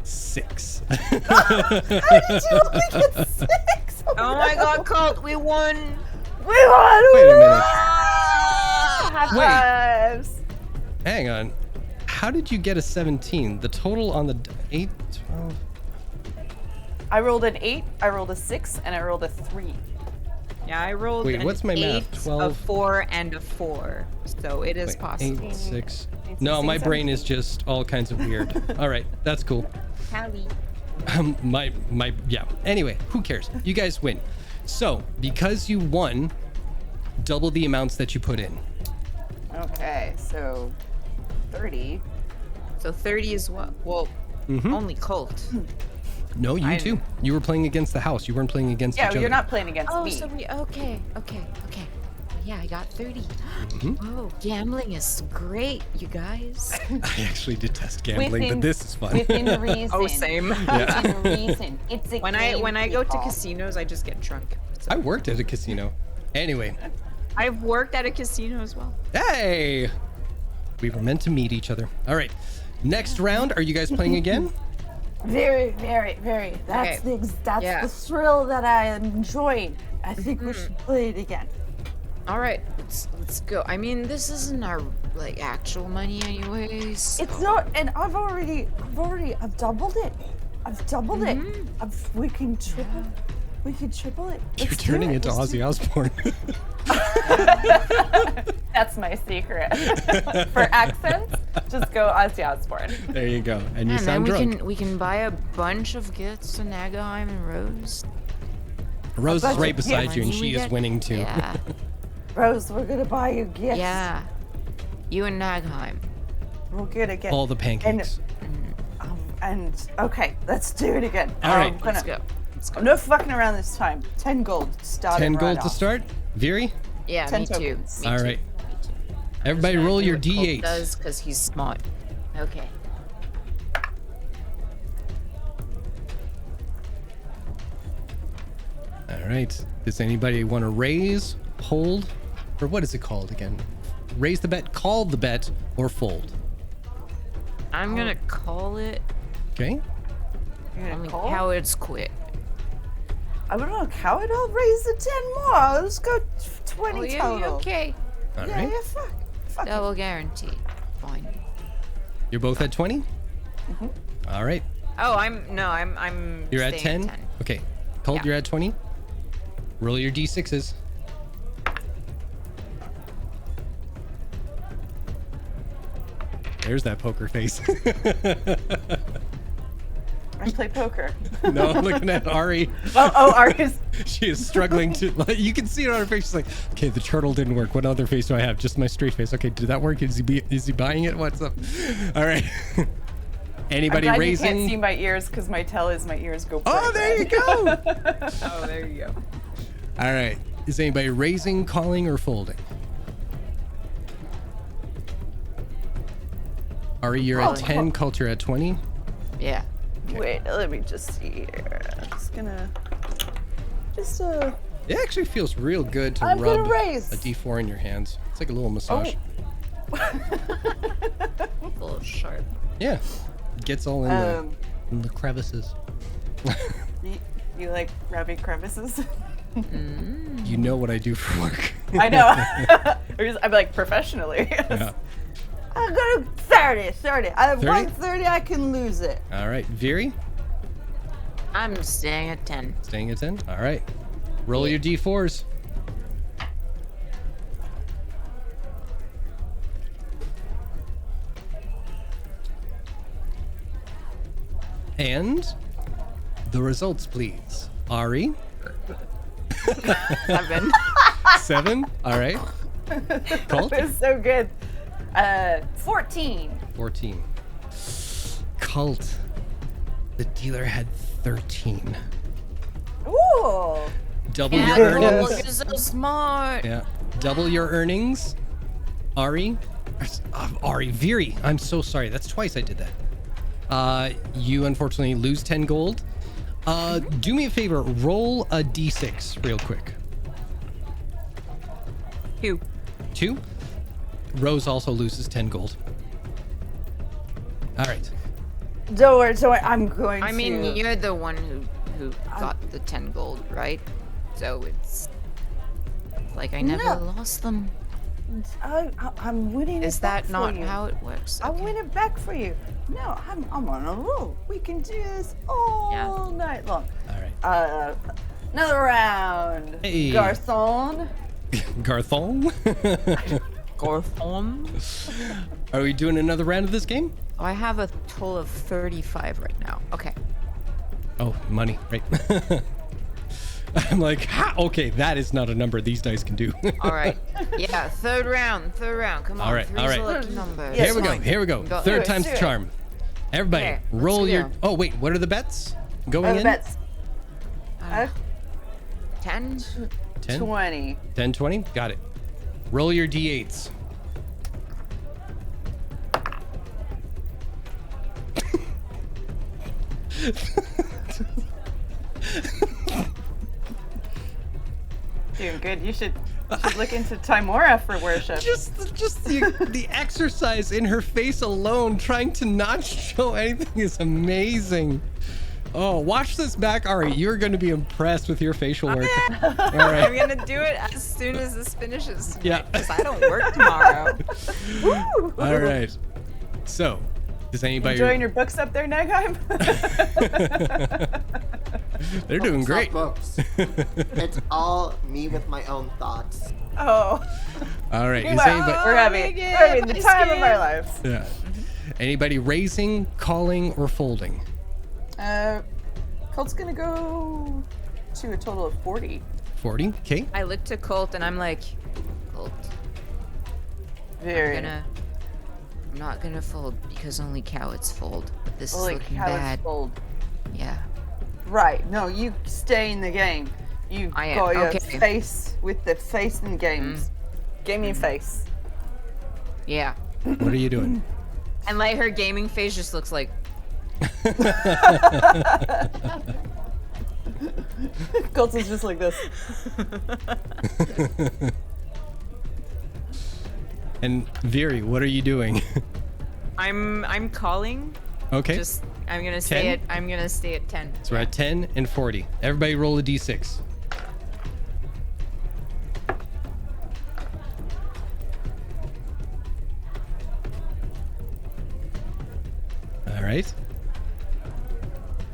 6. How did you only get 6? Oh my god, Colt, we won! We won! Wait a minute. High fives! Hang on. How did you get a 17? The total on the 8, 12... I rolled an 8, I rolled a 6, and I rolled a 3. Yeah, I rolled Wait, an what's my 8, math? 12? a 4, and a 4. So it is Wait, possible. 8, 6. 8, No, 16, my brain is 17. just all kinds of weird. All right, that's cool. Howdy. Yeah. Anyway, who cares? You guys win. So, because you won, double the amounts that you put in. Okay, so 30. So 30 is what? Well, only Colt. No, you too. You were playing against the house. You weren't playing against Yeah, each other. you're not playing against Oh, me. so we okay. Yeah, I got 30. Oh, gambling is great, you guys. I actually detest gambling, Within- but this is fun. Within reason. Oh, same. Within reason. It's a When game, I go to people. casinos, I just get drunk. So I worked at a casino. Anyway, I've worked at a casino as well. hey! We were meant to meet each other. All right. Next round, are you guys playing again? Very, very, very. That's Okay. that's Yeah. the thrill that I am enjoying. I think we should play it again. All right, let's go. I mean, this isn't our like actual money anyways. It's not, and I've doubled it. I've doubled it. We can triple it. You're Let's do turning it. into Let's do Ozzy Osbourne. That's my secret. For accents, just go Ozzy Osbourne. There you go. And you And then sound drunk. we can buy a bunch of gifts to Nagaheim and Rose. Rose is bunch right of beside you, and money we she is get. winning too. Yeah. Rose, we're gonna buy you gifts. Yeah. You and Nagheim. We'll get it again. All the pancakes. And okay, let's do it again. All right. Let's go. I'm no fucking around this time. 10 gold. Start 10 right gold to off. start. Viri? Yeah, 10 me too. tokens. Me All too. right. Me too. Everybody roll your D8. Does because he's smart. Okay. All right. Does anybody want to raise, hold, or what is it called again? Raise the bet, call the bet, or fold. I'm gonna call it. Okay. You're I gonna mean, call? Howard's quit. I don't know, Coward. I'll raise the 10 more. Let's go 20 Oh yeah, total. okay. All Yeah, right. yeah, fuck. Double guaranteed. Fine. You're both at 20? All right. Oh, I'm You're at staying 10? Okay. Colt, Yeah. you're at 20? Roll your D6s. There's that poker face. I play poker. No, I'm looking at Ari. Oh, Argus. She is struggling to. Like, you can see it on her face. She's like, "Okay, the turtle didn't work. What other face do I have? Just my straight face. Okay, did that work? Is he buying it? What's up? All right. Anybody I'm glad raising? you can't see my ears because my tell is my ears go. Oh, bright there you red. go. Oh, there you go. All right. Is anybody raising, calling, or folding? Ari, you're at Oh, 10. Colt, you're at 20. Yeah. Wait, let me just see here. I'm just gonna. It actually feels real good to I'm gonna rub raise. a D4 in your hands. It's like a little massage. Oh. A little sharp. Yeah. It gets all in the crevices. You like rubbing crevices? You know what I do for work. I know. I'm like professionally. Yeah. I'm gonna 30. I have 30? 130. I can lose it. All right. Viri, I'm staying at 10. staying at 10. All right. Roll your D4s. And the results, please. Ari, 7. 7. All right. Colt, It was so good. 14. 14. Colt, the dealer had 13. Ooh. Double Yeah, your Cole, earnings. you're so smart. Yeah. Double your earnings. Ari. Ari. Viri. I'm so sorry. That's twice I did that. You unfortunately lose 10 gold. Do me a favor. Roll a d6 real quick. 2. 2. Rose also loses 10 gold. All right. Don't worry. I'm going I mean, to. you're the one who got the 10 gold, right? So it's like I never No. lost them. I'm winning Is it back that for not you. how it works? I Okay. win it back for you. No, I'm on a roll. We can do this all night long. All right. Another round. Hey. Garçon. Garthon. Gorthom? Are we doing another round of this game? I have a total of 35 right now. Okay. Oh, money, right? I'm like, ha, okay, that is not a number these dice can do. All right. Yeah, third round. Come on. All right, Three's all right. a lucky number. Yes, Here we go. fine. Here we go. Go. Third Let's time's do the it. charm. Everybody, Okay, let's roll your. go. Oh wait, what are the bets going The in? bets. 10? 10, 20. 10, 20. Got it. Roll your d8s. Doing good. You should look into Timora for worship. Just the exercise in her face alone, trying to not show anything, is amazing. Oh, watch this back, Ari. You're going to be impressed with your facial work. All I'm right. gonna do it as soon as this finishes. Yeah. Because I don't work tomorrow. All right. So, does anybody? Enjoying your books up there, Nagheim? They're doing It's not great. books. It's all me with my own thoughts. Oh, All right. Is Meanwhile, anybody? we're having the time of our lives. Yeah. Anybody raising, calling, or folding? Colt's gonna go to a total of 40. 40. Okay. I look to Colt and I'm like, Colt, Very. I'm not gonna fold because only cowards fold. But this is Like looking how bad. it's fold. Yeah. Right. No, you stay in the game. You I am, got your okay. face with the face in games. Gaming face. Yeah. What are you doing? And like her gaming face just looks like, Colt is just like this. And Viri, what are you doing? I'm calling. Okay. Just I'm gonna stay 10? at I'm gonna stay at 10. So we're at 10 and 40. Everybody roll a d6. All right.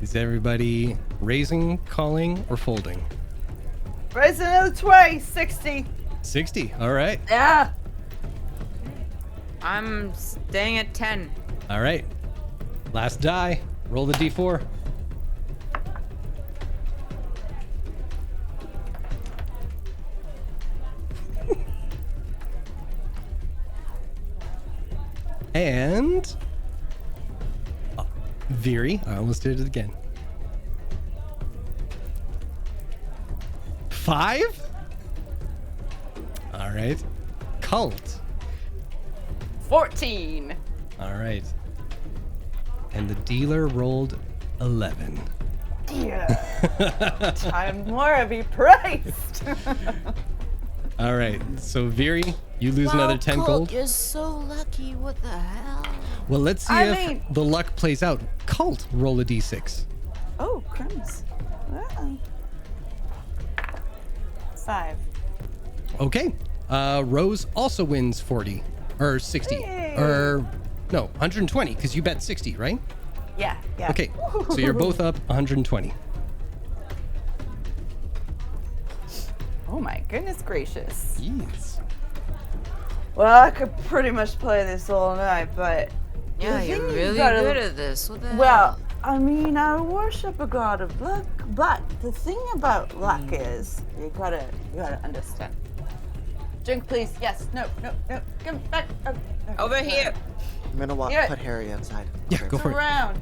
Is everybody raising, calling, or folding? Raise another 20. 60. 60. All right. Yeah. I'm staying at 10. All right. Last die. Roll the d4. And Viri, I almost did it again. 5? All right. Cult. 14. All right. And the dealer rolled 11. Yeah. Time more be praised. All right. So Viri, you lose another 10 gold. You're so lucky. What the hell? Well, let's see I if mean- the luck plays out. Cult, roll a d6. Oh, crumbs. 5. Okay. Rose also wins 40 or 60 Hey. or no, 120 because you bet 60, right? Yeah. Yeah. Okay. So you're both up 120. Oh my goodness gracious. Jeez. Well, I could pretty much play this all night, but Yeah, the you're thing you really gotta- good at this. What the Well, hell? I mean, I worship a god of luck, but the thing about luck is you gotta understand. Drink, please. Yes. No. Come back. Oh, Over here. I'm gonna Yeah. put Harry outside. Yeah, Okay. go for it. Around.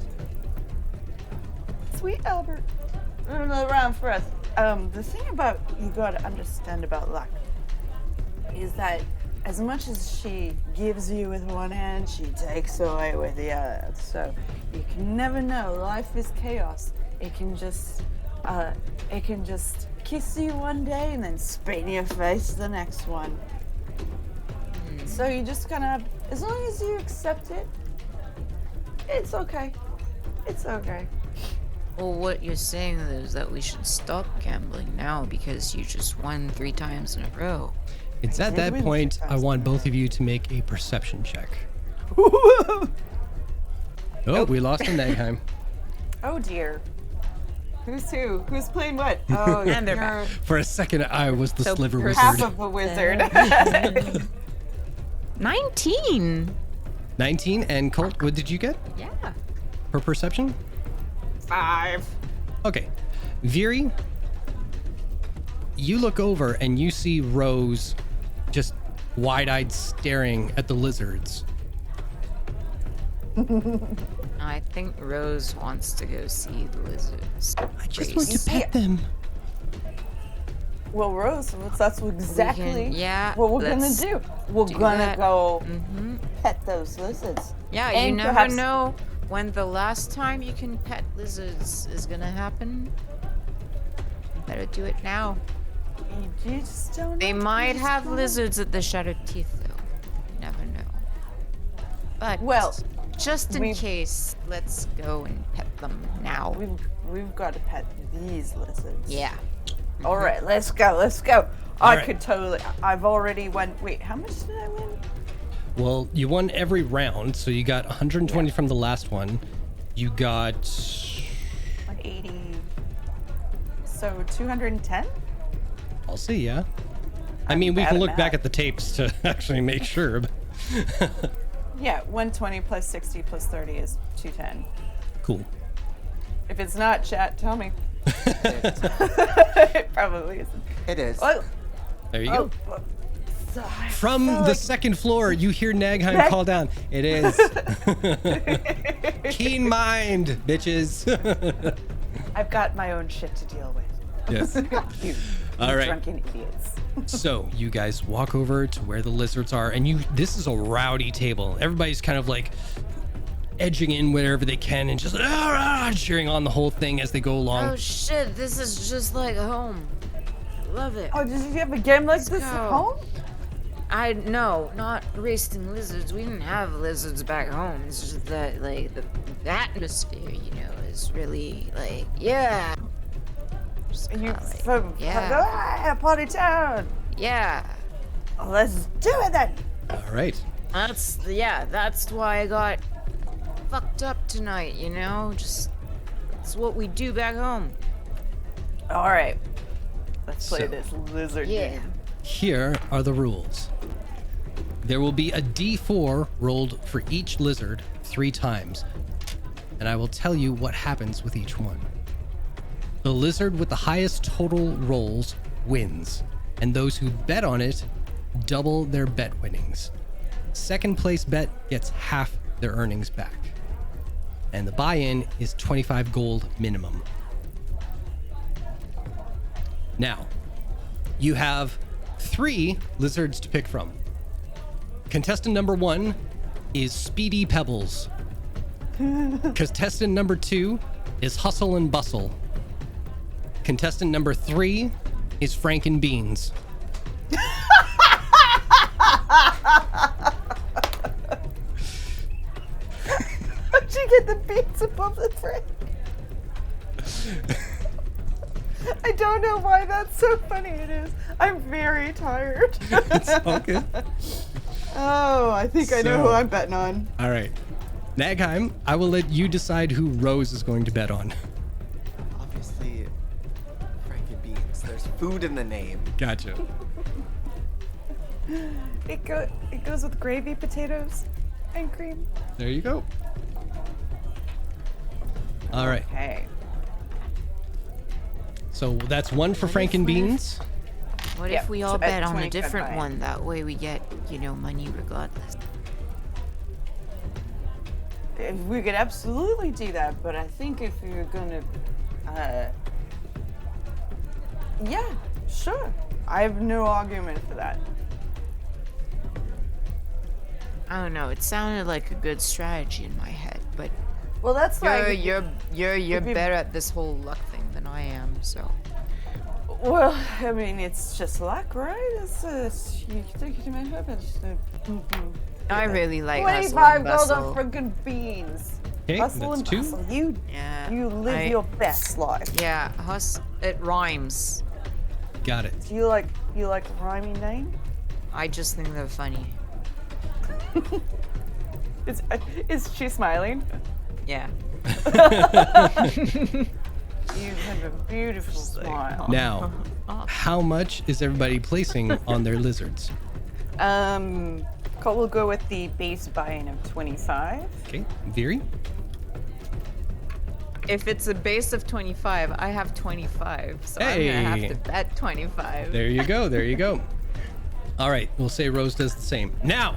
Sweet Albert. Another round for us. The thing about you gotta understand about luck is that as much as she gives you with one hand, she takes away with the other. So you can never know. Life is chaos. It can just kiss you one day and then spit in your face the next one. So you just kind of, as long as you accept it, it's okay. It's okay. Well, what you're saying is that we should stop gambling now because you just won 3 times in a row. It's at that win point 3 I times want both of you to make a perception check. Oh, we lost to Nagheim. Oh dear. Who's who? Who's playing what? Oh, And they're you're back. For a second, I was the So sliver half wizard. of a wizard. 19. 19 and Colt, what did you get Yeah. for perception? 5. Okay. Viri, you look over and you see Rose just wide-eyed staring at the lizards. I think Rose wants to go see the lizards. I just Grace. want to see- pet them. Well, Rose, that's exactly yeah, what we're gonna let's do. We're do gonna that. go Mm-hmm. pet those lizards. Yeah, And you never perhaps- know when the last time you can pet lizards is gonna happen. You better do it now. You just don't know. They You might just have don't know. lizards at the Shattered Teeth, though. You never know. But Well, just in we- case, let's go and pet them now. now. We've got to pet these lizards. Yeah. All right, let's go. Let's go. I right. could totally. I've already won. Wait, how much did I win? Well, you won every round, so you got 120 from the last one. You got 180. So 210. I'll see, yeah. I mean, we bad can at look back math. at the tapes to actually make sure. But Yeah, 120 plus 60 plus 30 is 210. cool. If it's not, chat, tell me. It probably isn't. It is. Oh, There you go. oh, so I From feel the like- second floor, you hear Nagheim Nag- call down. It is. Keen mind, bitches. I've got my own shit to deal with. Yes. You All right. drunken idiots. So you guys walk over to where the lizards are, and this is a rowdy table. Everybody's kind of like edging in wherever they can and just cheering on the whole thing as they go along. Oh shit, this is just like home. Love it. Oh, did you have a game like this at go. home? No, not roasting lizards. We didn't have lizards back home. It's just that like the atmosphere, you know, is really like yeah. Just You kinda like, from yeah. Party Town. yeah. Let's do it then. All right. That's why I got fucked up tonight, you know? Just it's what we do back home. All right. Let's play So- this lizard Yeah. game. Here are the rules. There will be a D4 rolled for each lizard 3 times, and I will tell you what happens with each one. The lizard with the highest total rolls wins, and those who bet on it double their bet winnings. Second place bet gets half their earnings back, and the buy-in is 25 gold minimum. Now, you have 3 lizards to pick from. Contestant number 1 is Speedy Pebbles. Contestant number 2 is Hustle and Bustle. Contestant number 3 is Franken Beans. How'd you get the beats above the frick? I don't know why that's so funny. It is. I'm very tired. It's all good. Oh, I think I know who So- I'm betting on. All right. Nagheim, I will let you decide who Rose is going to bet on. Obviously, Franken Beans. There's food in the name. Gotcha. It goes with gravy, potatoes, and cream. There you go. All right. Hey. So that's 1 for Franken Beans. What Yeah, if we all so at bet on a 25 different buy-in. one? That way we get, you know, money regardless. We could absolutely do that, but I think if you're gonna, yeah, sure. I have no argument for that. I don't know. It sounded like a good strategy in my head, but Well, that's like you're if you- better at this whole luck thing than I am. So Well, I mean, it's just luck, right? You think it might happen. I really like Hustle 25 and gold Bustle. on friggin' beans. Okay, Hustle that's and 2. bustle. You Yeah, live your best life. Yeah, it rhymes. Got it. Do you like rhyming name? I just think they're funny. Is she smiling? Yeah. You have a beautiful smile. Now, how much is everybody placing on their lizards? Cole will go with the base buy-in of 25. Okay, Viri? If it's a base of 25, I have 25, so I'm gonna have Hey. to bet 25. There you go, there you go. All right, we'll say Rose does the same. Now,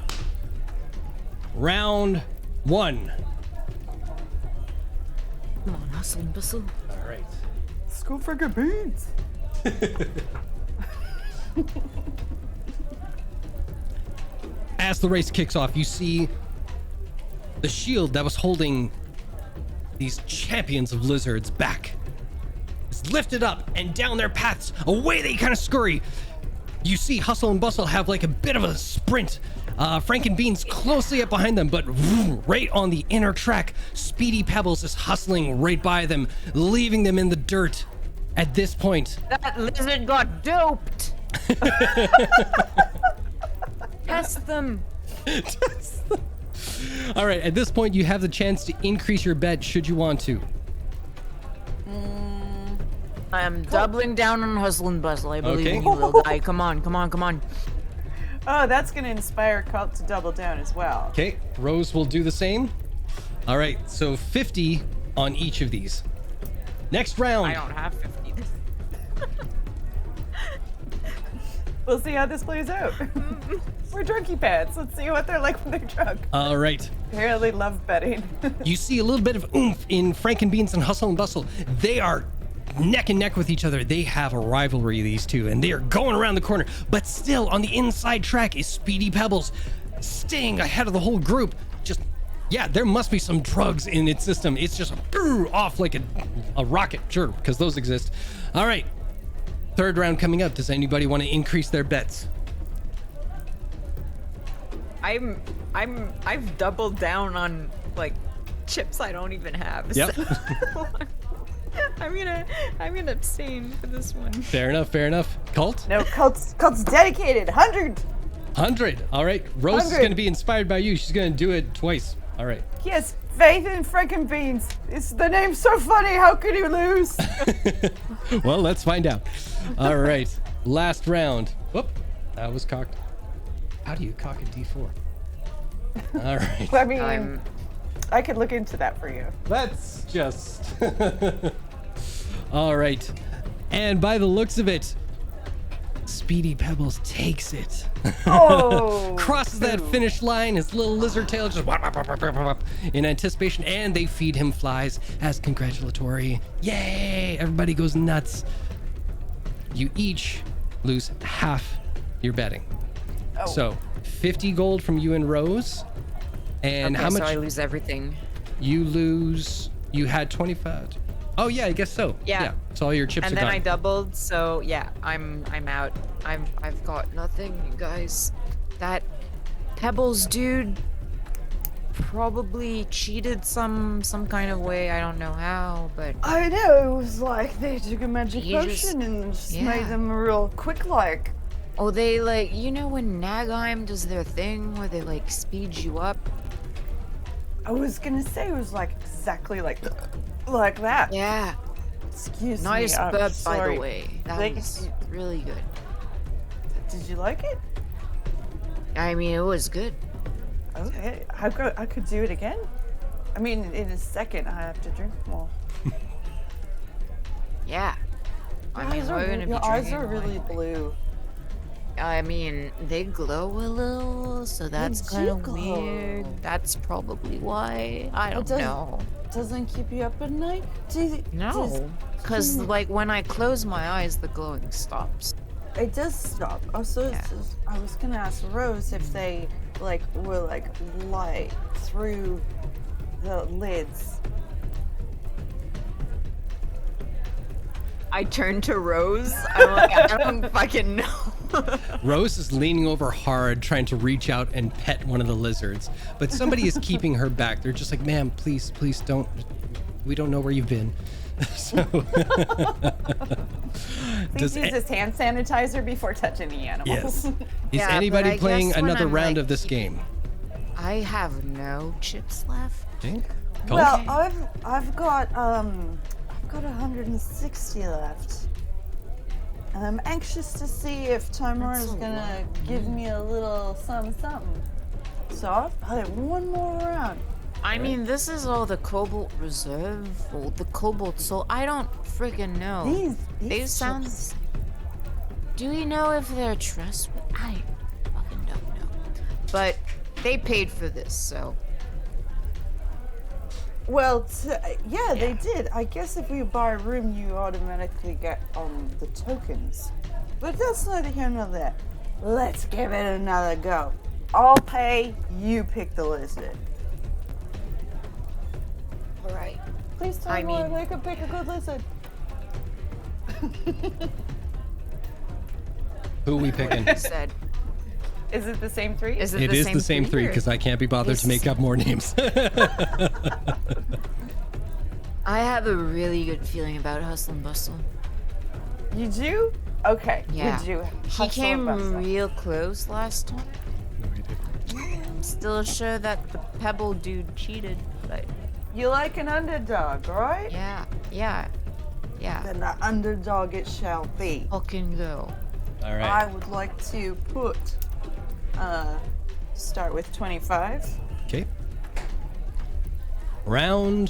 round 1. Come on, Hustle and Bustle. All right. Let's go friggin' beans. As the race kicks off, you see the shield that was holding these champions of lizards back. It's lifted up, and down their paths, away they kind of scurry. You see Hustle and Bustle have like a bit of a sprint Frankenbean's closely up behind them, but right on the inner track, Speedy Pebbles is hustling right by them, leaving them in the dirt. At this point, That lizard got doped. Test them. all right, at this point, you have the chance to increase your bet should you want to. I am doubling down on hustle and bustle. I believe Okay. in you, little guy. Come on, come on, come on. Oh, that's going to inspire Cult to double down as well. Okay, Rose will do the same. All right, so 50 on each of these. Next round. I don't have 50. We'll see how this plays out. We're drunky pants. Let's see what they're like when they're drunk. All right. Apparently love betting. You see a little bit of oomph in Frankenbeans and Hustle and Bustle. They are neck and neck with each other. They have a rivalry, these two, and they are going around the corner. But still, on the inside track is Speedy Pebbles, staying ahead of the whole group. Just, yeah, there must be some drugs in its system. It's just off like a rocket. Sure, because those exist. All right. Third round coming up. Does anybody want to increase their bets? I've doubled down on like chips I don't even have. Yep. So I'm gonna abstain for this one. Fair enough. Fair enough. Cult? No, Cult's dedicated. 100. 100. All right. Rose is 100. going to be inspired by you. She's going to do it twice. All right. He has faith in Frankenbeans. The name's so funny. How could he lose? Well, let's find out. All right. Last round. Whoop. That was cocked. How do you cock a D4? All right. I mean, I could look into that for you. Let's just. All right. And by the looks of it, Speedy Pebbles takes it. Oh. Crosses that finish line, his little lizard tail just whop, whop, whop, whop, whop, whop, in anticipation, and they feed him flies as congratulatory. Yay! Everybody goes nuts. You each lose half your betting. Oh. So 50 gold from you and Rose. And Okay, how much? so I lose everything. You lose. You had 25. Oh yeah, I guess so. Yeah. So all your chips And are then gone. I doubled, so yeah, I'm out. I've got nothing, you guys. That Pebbles dude probably cheated some kind of way. I don't know how, but I know. It was like they took a magic He potion just- and just yeah. made them real quick like. oh, they like, you know when Nagheim does their thing where they like speed you up? I was gonna say it was like exactly like that. Yeah. Excuse Nice me. I'm burp, by sorry. the way. That Thank was you. really good. Did you like it? I mean, it was good. Okay. I could do it again. I mean, in a second, I have to drink more. Yeah. I mean, we're gonna be your eyes drinking are really wine. blue. I mean, they glow a little, so that's do kind of glow. weird. That's probably why. I don't does- know. Doesn't keep you up at night? No, because like when I close my eyes, the glowing stops. It does stop. Also, Yeah. I was gonna ask Rose if they were light through the lids. I turn to Rose. I'm like, I don't fucking know. Rose is leaning over hard, trying to reach out and pet one of the lizards, but somebody is keeping her back. They're just like, "Ma'am, please don't. We don't know where you've been." So, Please use this hand sanitizer before touching the animals. yes. Is Yeah, but anybody I playing guess when another I'm, round like, of this game? I have no chips left. Okay. Colt? Well, I've got 160 left. And I'm anxious to see if Timur That's is a gonna lot. give me a little something. So I'll play one more round. I mean, this is all the Cobalt Reserve, or the Cobalt Soul. I don't freaking know. These They sound. chips- Do we know if they're trustworthy? I fucking don't know. But they paid for this, so. Well, yeah, they did. I guess if you buy a room, you automatically get the tokens. But that's neither here nor there. Let's give it another go. I'll pay. You pick the lizard. Alright. Please tell I me mean- I can pick a good lizard. Who we picking? He said. Is it the same three? Is It is the same three because I can't be bothered to make up more names. I have a really good feeling about Hustle and Bustle. You do? Okay. Yeah. You do. He Hustle and came bustle. real close last time. No, he didn't. I'm still sure that the Pebble dude cheated, but You like an underdog, right? yeah. Then the underdog it shall be. Fucking go. All I right. would like to start with 25. Okay. Round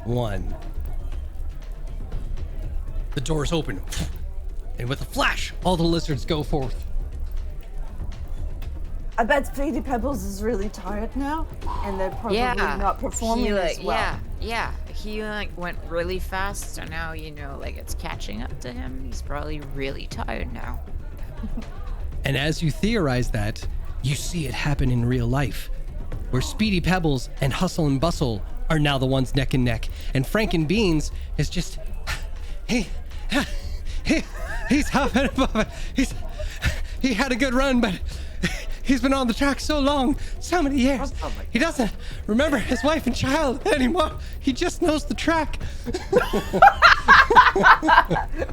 1. The doors open, and with a flash, all the lizards go forth. I bet Speedy Pebbles is really tired now, and they're probably not performing he, as well. Yeah. He went really fast, so now it's catching up to him. He's probably really tired now. And as you theorize that, you see it happen in real life, where Speedy Pebbles and Hustle and Bustle are now the ones neck and neck, and Franken Beans is just he's hopping above it. He had a good run, but he's been on the track so long, so many years. He doesn't remember his wife and child anymore. He just knows the track.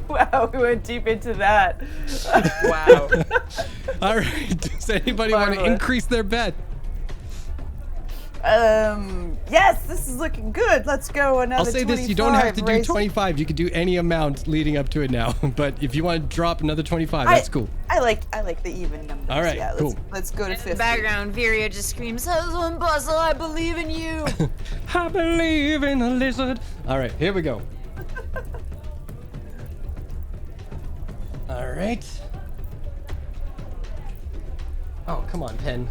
Wow, we went deep into that. Wow. All right, does anybody want to Marvelous. increase their bet? Yes, this is looking good. Let's go another I'll say 25. this, you don't have to do Raise- 25. You can do any amount leading up to it now. But if you want to drop another 25, that's cool. I like the even numbers. All right, yeah, cool. Let's go to In 50. the background, Viria just screams, Hustle and Bustle, I believe in you. I believe in the lizard. All right, here we go. All right. Oh, come on, pen.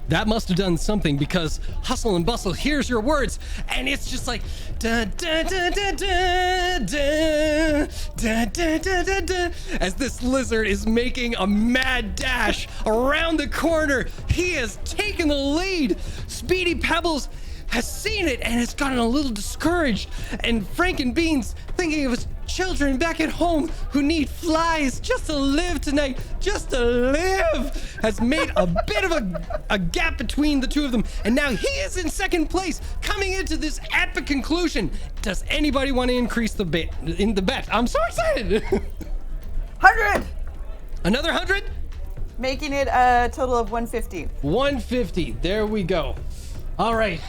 That must have done something because Hustle and Bustle hears your words and it's just like da da da da da da da da da da da as this lizard is making a mad dash around the corner. He has taken the lead. Speedy Pebbles has seen it and has gotten a little discouraged. And Franken Beans, thinking of his children back at home who need flies just to live tonight, just to live, has made a bit of a gap between the two of them. And now he is in second place, coming into this epic conclusion. Does anybody want to increase the bet? I'm so excited. 100, Another 100? making it a total of 150. 150. There we go. All right.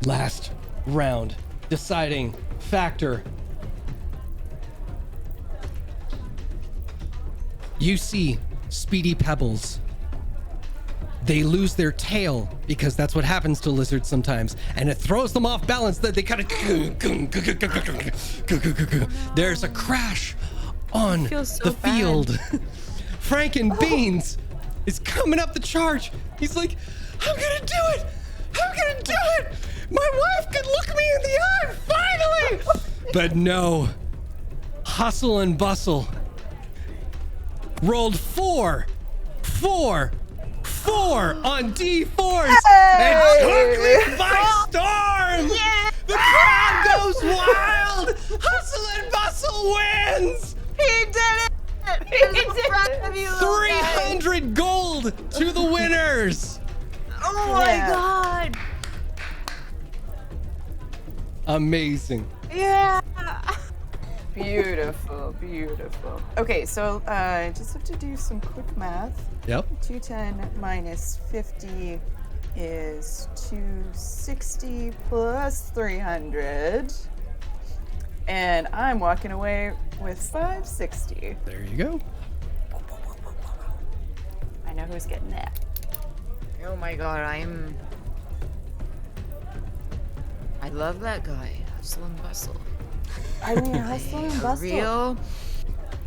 Last round. Deciding factor. You see Speedy Pebbles. They lose their tail because that's what happens to lizards sometimes, and it throws them off balance. That they kind of there's a crash on feels so the bad. field. Franken Beans is coming up the charge. He's like, I'm gonna do it. I'm gonna do it. My wife could look me in the eye finally. But no. Hustle and Bustle rolled 4 on D4s and took this by storm. Yeah. The crowd goes wild. Hustle and Bustle wins. He did it! I'm proud of you, little guy. 300 gold to the winners. Oh my Yeah. god! Amazing. Yeah! Beautiful, beautiful. Okay, so I just have to do some quick math. Yep. 210 minus 50 is 260 plus 300. And I'm walking away with 560. There you go. I know who's getting that. Oh my god, I love that guy. Hustle and Bustle. I mean, hustle and A bustle. real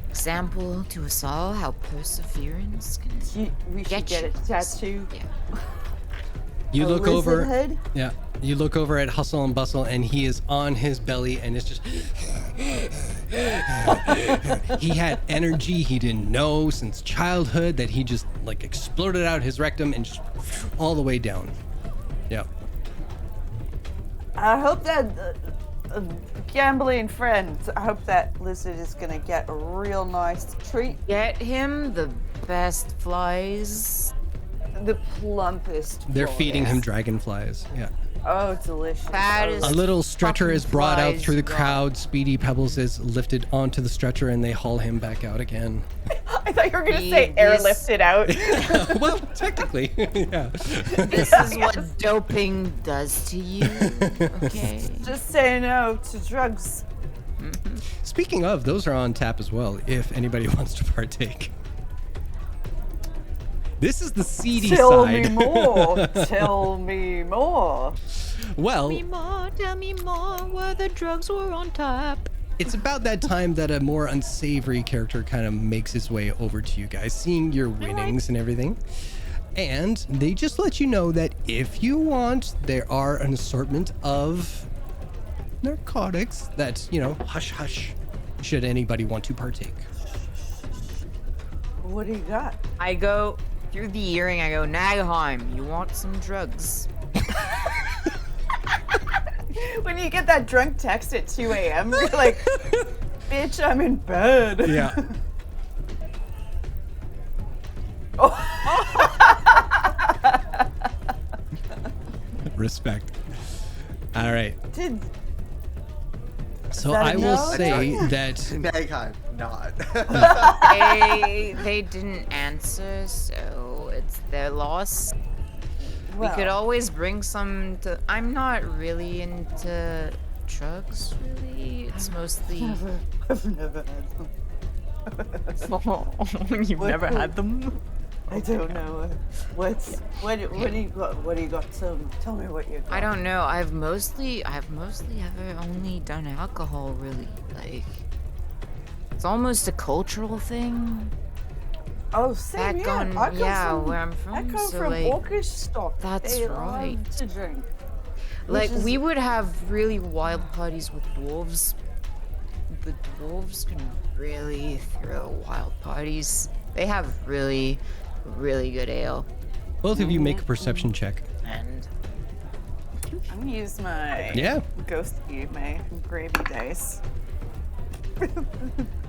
example to us all how perseverance can We should get a tattoo. Yeah. You A look lizard over. head? Yeah. You look over at Hustle and Bustle, and he is on his belly, and it's just. He had energy he didn't know since childhood that he just like exploded out his rectum and just all the way down. Yeah. I hope that gambling friend. I hope that lizard is gonna get a real nice treat. Get him the best flies. The plumpest. They're feeding him boys. dragonflies. Yeah. Oh, delicious. Fattest A little stretcher is brought out flies through the got. crowd. Speedy Pebbles is lifted onto the stretcher and they haul him back out again. I thought you were gonna Need say this- airlifted out. Well, technically, yeah. This is what doping does to you. Okay. Just say no to drugs. Speaking of, those are on tap as well if anybody wants to partake. This is the seedy Tell side. me more. Tell me more. Well, Tell me more where the drugs were on tap. it's about that time that a more unsavory character kind of makes his way over to you guys, seeing your winnings and everything. And they just let you know that if you want, there are an assortment of narcotics that, you know, hush hush, should anybody want to partake. What do you got? I go through the earring. I go, Nagheim, you want some drugs? When you get that drunk text at 2 a.m., you're like, bitch, I'm in bed. Yeah. Respect. All right. Did So that a I will no? say that Nagheim, not. They didn't answer, so it's their loss. well, We could always bring some to. I'm not really into drugs, really. It's mostly. I've never had them. You've What never could- had them? I don't know. What do you got? What do you got? Tell me what you got. I don't know. I've mostly ever only done alcohol, really. Like, it's almost a cultural thing. Oh, same, Back yeah. on- I come yeah, from, where I'm I from, come so, from like, orcish stock. that's They right. love to drink. Like, Which is- we would have really wild parties with dwarves. The dwarves can really throw wild parties. They have really, really good ale. both of you make a perception check. And I'm gonna use my Yeah. ghosty, my gravy dice.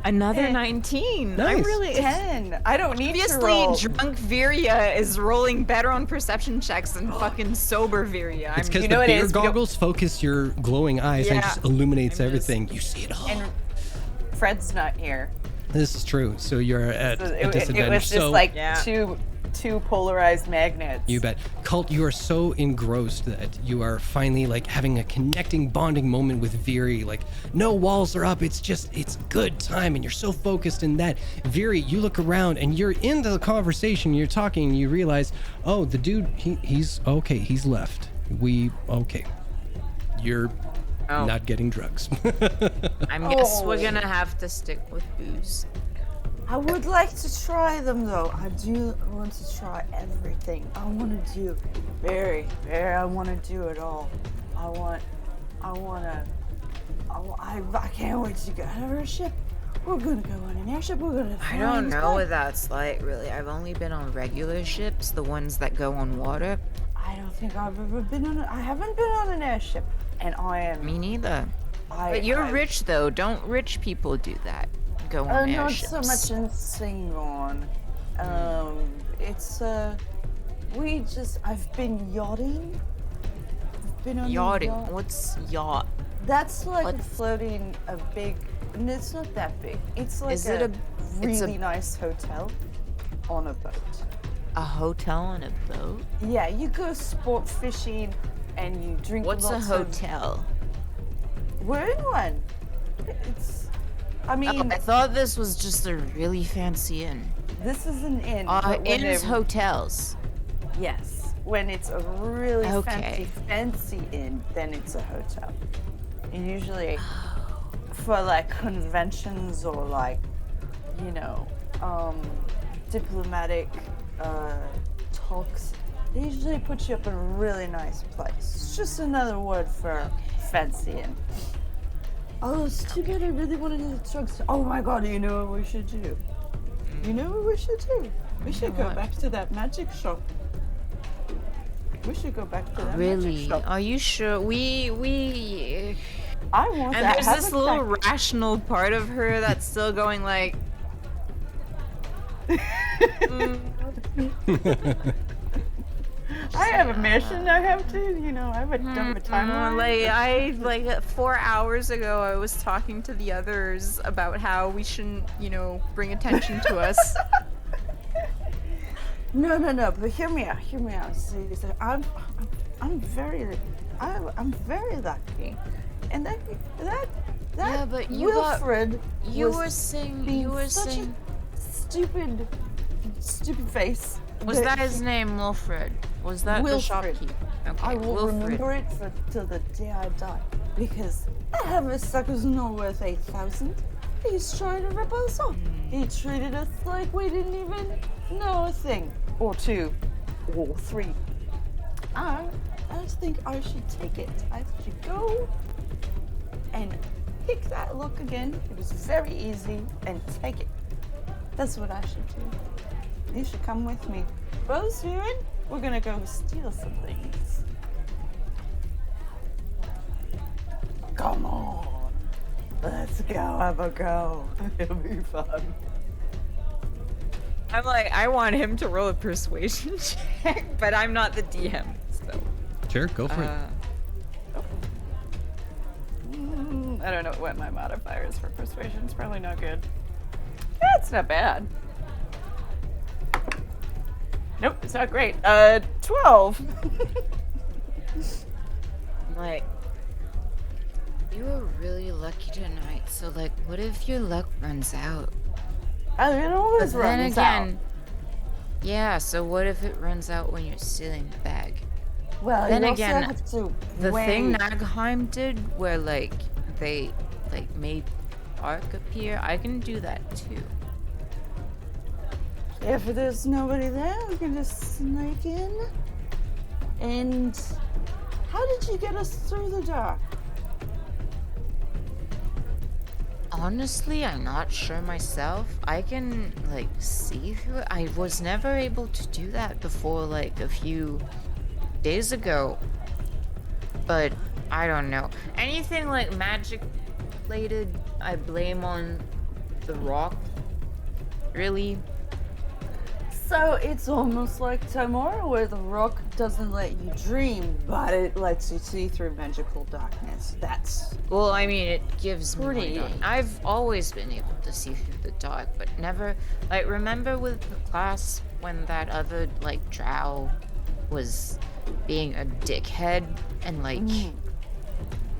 another Eh. 19. Nice. I'm really. 10. I don't need to Obviously, roll. drunk Viria is rolling better on perception checks than fucking sober Viria. It's I'm because You the know what it beer is? We don't- goggles focus your glowing eyes and Yeah. just illuminates I'm just- everything. You see it all. And Fred's not here. This is true. So you're at So a it was disadvantage. just So like Yeah. two polarized magnets. you bet. Cult, you are so engrossed that you are finally like having a connecting, bonding moment with Viri. Like, no walls are up. It's good time. And you're so focused in that. Viri, you look around and you're into the conversation. You're talking and you realize, oh, the dude, he's okay. He's left. Okay. You're Oh. not getting drugs. I guess we're Oh. gonna have to stick with booze. I would like to try them though. I do want to try everything. I want to do I want to do it all. I can't wait to get out of our ship. We're gonna go on an airship. We're gonna. I don't know what that's like, really. I've only been on regular ships, the ones that go on water. I don't think I've ever been on. I haven't been on an airship, and I am. Me neither. I, But you're I- rich, though. Don't rich people do that? Go on Not airships. so much in Singon. It's I've been yachting. I've been on a Yachting. yacht. What's yacht? That's like What? floating a big. And it's not that big. It's like Is it a it's a- really nice hotel on a boat. A hotel on a boat? Yeah, you go sport fishing and you drink. What's a lots of- hotel? We're in one. It's. I mean, Oh, I thought this was just a really fancy inn. this is an inn. but when Inns, they- hotels. Yes, when it's a really Okay. fancy inn, then it's a hotel. And usually for like conventions or like, you know, diplomatic talks, they usually put you up in a really nice place. It's just another word for fancy inn. Oh, it's too bad I really wanted to do the drugs. Oh my god, you know what we should do? You know what we should do? We should go What? back to that magic shop. We should go back to that magic Really? shop. Are you sure? We I want And that. there's Have this a little crack. rational part of her that's still going like, I have a mission I have to, I have a timeline. like 4 hours ago, I was talking to the others about how we shouldn't, bring attention to us. No, but hear me out. See, I'm very lucky, and that Yeah, but you got- Wilfred You was were saying. being You were such saying. a stupid face. Was that his name, Wilfred? Was that the Wilfred. shopkeep? Okay, I will Wilfred. remember it till the day I die, because that hammer sucker's not worth 8,000. He's trying to rip us off. He treated us like we didn't even know a thing, or two, or three. I think I should take it. I should go and pick that lock again. It was very easy, and take it. That's what I should do. You should come with me. Bo's here. We're gonna go steal some things. Come on. Let's go have a go. It'll be fun. I'm like, I want him to roll a persuasion check, but I'm not the DM, so. Sure, go for it. I don't know what my modifier is for persuasion. It's probably not good. That's not bad. Nope, it's not great. 12. I'm like, You were really lucky tonight. So, like, what if your luck runs out? It always But then runs again, yeah. So what if it runs out when you're stealing the bag? out. Well, then you again, also have to The thing wait. Nagheim did, where like they like made Ark appear, I can do that too. If there's nobody there, we can just sneak in. And how did you get us through the dark? Honestly, I'm not sure myself. I can like see through it. I was never able to do that before, like a few days ago. But I don't know. Anything like magic related, I blame on the rock. Really? So it's almost like Tomorrow, where the rock doesn't let you dream, but it lets you see through magical darkness. That's Well, I mean, it gives me Pretty. light on. I've always been able to see through the dark, but never, like, remember with the class when that other, like, drow was being a dickhead and, like,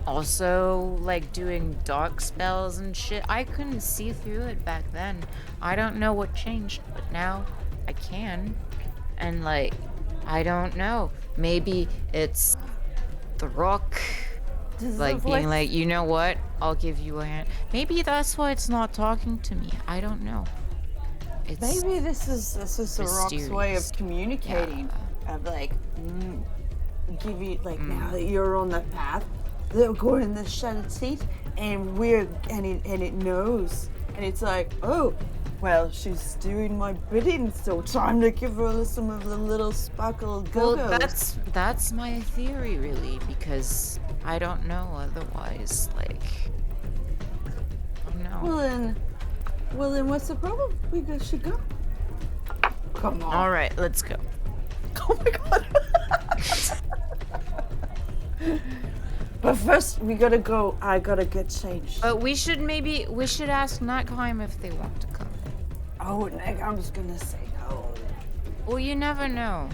also, like, doing dark spells and shit? I couldn't see through it back then. I don't know what changed, but now I can. And, like, I don't know. Maybe it's the rock. Like being like, you know what? I'll give you a hand. Maybe that's why it's not talking to me. I don't know. It's maybe this is the rock's way of mysterious. communicating. Of like, give you like now that you're on the path, they're going the shattered seat, and it knows, and it's like, oh, well, she's doing my bidding, so time to give her some of the little sparkle well, go-go's. that's my theory, really, because I don't know otherwise. Like, I don't know. Well then, what's the problem? We should go. Come on. all right, let's go. Oh my god. But first, we gotta go. I gotta get changed. But we should ask Nagheim if they want to come. Oh, Nick, I'm just gonna say no. Well, you never know.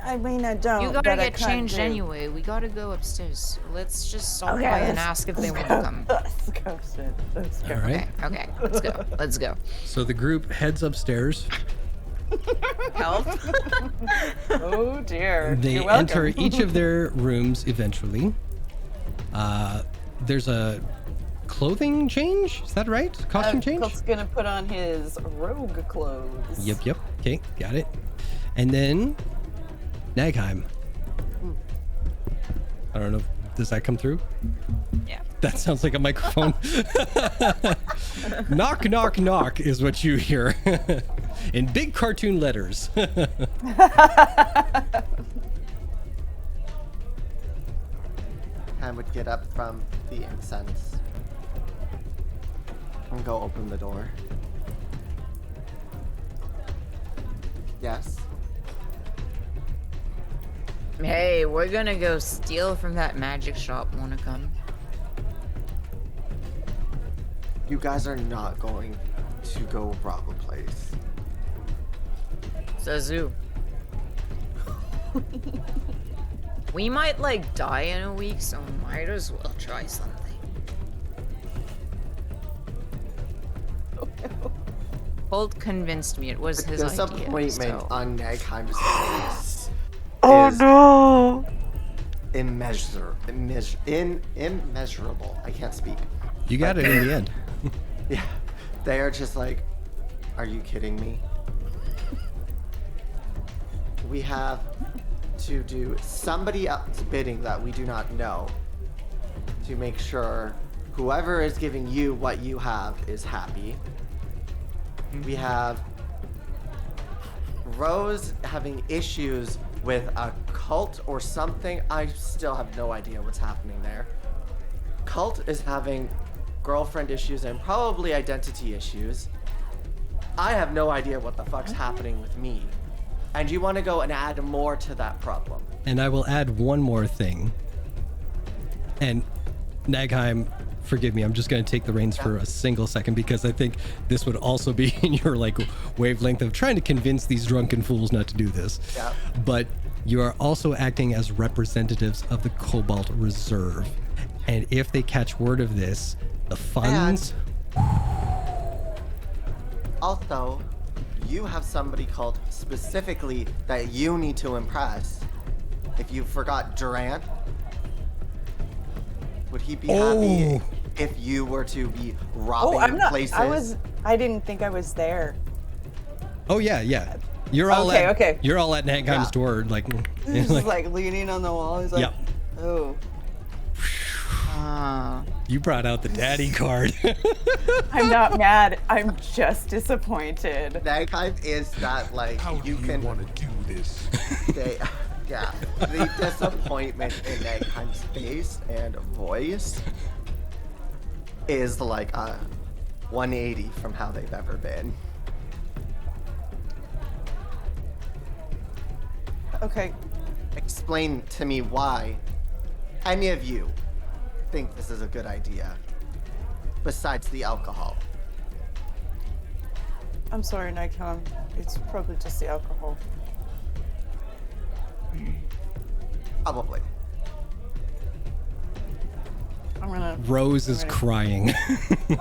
I mean, I don't. You gotta but I get can't changed do. anyway. We gotta go upstairs. Let's just stop Okay, by and let's- ask if they let's want to go. come. Let's go, Sid. Let's go. All right. Okay, let's go. Let's go. So the group heads upstairs. Help. Oh dear. They You're welcome. enter each of their rooms eventually. There's a clothing change. Is that right? Costume change? Cook's gonna put on his rogue clothes. Yep. Okay, got it. And then Nagheim. I don't know. Does that come through? Yeah. That sounds like a microphone. Knock, knock, knock is what you hear in big cartoon letters. Nagheim would get up from the incense and go open the door. Yes. Hey, we're gonna go steal from that magic shop. Wanna come? You guys are not going to go rob a place. Zazu. We might like die in a week, so might as well try something. Holt convinced me it was The his idea. disappointment So. on Nagheim's face is immeasurable. I can't speak. You got it in the end. Yeah, they are just like, are you kidding me? We have to do somebody else's bidding that we do not know to make sure whoever is giving you what you have is happy. We have Rose having issues with a cult or something. I still have no idea what's happening there. Cult is having girlfriend issues and probably identity issues. I have no idea what the fuck's happening with me. And you want to go and add more to that problem. And I will add one more thing. And Nagheim, forgive me, I'm just going to take the reins for a single second because I think this would also be in your like wavelength of trying to convince these drunken fools not to do this. Yeah. But you are also acting as representatives of the Cobalt Reserve. And if they catch word of this, the funds... Also, you have somebody called specifically that you need to impress. If you forgot Durant, would he be happy if you were to be robbing I'm not. places? I didn't think I was there. Oh yeah, yeah. You're all Okay, at okay. You're all at Nagheim's door, like, He's like leaning on the wall. He's like, Yep. oh. You brought out the daddy card. I'm not mad. I'm just disappointed. Nagheim is that like How you do you can want to do this? stay. Yeah, the disappointment in Nagheim's face and voice is like a 180 from how they've ever been. Okay. Explain to me why any of you think this is a good idea, besides the alcohol. I'm sorry, Nikon. It's probably just the alcohol. Probably. I'm gonna. Rose is crying. I'm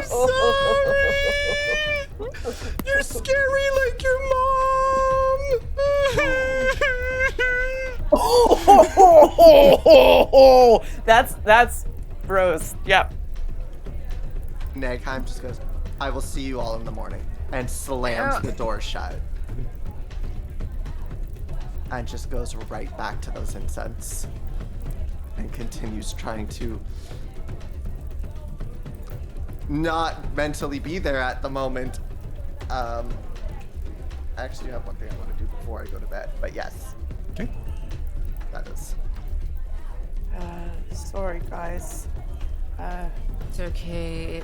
sorry. You're scary like your mom. That's Rose. Yep. Nagheim just goes, I will see you all in the morning, and slams the door shut. And just goes right back to those incense. And continues trying to not mentally be there at the moment. I actually have one thing I want to do before I go to bed, but yes. Okay. That is. Sorry, guys. It's okay.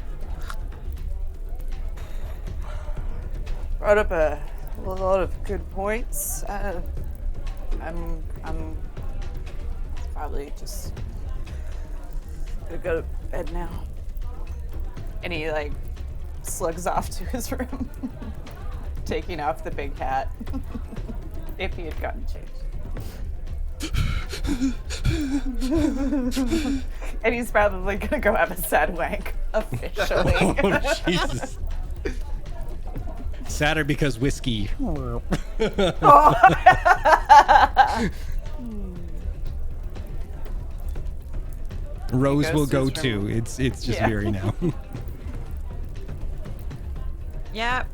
Brought up a lot of good points. I'm probably just gonna go to bed now. And he like slugs off to his room, taking off the big hat. If he had gotten changed. And he's probably gonna go have a sad wank officially. Oh, Jesus. Sadder because whiskey. Rose goes will to go his too. room. It's just Yeah. Veery now. Yep.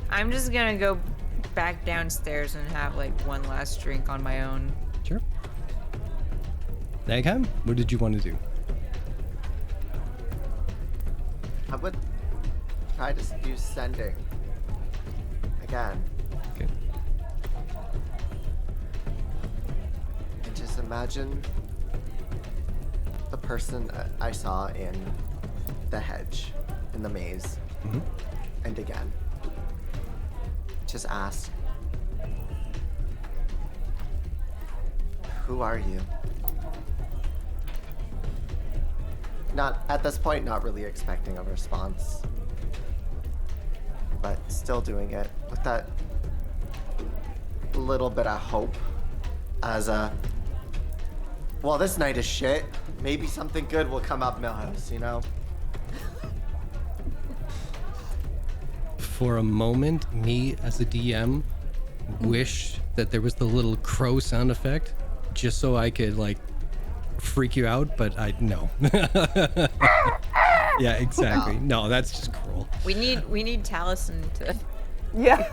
I'm just gonna go back downstairs and have like one last drink on my own. Sure. Nagheim, what did you want to do? I would try to use sending again. Okay. imagine the person I saw in the hedge, in the maze, and again. Just ask, who are you? Not, at this point, not really expecting a response, but still doing it with that little bit of hope as a, well, this night is shit. Maybe something good will come up Millhouse, you know? For a moment, me as a DM wish that there was the little crow sound effect just so I could like freak you out, but I no. Yeah, exactly. No, that's just cruel. We need Taliesin to. Yeah.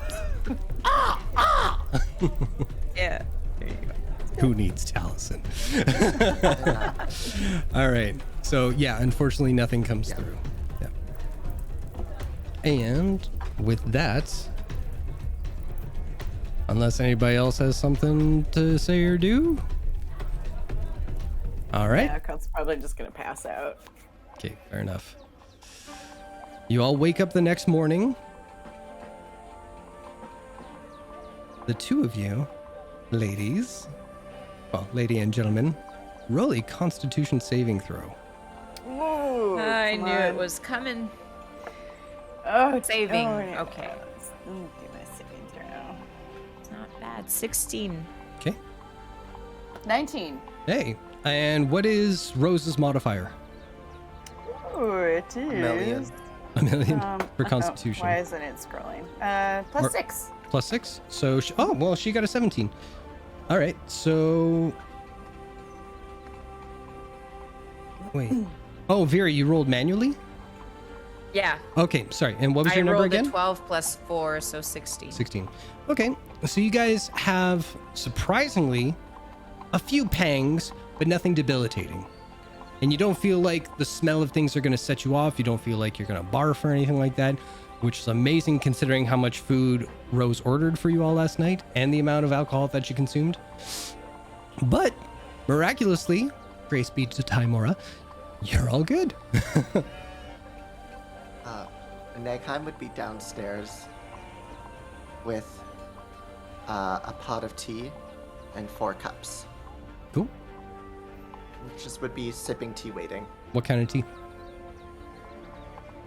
Yeah. There you go. Who needs Taliesin? All right. So yeah, unfortunately, nothing comes through. Yeah. And with that, unless anybody else has something to say or do. All right. Yeah, Kurt's probably just gonna pass out. Okay, fair enough. You all wake up the next morning. The two of you, ladies, well, lady and gentlemen, roll a Constitution saving throw. Ooh, I come knew it on. was coming. Oh, Saving. yeah. Okay. Let me do my saving throw. It's not bad. 16. Okay. 19. Hey, and what is Rose's modifier? Ooh, it is. Million. A million for oh, Constitution. why isn't it scrolling? Plus Or- 6. Plus 6. So, oh, well, she got a 17. All right, so. Wait. Oh, Vera, you rolled manually? Yeah. Okay, sorry. And what was I your number rolled again? a 12 plus 4, so 16. 16. Okay, so you guys have surprisingly a few pangs, but nothing debilitating. And you don't feel like the smell of things are going to set you off. You don't feel like you're going to barf or anything like that, which is amazing considering how much food Rose ordered for you all last night and the amount of alcohol that she consumed. But miraculously, grace be to Timora, you're all good. Nagheim would be downstairs with a pot of tea and 4 cups. Cool. Just would be sipping tea waiting. What kind of tea?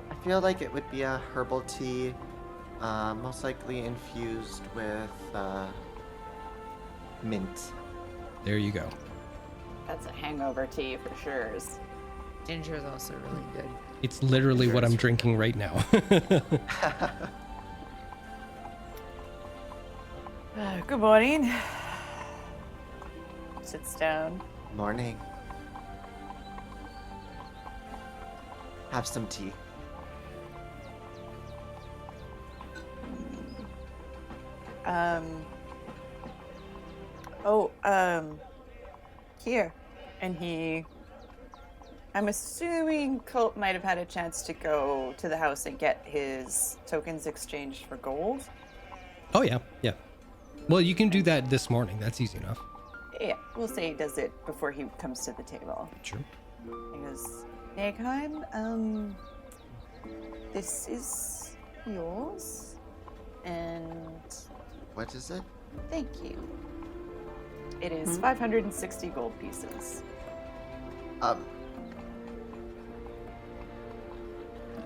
I feel like it would be a herbal tea, most likely infused with mint. There you go. That's a hangover tea for sure. Ginger is also really good. It's literally what I'm drinking right now. Good morning. Sits down. Morning. Have some tea. Here. And I'm assuming Colt might have had a chance to go to the house and get his tokens exchanged for gold. Oh, yeah. Yeah. Well, you can do that this morning. That's easy enough. Yeah, we'll say he does it before he comes to the table. Sure. He goes, Nagheim, this is yours, and What is it? thank you. It is 560 gold pieces.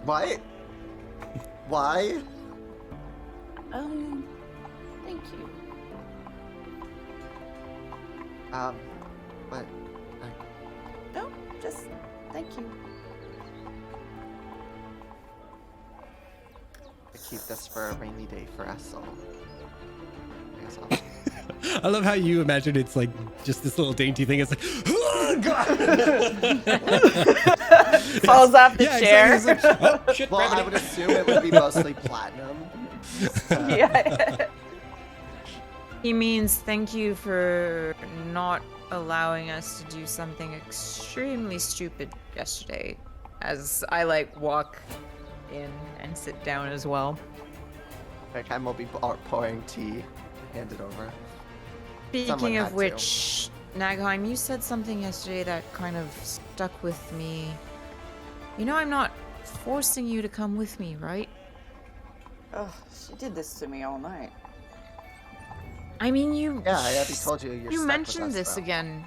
What? Why? Thank you. What? No, just thank you. I keep this for a rainy day for us all. I guess I'll... I love how you imagine it's like just this little dainty thing. It's like, oh, God. Falls off the Yeah, chair. exactly. It's like, oh, shit, Well, I gravity. would assume it would be mostly platinum. Yeah. He means thank you for not allowing us to do something extremely stupid yesterday. As I walk in and sit down as well. Nagheim will be pouring tea, hand it over. Speaking Someone of had to. which, Nagheim, you said something yesterday that kind of stuck with me. You know I'm not forcing you to come with me, right? Oh, she did this to me all night. I mean, you... Yeah, I already told you you're You stuck mentioned with us, this bro. again.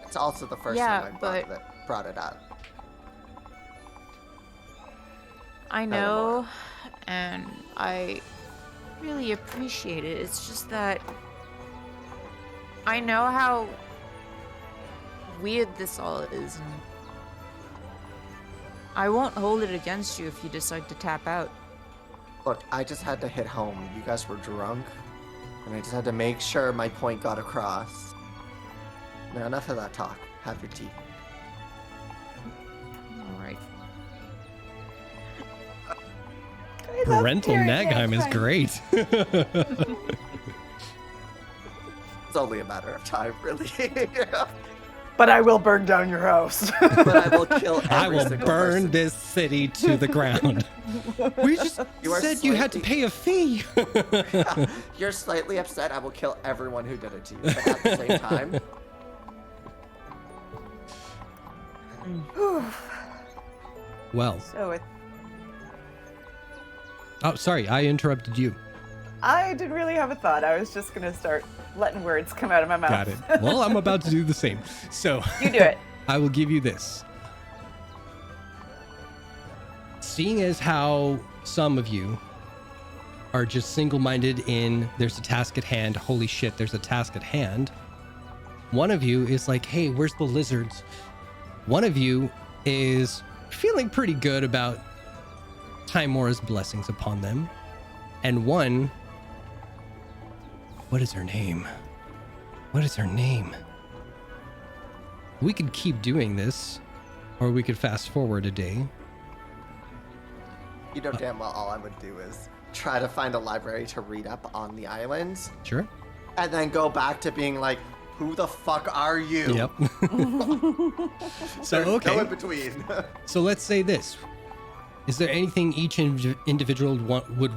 It's also the first Yeah, time I but- brought it up. I know, and I really appreciate it. It's just that I know how weird this all is, and I won't hold it against you if you decide to tap out. Look, I just had to hit home. You guys were drunk, and I just had to make sure my point got across. Now, enough of that talk. Have your tea. All right. I love Parental hearing Nagheim is Nagheim. great. It's only a matter of time, really. But I will burn down your house. But I will kill every I will single burn person. this city to the ground. We just You are said you had to slightly- pay a fee. You're slightly upset. I will kill everyone who did it to you. But at the same time, Well, So oh, sorry, I interrupted you. I didn't really have a thought. I was just gonna start letting words come out of my mouth. Got it. Well, I'm about to do the same. So You do it. I will give you this. Seeing as how some of you are just single-minded in there's a task at hand, holy shit, there's a task at hand. One of you is like, hey, where's the lizards? One of you is feeling pretty good about Timora's blessings upon them. And one, what is her name? What is her name? We could keep doing this, or we could fast forward a day. you know damn well all I would do is try to find a library to read up on the islands, Sure. and then go back to being like, who the fuck are you? Yep. So, There's no okay. in between. So let's say this. Is there anything each individual would...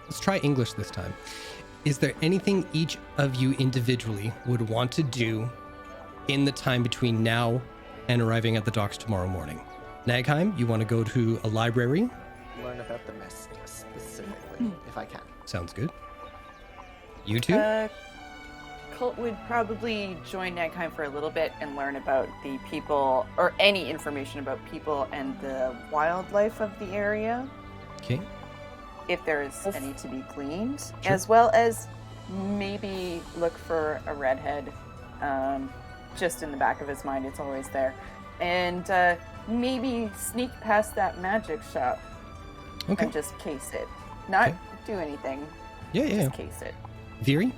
Let's try English this time. Is there anything each of you individually would want to do in the time between now and arriving at the docks tomorrow morning? Nagheim, you want to go to a library? Learn about the mist specifically, if I can. Sounds good. You two? Colt would probably join Nagheim for a little bit and learn about the people, or any information about people and the wildlife of the area, Okay. if there's any to be gleaned, Sure. as well as maybe look for a redhead. Just in the back of his mind, it's always there. And maybe sneak past that magic shop Okay. and just case it. Not Okay. do anything, Yeah, yeah. just case it. Viri?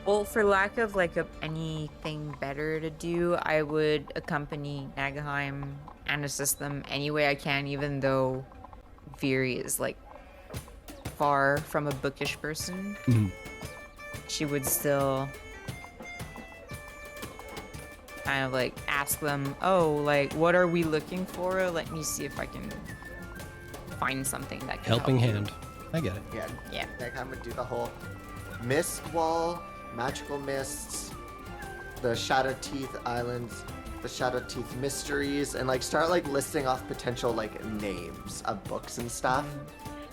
Well, for lack of anything better to do, I would accompany Nagheim and assist them any way I can, even though Viri is far from a bookish person. Mhm. She would still kind of ask them, oh, what are we looking for? Let me see if I can find something that can Helping help you." hand. I get it. Yeah. Yeah. Nagheim would do the whole mist wall, magical mists, the Shadow Teeth Islands, the Shadow Teeth Mysteries, and start listing off potential names of books and stuff.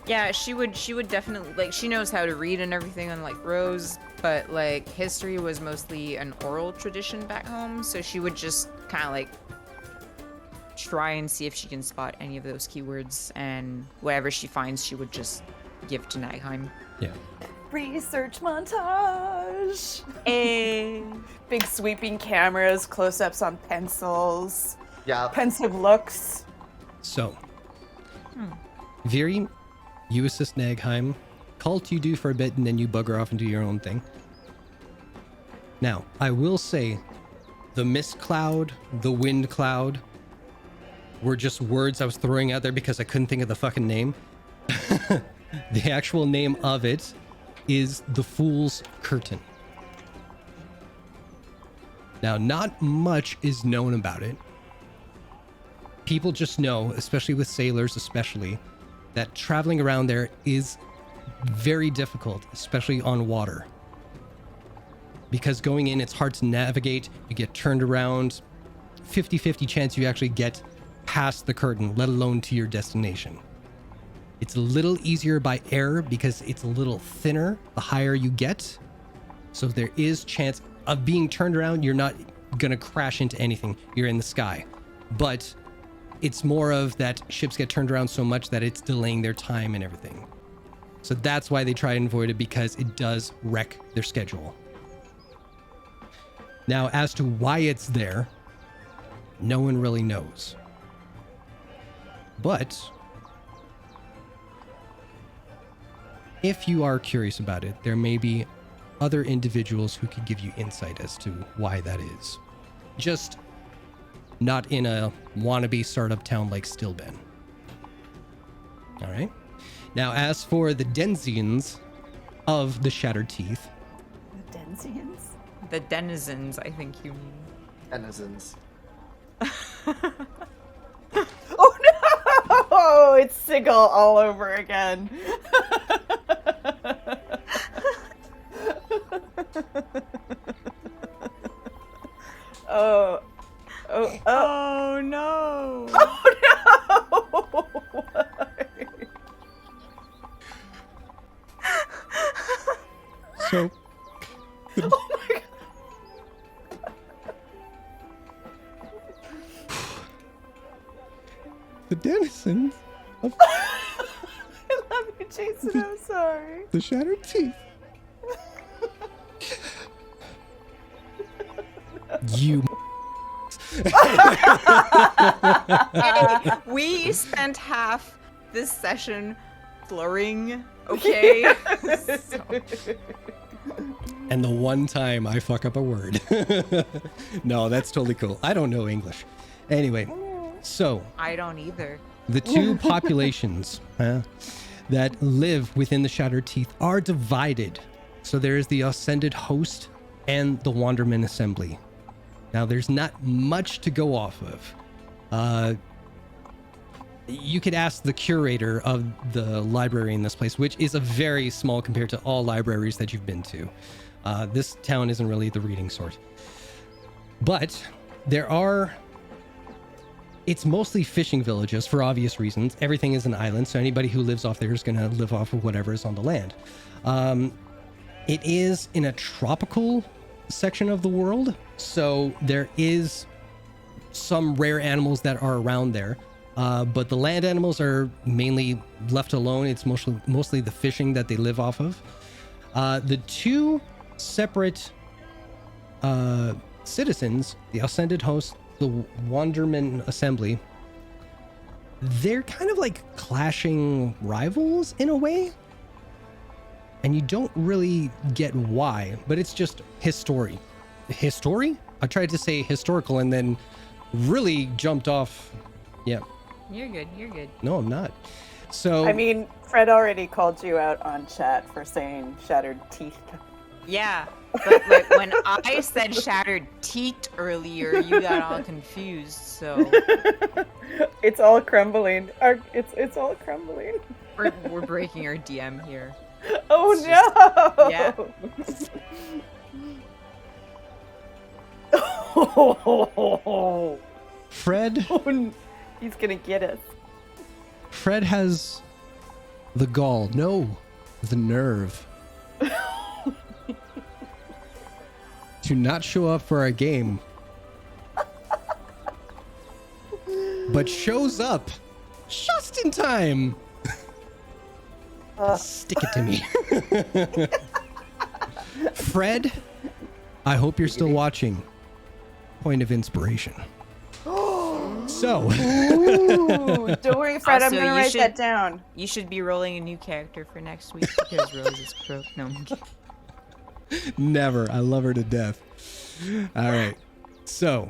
Yeah, she would definitely she knows how to read and everything, unlike Rose, but history was mostly an oral tradition back home, so she would just kind of try and see if she can spot any of those keywords, and whatever she finds she would just give to Nagheim. Yeah. Research montage. Hey. Big sweeping cameras, close-ups on pencils, Yeah. pensive looks. So, Viri, you assist Nagheim. Cult you do for a bit, and then you bugger off and do your own thing. Now, I will say, the mist cloud, the wind cloud, were just words I was throwing out there because I couldn't think of the fucking name. The actual name of it is the Fool's Curtain. Now, not much is known about it. People just know, especially with sailors especially, that traveling around there is very difficult, especially on water. because going in, it's hard to navigate. You get turned around. 50-50 chance you actually get past the curtain, let alone to your destination. It's a little easier by air because it's a little thinner the higher you get. So there is chance of being turned around. You're not gonna crash into anything. You're in the sky. But it's more of that ships get turned around so much that it's delaying their time and everything. So that's why they try and avoid it, because it does wreck their schedule. Now, as to why it's there, no one really knows. But if you are curious about it, there may be other individuals who could give you insight as to why that is. Just not in a wannabe startup town like Stillben. All right. Now, as for the denizens of the Shattered Teeth. The Denzians? The denizens, I think you mean. Denizens. Oh no! It's Sigil all over again. Oh. Oh, oh. Oh no! Oh no! So, Oh my god. the denizens of I love you, Jason. I'm sorry. the Shattered Teeth. You. Hey, we spent half this session flirting, okay? So- And the one time I fuck up a word. No, that's totally cool. I don't know English. Anyway, so I don't either. the two populations that live within the Shattered Teeth are divided. So there is the Ascended Host and the Wanderman Assembly. Now, there's not much to go off of. You could ask the curator of the library in this place, which is a very small compared to all libraries that you've been to. This town isn't really the reading sort. But there are... It's mostly fishing villages for obvious reasons. Everything is an island, so anybody who lives off there is going to live off of whatever is on the land. It is in a tropical section of the world, so there is some rare animals that are around there. But the land animals are mainly left alone. It's mostly the fishing that they live off of. The two separate citizens, the Ascended Host, the Wanderman Assembly, they're kind of like clashing rivals in a way. And you don't really get why, but it's just history. History? I tried to say historical and then really jumped off. Yeah. You're good, you're good. No, I'm not. So I mean, Fred already called you out on chat for saying Shattered Teeth. Yeah, but like when I said shattered teat earlier, you got all confused, so It's all crumbling. It's all crumbling. we're breaking our DM here. Oh It's no! yeah. Oh, Fred he's gonna get us. Fred has the gall. No, the nerve. To not show up for a game. But shows up just in time. Stick it to me. Fred, I hope you're still watching. Point of inspiration. So, Ooh, don't worry, Fred. I'm Also, gonna you write should- that down. You should be rolling a new character for next week because Rose is broke. No, I'm kidding. never. I love her to death. All right. So,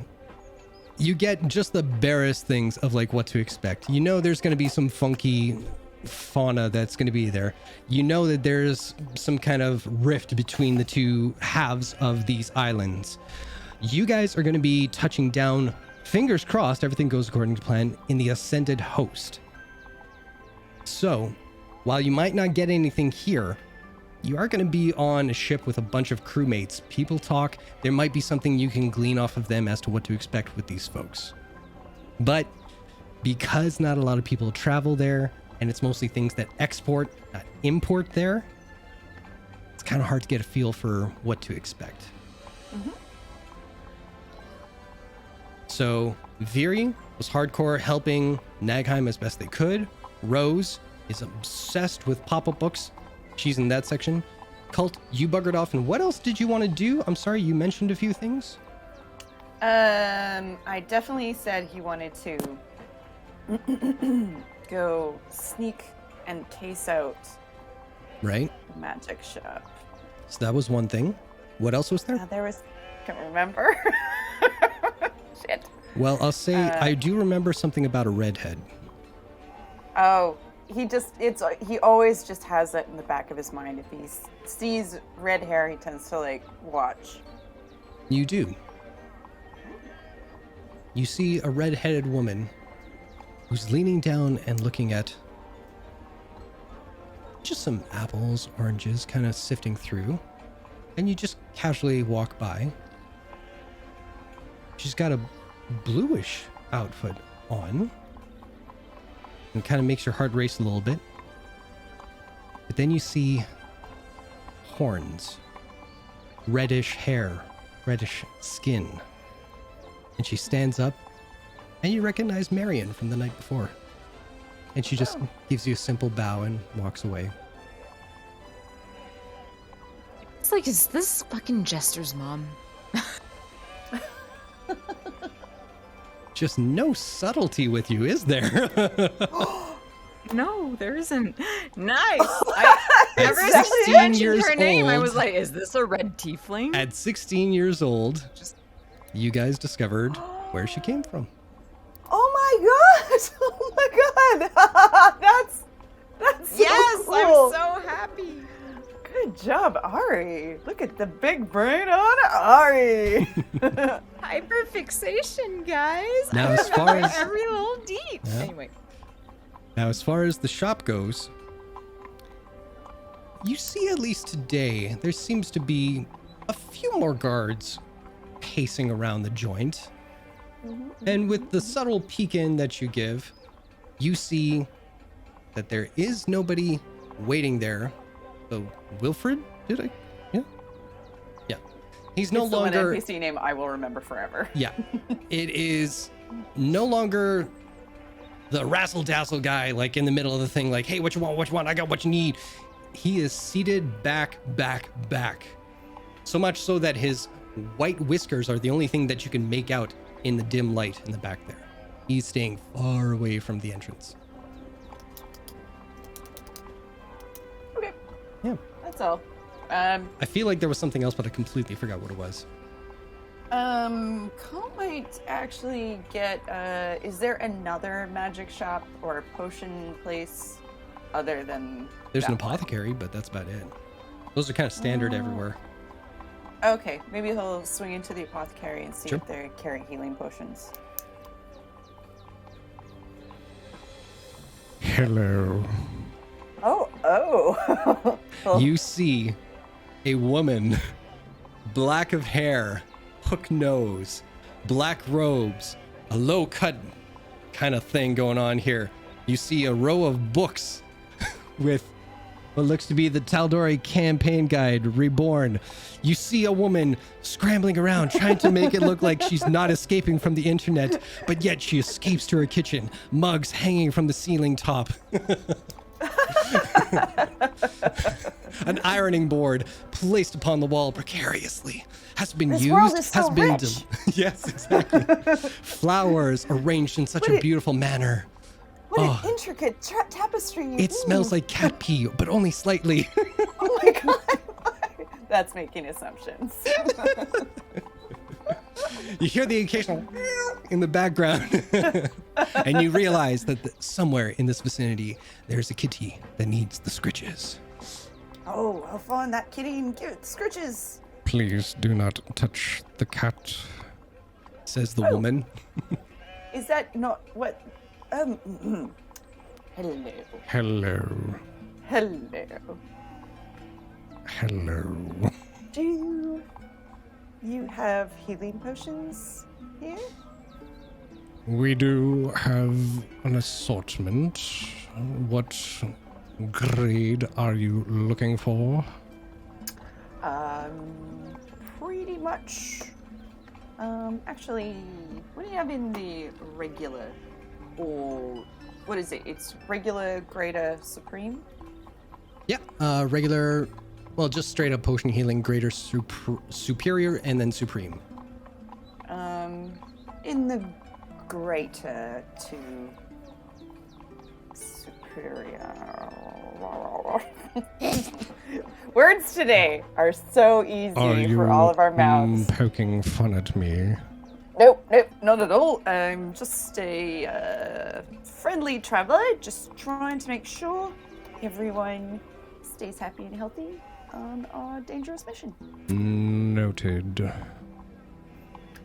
you get just the barest things of like what to expect. You know there's going to be some funky fauna that's going to be there. You know that there's some kind of rift between the two halves of these islands. You guys are going to be touching down, fingers crossed, everything goes according to plan, in the Ascended Host. So, while you might not get anything here, you are going to be on a ship with a bunch of crewmates. People talk. There might be something you can glean off of them as to what to expect with these folks. But because not a lot of people travel there, and it's mostly things that export, not import there, it's kind of hard to get a feel for what to expect. Mm-hmm. So Viri was hardcore helping Nagheim as best they could. Rose is obsessed with pop-up books. She's in that section. Cult, you buggered off, and what else did you want to do? I'm sorry, you mentioned a few things. I definitely said he wanted to go sneak and case out Right? the magic shop. So that was one thing. What else was there? There was, can't remember. Shit. Well, I'll say I do remember something about a redhead. Oh, he always just has that in the back of his mind. If he sees red hair, he tends to like watch. You do. You see a red-headed woman who's leaning down and looking at just some apples, oranges, kind of sifting through. And you just casually walk by. She's got a bluish outfit on. And kind of makes your heart race a little bit. But then you see horns, reddish hair, reddish skin. And she stands up, and you recognize Marion from the night before. And she just gives you a simple bow and walks away. It's like, is this fucking Jester's mom? Just no subtlety with you, is there? No, there isn't. Nice. At Ever since you 16 mentioned years her name, I old- was like, is this a red tiefling? At 16 years old, you guys discovered where she came from. Oh my god! Oh my god! That's so Yes, cool. I'm so happy. Good job, Ari. Look at the big brain on Ari. Hyperfixation, guys. Now, I as far remember as- every little deep. Yeah. Anyway, Now, as far as the shop goes, you see at least today, there seems to be a few more guards pacing around the joint. And with the subtle peek in that you give, you see that there is nobody waiting there. So, Wilfred? Did I? Yeah. Yeah. He's no It's the one longer... NPC name I will remember forever. Yeah. It is no longer the razzle-dazzle guy, like in the middle of the thing, like, hey, what you want? I got what you need. He is seated back. So much so that his white whiskers are the only thing that you can make out in the dim light in the back there. He's staying far away from the entrance. Okay, Yeah. that's all. I feel like there was something else, but I completely forgot what it was. Cole might actually get, is there another magic shop or potion place other than There's an that one? apothecary, but that's about it. Those are kind of standard everywhere. Okay, maybe he'll swing into the apothecary and see Sure. if they carry healing potions. Hello. Oh. Well, You see a woman, black of hair, hook nose, black robes, a low cut kind of thing going on here. You see a row of books with what looks to be the TAL'DOREI Campaign Guide Reborn. You see a woman scrambling around trying to make it look like she's not escaping from the internet, but yet she escapes to her kitchen, mugs hanging from the ceiling top. An ironing board placed upon the wall precariously has been This used, world is has so been rich. yes, exactly. Flowers arranged in such a beautiful manner. what oh. an intricate tapestry you It smells weave. like cat pee, but only slightly. Oh my god. That's making assumptions. You hear the occasional in the background, and you realize that somewhere in this vicinity, there's a kitty that needs the scritches. Oh, how fun that kitty and cute scritches. Please do not touch the cat. Says the woman. Is that not what? Hello. Hello. Hello. hello. Do you have healing potions here? We do have an assortment. What grade are you looking for? Pretty much. Actually, what do you have in the regular? Or what is it? It's regular, greater, supreme? Yeah, regular, well, just straight up potion healing, greater, superior, and then supreme. In the greater to superior. Words today are so easy Are you for all of our mouths. poking fun at me? Nope, not at all. I'm just a friendly traveler, just trying to make sure everyone stays happy and healthy on our dangerous mission. Noted.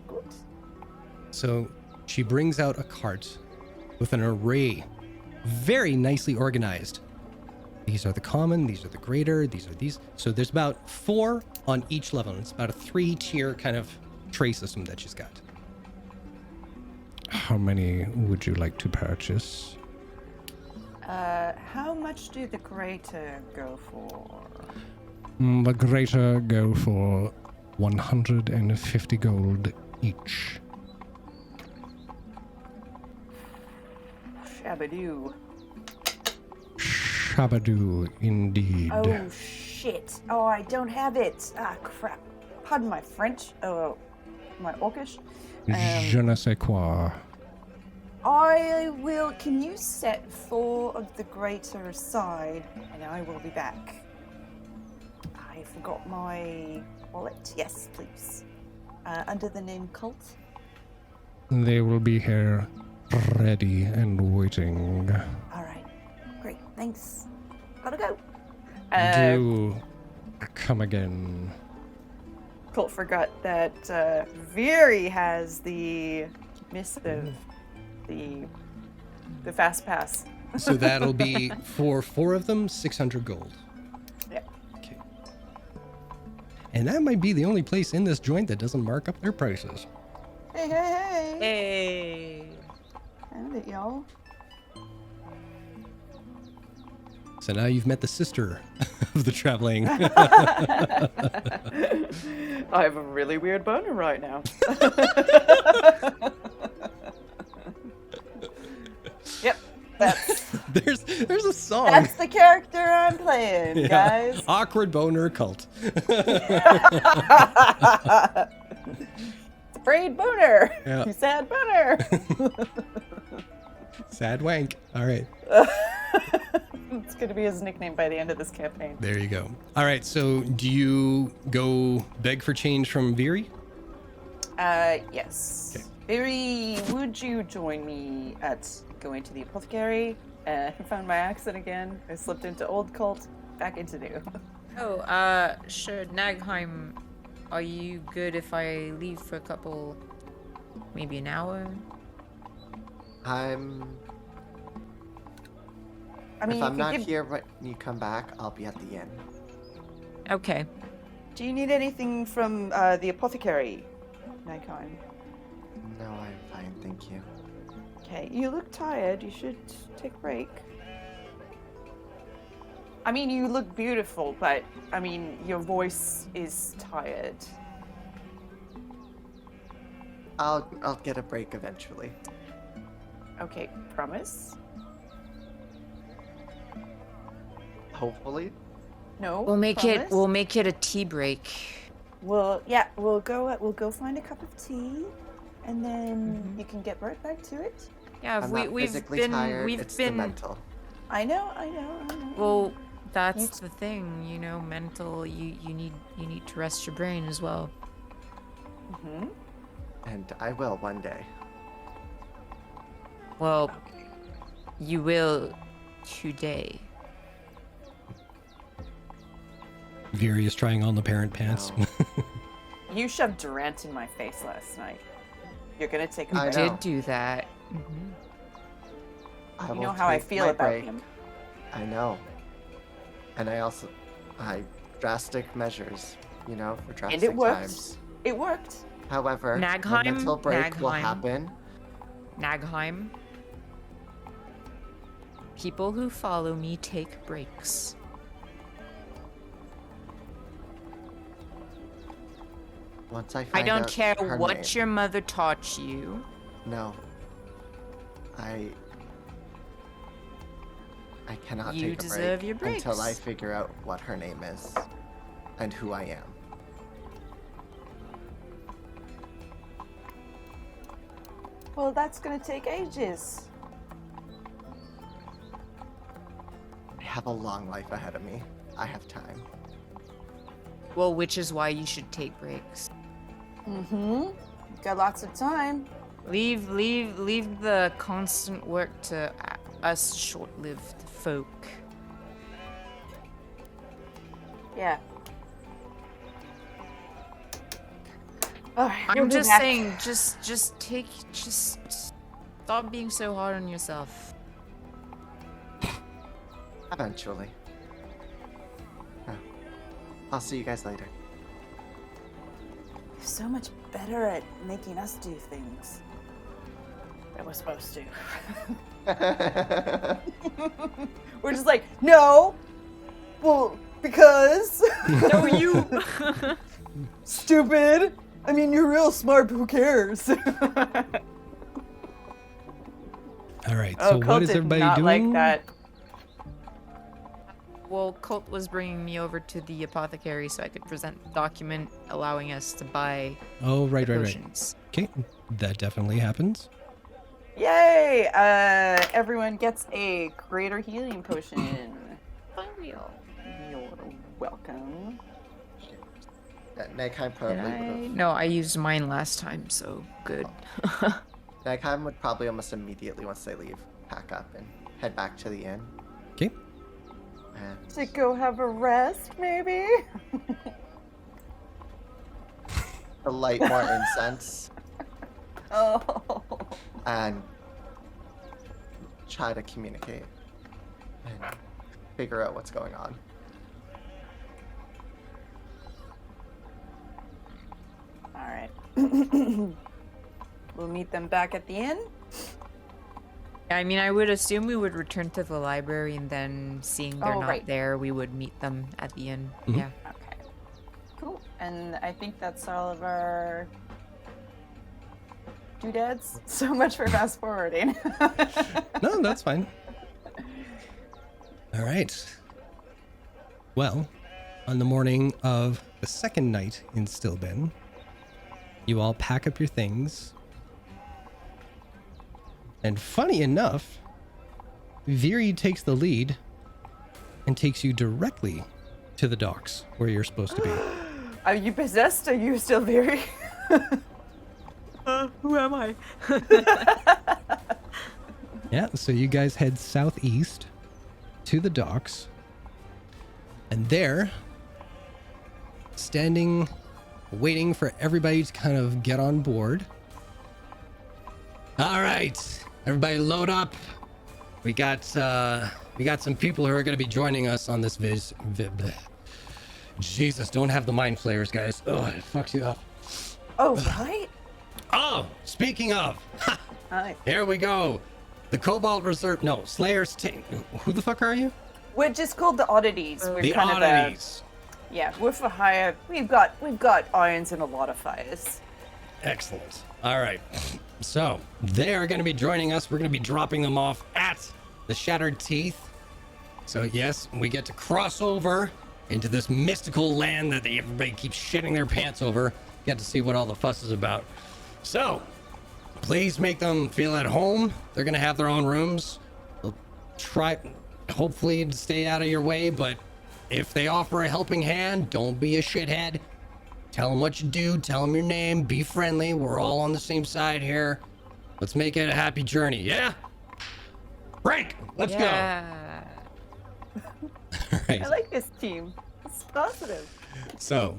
Good. So she brings out a cart with an array, very nicely organized. These are the common, these are the greater, these are these. So there's about 4 on each level. It's about a 3-tier kind of tray system that she's got. How many would you like to purchase? How much do the greater go for? The greater go for 150 gold each. Shabadoo. Shabadoo, indeed. Oh shit. Oh, I don't have it. Ah, crap. Pardon my French. Oh, my Orcish. Je ne sais quoi. I will. Can you set 4 of the greater aside, and I will be back. I forgot my wallet. Yes, please. Under the name Cult. They will be here, ready and waiting. All right. Great. Thanks. Gotta go. Do come again. Colt forgot that Veery has the missive, the fast pass. So that'll be for 4 of them, 600 gold. Yeah. Okay. And that might be the only place in this joint that doesn't mark up their prices. Hey. Hey. Found it, y'all. So now you've met the sister of the traveling. I have a really weird boner right now. Yep, there's a song. that's the character I'm playing, Yeah. guys. Awkward boner cult. Afraid boner. Yeah. Sad boner. Sad wank. All right. It's gonna be his nickname by the end of this campaign. There you go. All right. So do you go beg for change from Veery? Yes. Okay. Barry, would you join me at going to the apothecary? I found my accent again. I slipped into old cult, back into new. Oh, sure. Nagheim, are you good if I leave for a couple, maybe an hour? I mean, If I'm you not could give... here when you come back, I'll be at the inn. Okay. Do you need anything from the apothecary, Nikon? No, I'm fine, thank you. Okay, you look tired. You should take a break. I mean, you look beautiful, but I mean, your voice is tired. I'll get a break eventually. Okay, promise? Hopefully. No. We'll make promise? it a tea break. We'll go find a cup of tea, and then you can get right back to it. Yeah, I'm we, not we've physically been tired, we've it's the been mental. I know. well, that's You the thing, you know, mental, you need to rest your brain as well. Mm-hmm. And I will one day. Well, you will today. Veery is trying on the parent pants. No. You shoved Durant in my face last night. You're gonna take a I break. know. Did do that. I You will know how I take feel my about break. him. I know. And I drastic measures, for drastic And it worked. times. It worked. However, a Nagheim, mental break will Nagheim. happen. Nagheim. People who follow me take breaks. Once I I find don't out care her what name. your mother taught you. No. I cannot You take a deserve break your breaks. until I figure out what her name is and who I am. Well, that's gonna take ages. I have a long life ahead of me. I have time. Well, which is why you should take breaks. Mm-hmm. Got lots of time. Leave the constant work to us short-lived folk. Yeah. All right, we'll I'm be just back. saying, just stop being so hard on yourself. Eventually. Oh. I'll see you guys later. You're so much better at making us do things that we're supposed to. We're just like, no. Well, because. No, you. Stupid. I mean, you're real smart, but who cares? All right. Oh, So Colt what is did everybody not doing? like that. Well, Colt was bringing me over to the apothecary so I could present the document allowing us to buy Oh, right. potions. Okay, that definitely happens. Yay! Everyone gets a greater healing potion. You're welcome. Nagheim probably Did I? would have. No, I used mine last time, so good. Nagheim would probably almost immediately, once they leave, pack up and head back to the inn. Okay. And To go have a rest, maybe? to light more incense Oh. and try to communicate and figure out what's going on. Alright. We'll meet them back at the inn. I mean, I would assume we would return to the library and then seeing they're Oh, not right. there, we would meet them at the inn. Mhm. Yeah. Okay. Cool. And I think that's all of our doodads. So much for fast forwarding. No, that's fine. All right. Well, on the morning of the second night in Stillben, you all pack up your things. And funny enough, Viri takes the lead and takes you directly to the docks where you're supposed to be. Are you possessed? Are you still very? Who am I? Yeah, so you guys head southeast to the docks. And there, standing, waiting for everybody to kind of get on board. All right, everybody load up. We got some people who are going to be joining us on this Jesus, don't have the mind flayers, guys. Oh, it fucks you up. Oh, right. Oh, speaking of, Hi. here we go. The Cobalt Reserve, no, Slayer's team. Who the fuck are you? We're just called the Oddities. We're The kind Oddities. of yeah, we're for hire. We've got irons and a lot of fires. Excellent. All right. So they are going to be joining us. We're going to be dropping them off at the Shattered Teeth. So yes, we get to cross over into this mystical land that everybody keeps shitting their pants over. Get to see what all the fuss is about. So please make them feel at home. They're going to have their own rooms. They'll try, hopefully, to stay out of your way. But if they offer a helping hand, don't be a shithead. Tell them what you do. Tell them your name. Be friendly. We're all on the same side here. Let's make it a happy journey. Yeah? Frank, let's go. All right. I like this team. It's positive. So,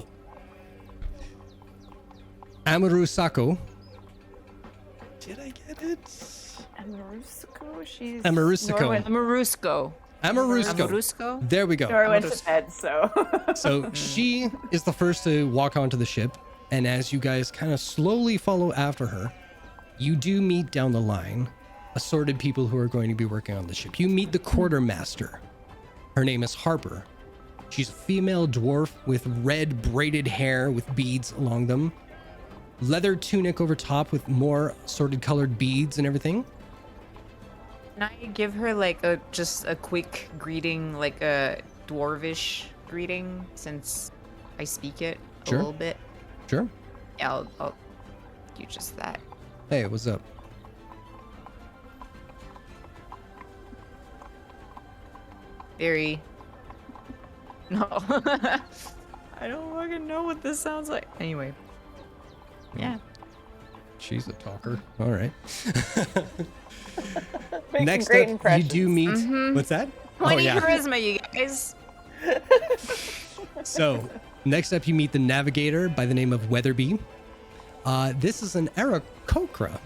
Amaru Sako. Did I get it? Amarusuko, she's Amarusuko. Norway. Marusko. Amorusko. There we go. Or I went to bed, so. So she is the first to walk onto the ship, and as you guys kind of slowly follow after her, you do meet down the line assorted people who are going to be working on the ship. You meet the quartermaster. Her name is Harper. She's a female dwarf with red braided hair with beads along them. Leather tunic over top with more assorted colored beads and everything. Can I give her like just a quick greeting, like a dwarvish greeting, since I speak it a little bit? Sure. Yeah, I'll do just that. Hey, what's up? Very. No. I don't fucking know what this sounds like. Anyway. Yeah. She's a talker. All right. Making Next great up, you do meet. What's that? 20 charisma, you guys. So, next up, you meet the navigator by the name of Weatherby. This is an Aarakocra.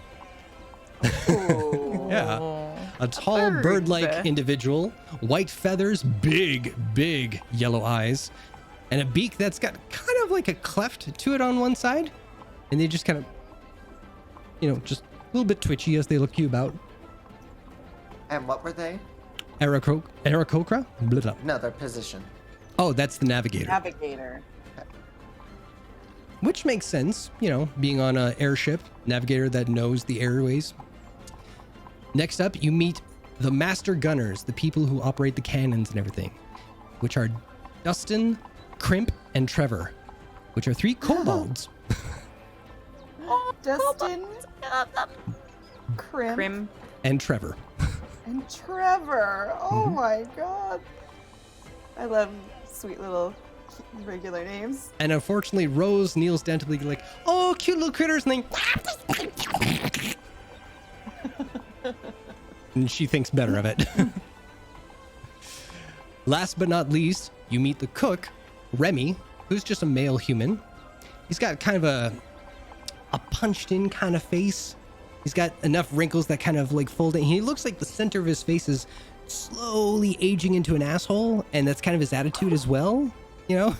Yeah. A tall bird-like individual, white feathers, big yellow eyes, and a beak that's got kind of like a cleft to it on one side. And they just kind of, just a little bit twitchy as they look you about. And what were they? Aarakocra? No, their position. Oh, that's the navigator. Navigator. Which makes sense, being on an airship, navigator that knows the airways. Next up, you meet the master gunners, the people who operate the cannons and everything, which are Dustin, Crimp, and Trevor, which are 3 kobolds. Dustin, Crim, and Trevor. and Trevor. Oh my god. I love sweet little regular names. And unfortunately, Rose kneels down to be like, oh, cute little critters, and and she thinks better of it. Last but not least, you meet the cook, Remy, who's just a male human. He's got kind of a punched in kind of face. He's got enough wrinkles that kind of like fold in. He looks like the center of his face is slowly aging into an asshole, and that's kind of his attitude as well, You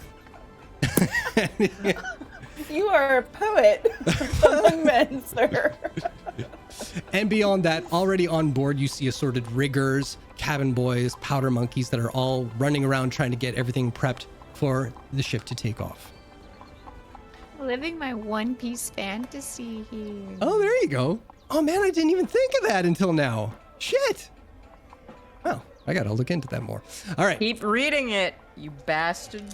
are a poet among men, sir. And beyond that, already on board, you see assorted riggers, cabin boys, powder monkeys that are all running around trying to get everything prepped for the ship to take off. Living my One Piece fantasy here. Oh, there you go. Oh man, I didn't even think of that until now. Shit. Oh, I gotta look into that more. All right. Keep reading it, you bastard.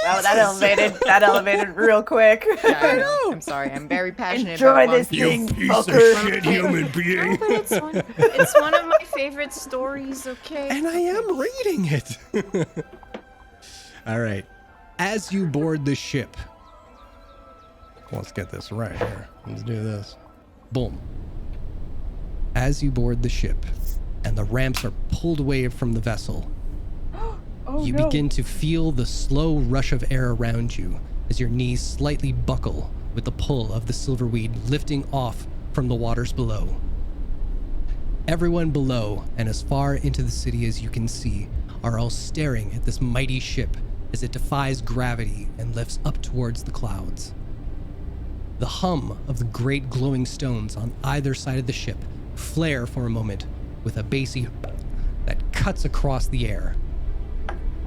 Oh, that elevated real quick. Yeah, I know. I'm sorry. I'm very passionate Enjoy about this One thing, Piece. Piece of fucker. shit human being. But it's one of my favorite stories, okay? And I am reading it. All right. As you board the ship, let's get this right here. Let's do this. Boom. As you board the ship and the ramps are pulled away from the vessel, you begin to feel the slow rush of air around you as your knees slightly buckle with the pull of the silverweed lifting off from the waters below. Everyone below and as far into the city as you can see are all staring at this mighty ship as it defies gravity and lifts up towards the clouds. The hum of the great glowing stones on either side of the ship flare for a moment with a bassy that cuts across the air.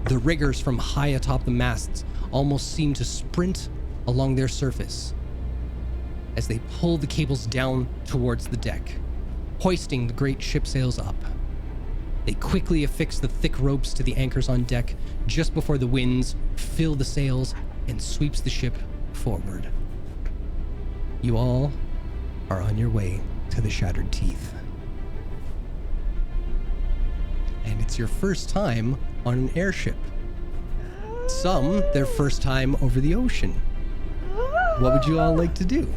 The riggers from high atop the masts almost seem to sprint along their surface as they pull the cables down towards the deck, hoisting the great ship sails up. They quickly affix the thick ropes to the anchors on deck just before the winds fill the sails and sweeps the ship forward. You all are on your way to the Shattered Teeth. And it's your first time on an airship. Some, their first time over the ocean. What would you all like to do?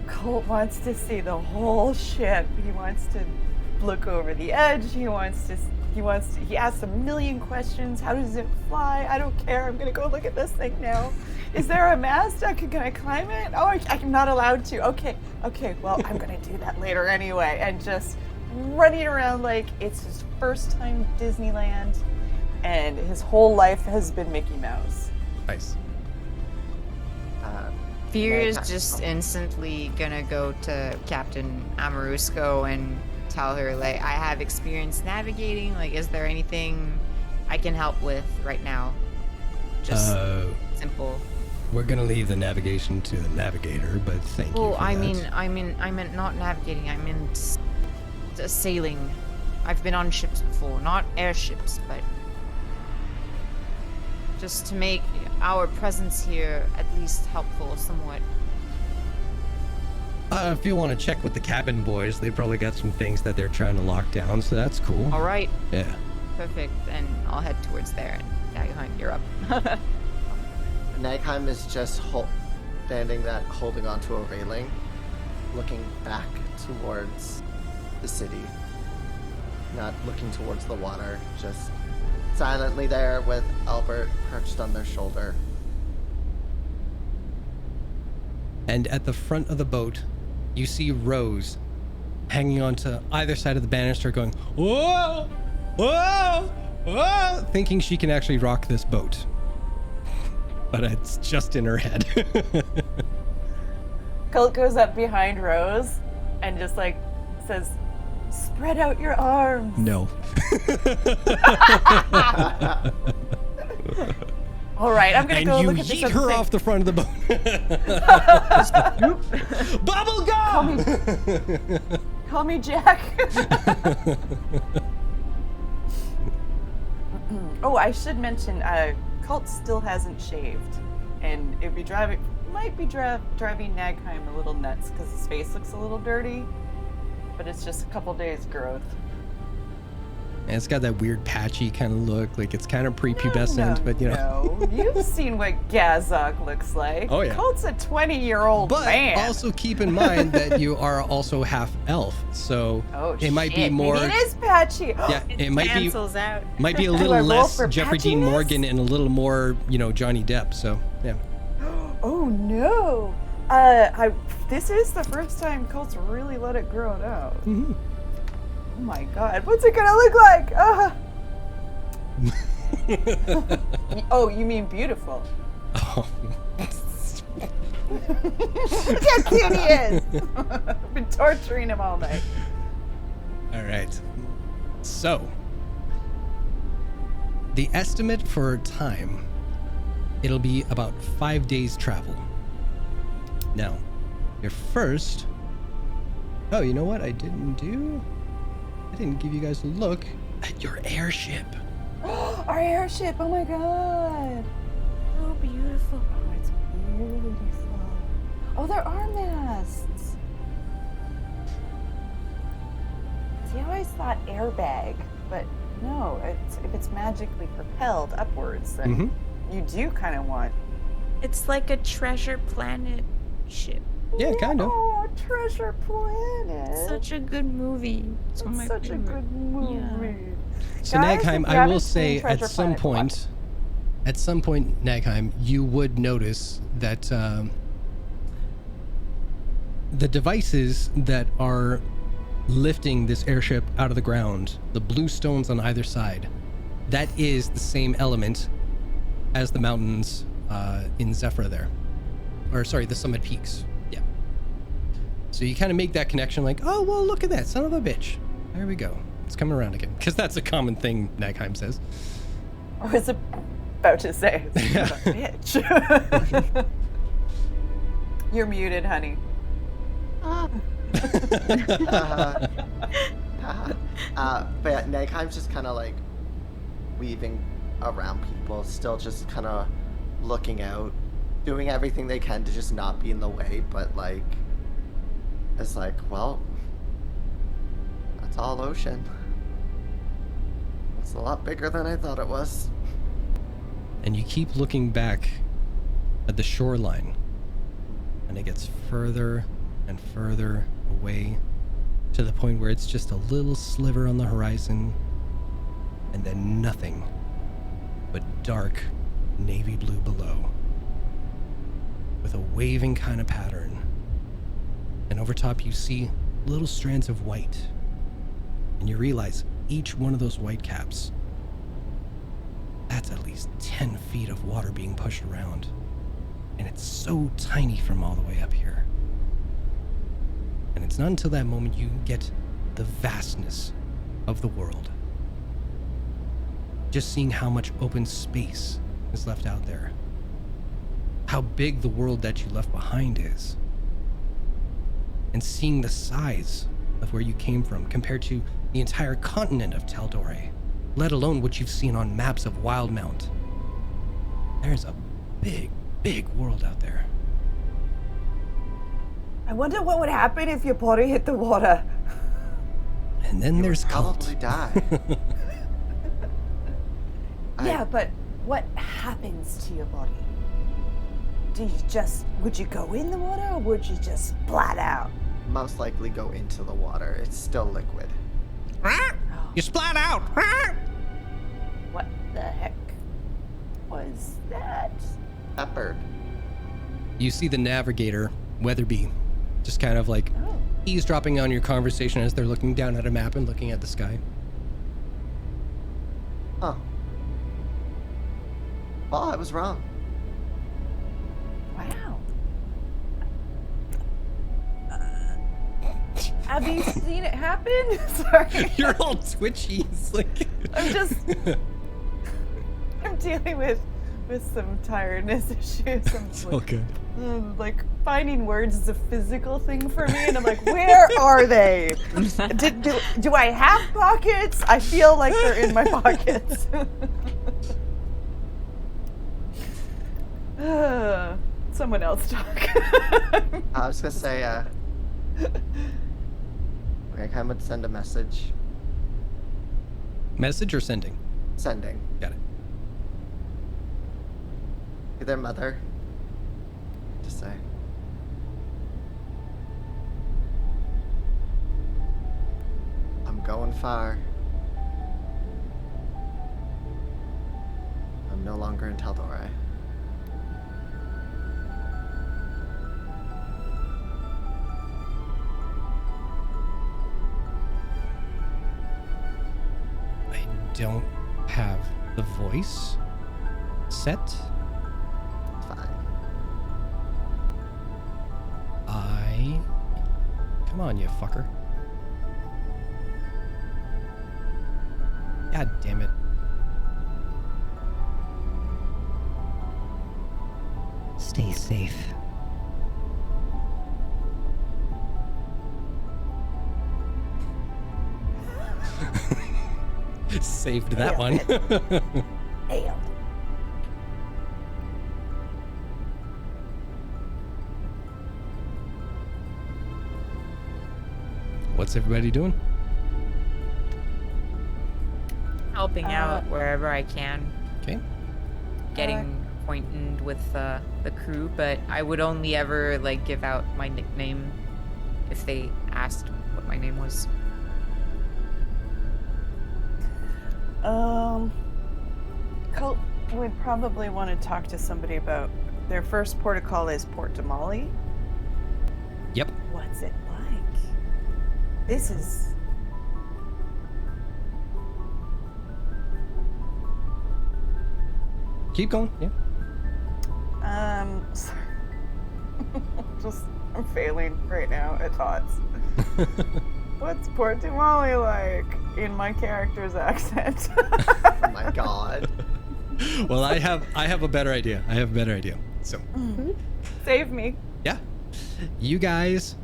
Colt wants to see the whole ship. He wants to look over the edge. He asks a million questions. How does it fly? I don't care. I'm gonna go look at this thing now. Is there a mast? Can I climb it? Oh, I'm not allowed to. Okay. Well, I'm gonna do that later anyway. And just running around like it's his first time Disneyland, and his whole life has been Mickey Mouse. Nice. Furia's just instantly gonna go to Captain Amarusco and tell her, like, I have experience navigating. Like, is there anything I can help with right now? Just simple. We're gonna leave the navigation to the navigator, but thank you. Well, for I that. meant not navigating. I meant sailing. I've been on ships before, not airships, but just to make our presence here at least helpful somewhat. If you want to check with the cabin boys, they probably got some things that they're trying to lock down, so that's cool. All right. Yeah. Perfect. And I'll head towards there. And Nagheim, you're up. Nagheim is just holding onto a railing, looking back towards the city, not looking towards the water, just silently there with Albert perched on their shoulder. And at the front of the boat, you see Rose hanging onto either side of the banister going, whoa, whoa, whoa, thinking she can actually rock this boat. But it's just in her head. Colt goes up behind Rose and just like says, "Spread out your arms." No. All right, I'm gonna And go you look at this yeet other her thing. off the front of the boat. Bubble gum! Call me Jack. Oh, I should mention, Colt still hasn't shaved, and it'd be driving Nagheim a little nuts because his face looks a little dirty, but it's just a couple days growth. And it's got that weird patchy kind of look, like it's kind of prepubescent, but you know. No, you've seen what Gazok looks like. Oh, yeah. Colt's a 20-year-old But man. also keep in mind that you are also half elf, so it might be shit, more. maybe it is patchy. Yeah, it might be Cancels out. might be a Do I little roll less for Jeffrey Dean patchiness? Morgan and a little more, Johnny Depp. So yeah. Oh no. This is the first time Colt's really let it grow out. Mhm. Oh my god, what's it gonna look like? Oh, you mean beautiful? Oh. Look how cute he is. I've been torturing him all night. All right. So the estimate for time, it'll be about 5 days travel. Now, your first. Oh, you know what? I didn't give you guys a look at your airship. Our airship, oh my god. Oh, beautiful. Oh, it's beautiful. Oh, there are masts. See, I always thought airbag, but no, if it's magically propelled upwards, then you do kind of want. It's like a Treasure Planet ship. Yeah, kind of. Oh, Treasure Planet. Such a good movie. It's one of my Such a favorite. good movie. So Guys, Nagheim, if you I will haven't say seen Treasure at some Planet, point, Nagheim, you would notice that the devices that are lifting this airship out of the ground, the blue stones on either side, that is the same element as the mountains in Zephyr there. Or sorry, the summit peaks. Yeah. So you kind of make that connection like, oh, well, look at that, son of a bitch. There we go. It's coming around again. Because that's a common thing Nagheim says. I was about to say, son of a bitch. You're muted, honey. But yeah, Nagheim's just kind of like weaving around people, still just kind of looking out, doing everything they can to just not be in the way, but like, it's like, well, that's all ocean. It's a lot bigger than I thought it was. And you keep looking back at the shoreline, and it gets further and further away to the point where it's just a little sliver on the horizon, and then nothing but dark navy blue below, with a waving kind of pattern. And over top you see little strands of white, And you realize each one of those white caps, that's at least 10 feet of water being pushed around. And it's so tiny from all the way up here. And it's not until that moment you get the vastness of the world. Just seeing how much open space is left out there. How big the world that you left behind is. And seeing the size of where you came from compared to the entire continent of TAL'DOREI, let alone what you've seen on maps of Wildmount. There's a big, big world out there. I wonder what would happen if your body hit the water. And then there's Probably Cult. die. Yeah, but what happens to your body? Would you go in the water or would you just splat out? Most likely go into the water. It's still liquid. You splat out! What the heck was that? That bird. You see the navigator, Weatherby, just kind of like Oh. eavesdropping on your conversation as they're looking down at a map and looking at the sky. Oh. Well, I was wrong. Wow. Have you seen it happen? Sorry. You're all twitchy. It's like I'm dealing with some tiredness issues. it's all good. Like finding words is a physical thing for me, and I'm like, where are they? Do I have pockets? I feel like they're in my pockets. Someone else talk. I was gonna say, I kind of send a message. Message or sending? Sending. Got it. To their mother. To say. I'm going far. I'm no longer in TAL'DOREI. I don't have the voice set. Fine. Come on, you fucker. God damn it. Stay safe. Saved that one. Nailed. What's everybody doing? Helping out wherever I can. Okay. Getting acquainted with the crew, but I would only ever like give out my nickname if they asked what my name was. Colt would probably want to talk to somebody about their first port of call is Port Damali. Yep. What's it like? This is. Keep going. Yeah. Sorry. I'm failing right now at thoughts. What's Port Damali like in my character's accent? Oh my god. Well, I have a better idea. So, Save me. yeah. You guys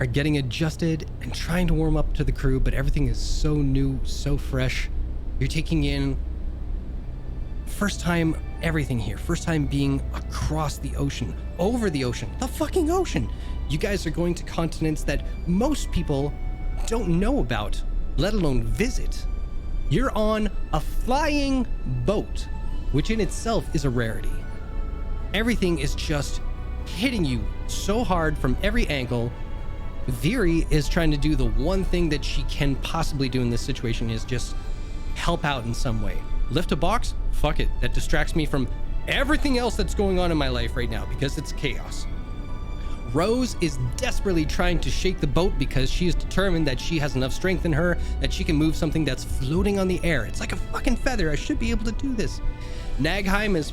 are getting adjusted and trying to warm up to the crew, but everything is so new, so fresh. You're taking in first time everything here. First time being across the ocean, over the ocean, the fucking ocean. You guys are going to continents that most people don't know about, let alone visit. You're on a flying boat, which in itself is a rarity. Everything is just hitting you so hard from every angle. Viri is trying to do the one thing that she can possibly do in this situation, is just help out in some way. Lift a box? Fuck it. That distracts me from everything else that's going on in my life right now because it's chaos. Rose is desperately trying to shake the boat because she is determined that she has enough strength in her that she can move something that's floating on the air. It's like a fucking feather. I should be able to do this. Nagheim is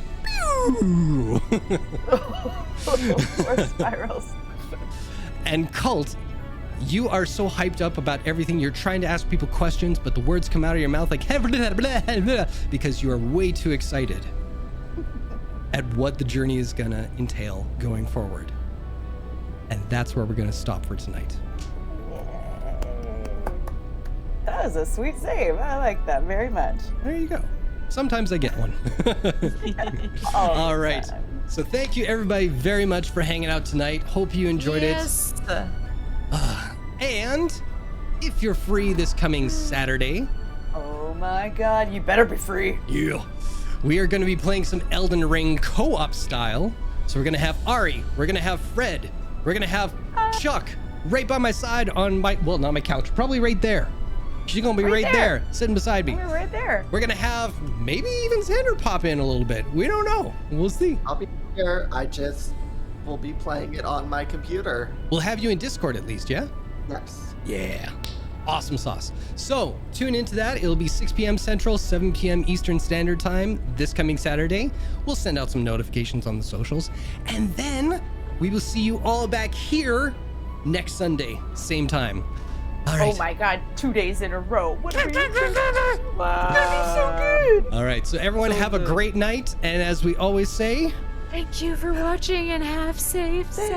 Or spirals. and Cult, you are so hyped up about everything. You're trying to ask people questions, but the words come out of your mouth like because you are way too excited at what the journey is gonna entail going forward. And that's where we're gonna stop for tonight. That was a sweet save. I like that very much. There you go. Sometimes I get one. All right. So thank you everybody very much for hanging out tonight. Hope you enjoyed it. And if you're free this coming Saturday, Oh my god, you better be free. yeah, we are going to be playing some Elden Ring co-op style. So we're going to have Ari, we're going to have Fred, we're going to have Chuck right by my side on my, well, not my couch, probably right there. She's going to be right there, sitting beside me. We're right there. We're going to have maybe even Xander pop in a little bit. We don't know. We'll see. I'll be here. I just will be playing it on my computer. We'll have you in Discord at least, yeah? Yes. Yeah. Awesome sauce. So tune into that. It'll be 6 p.m. Central, 7 p.m. Eastern Standard Time this coming Saturday. We'll send out some notifications on the socials. And then we will see you all back here next Sunday, same time. All right. Oh my god, 2 days in a row. What are you doing? Wow. That'd be so good. All right. So everyone have a great night. And as we always say, Thank you for watching and have safe sex.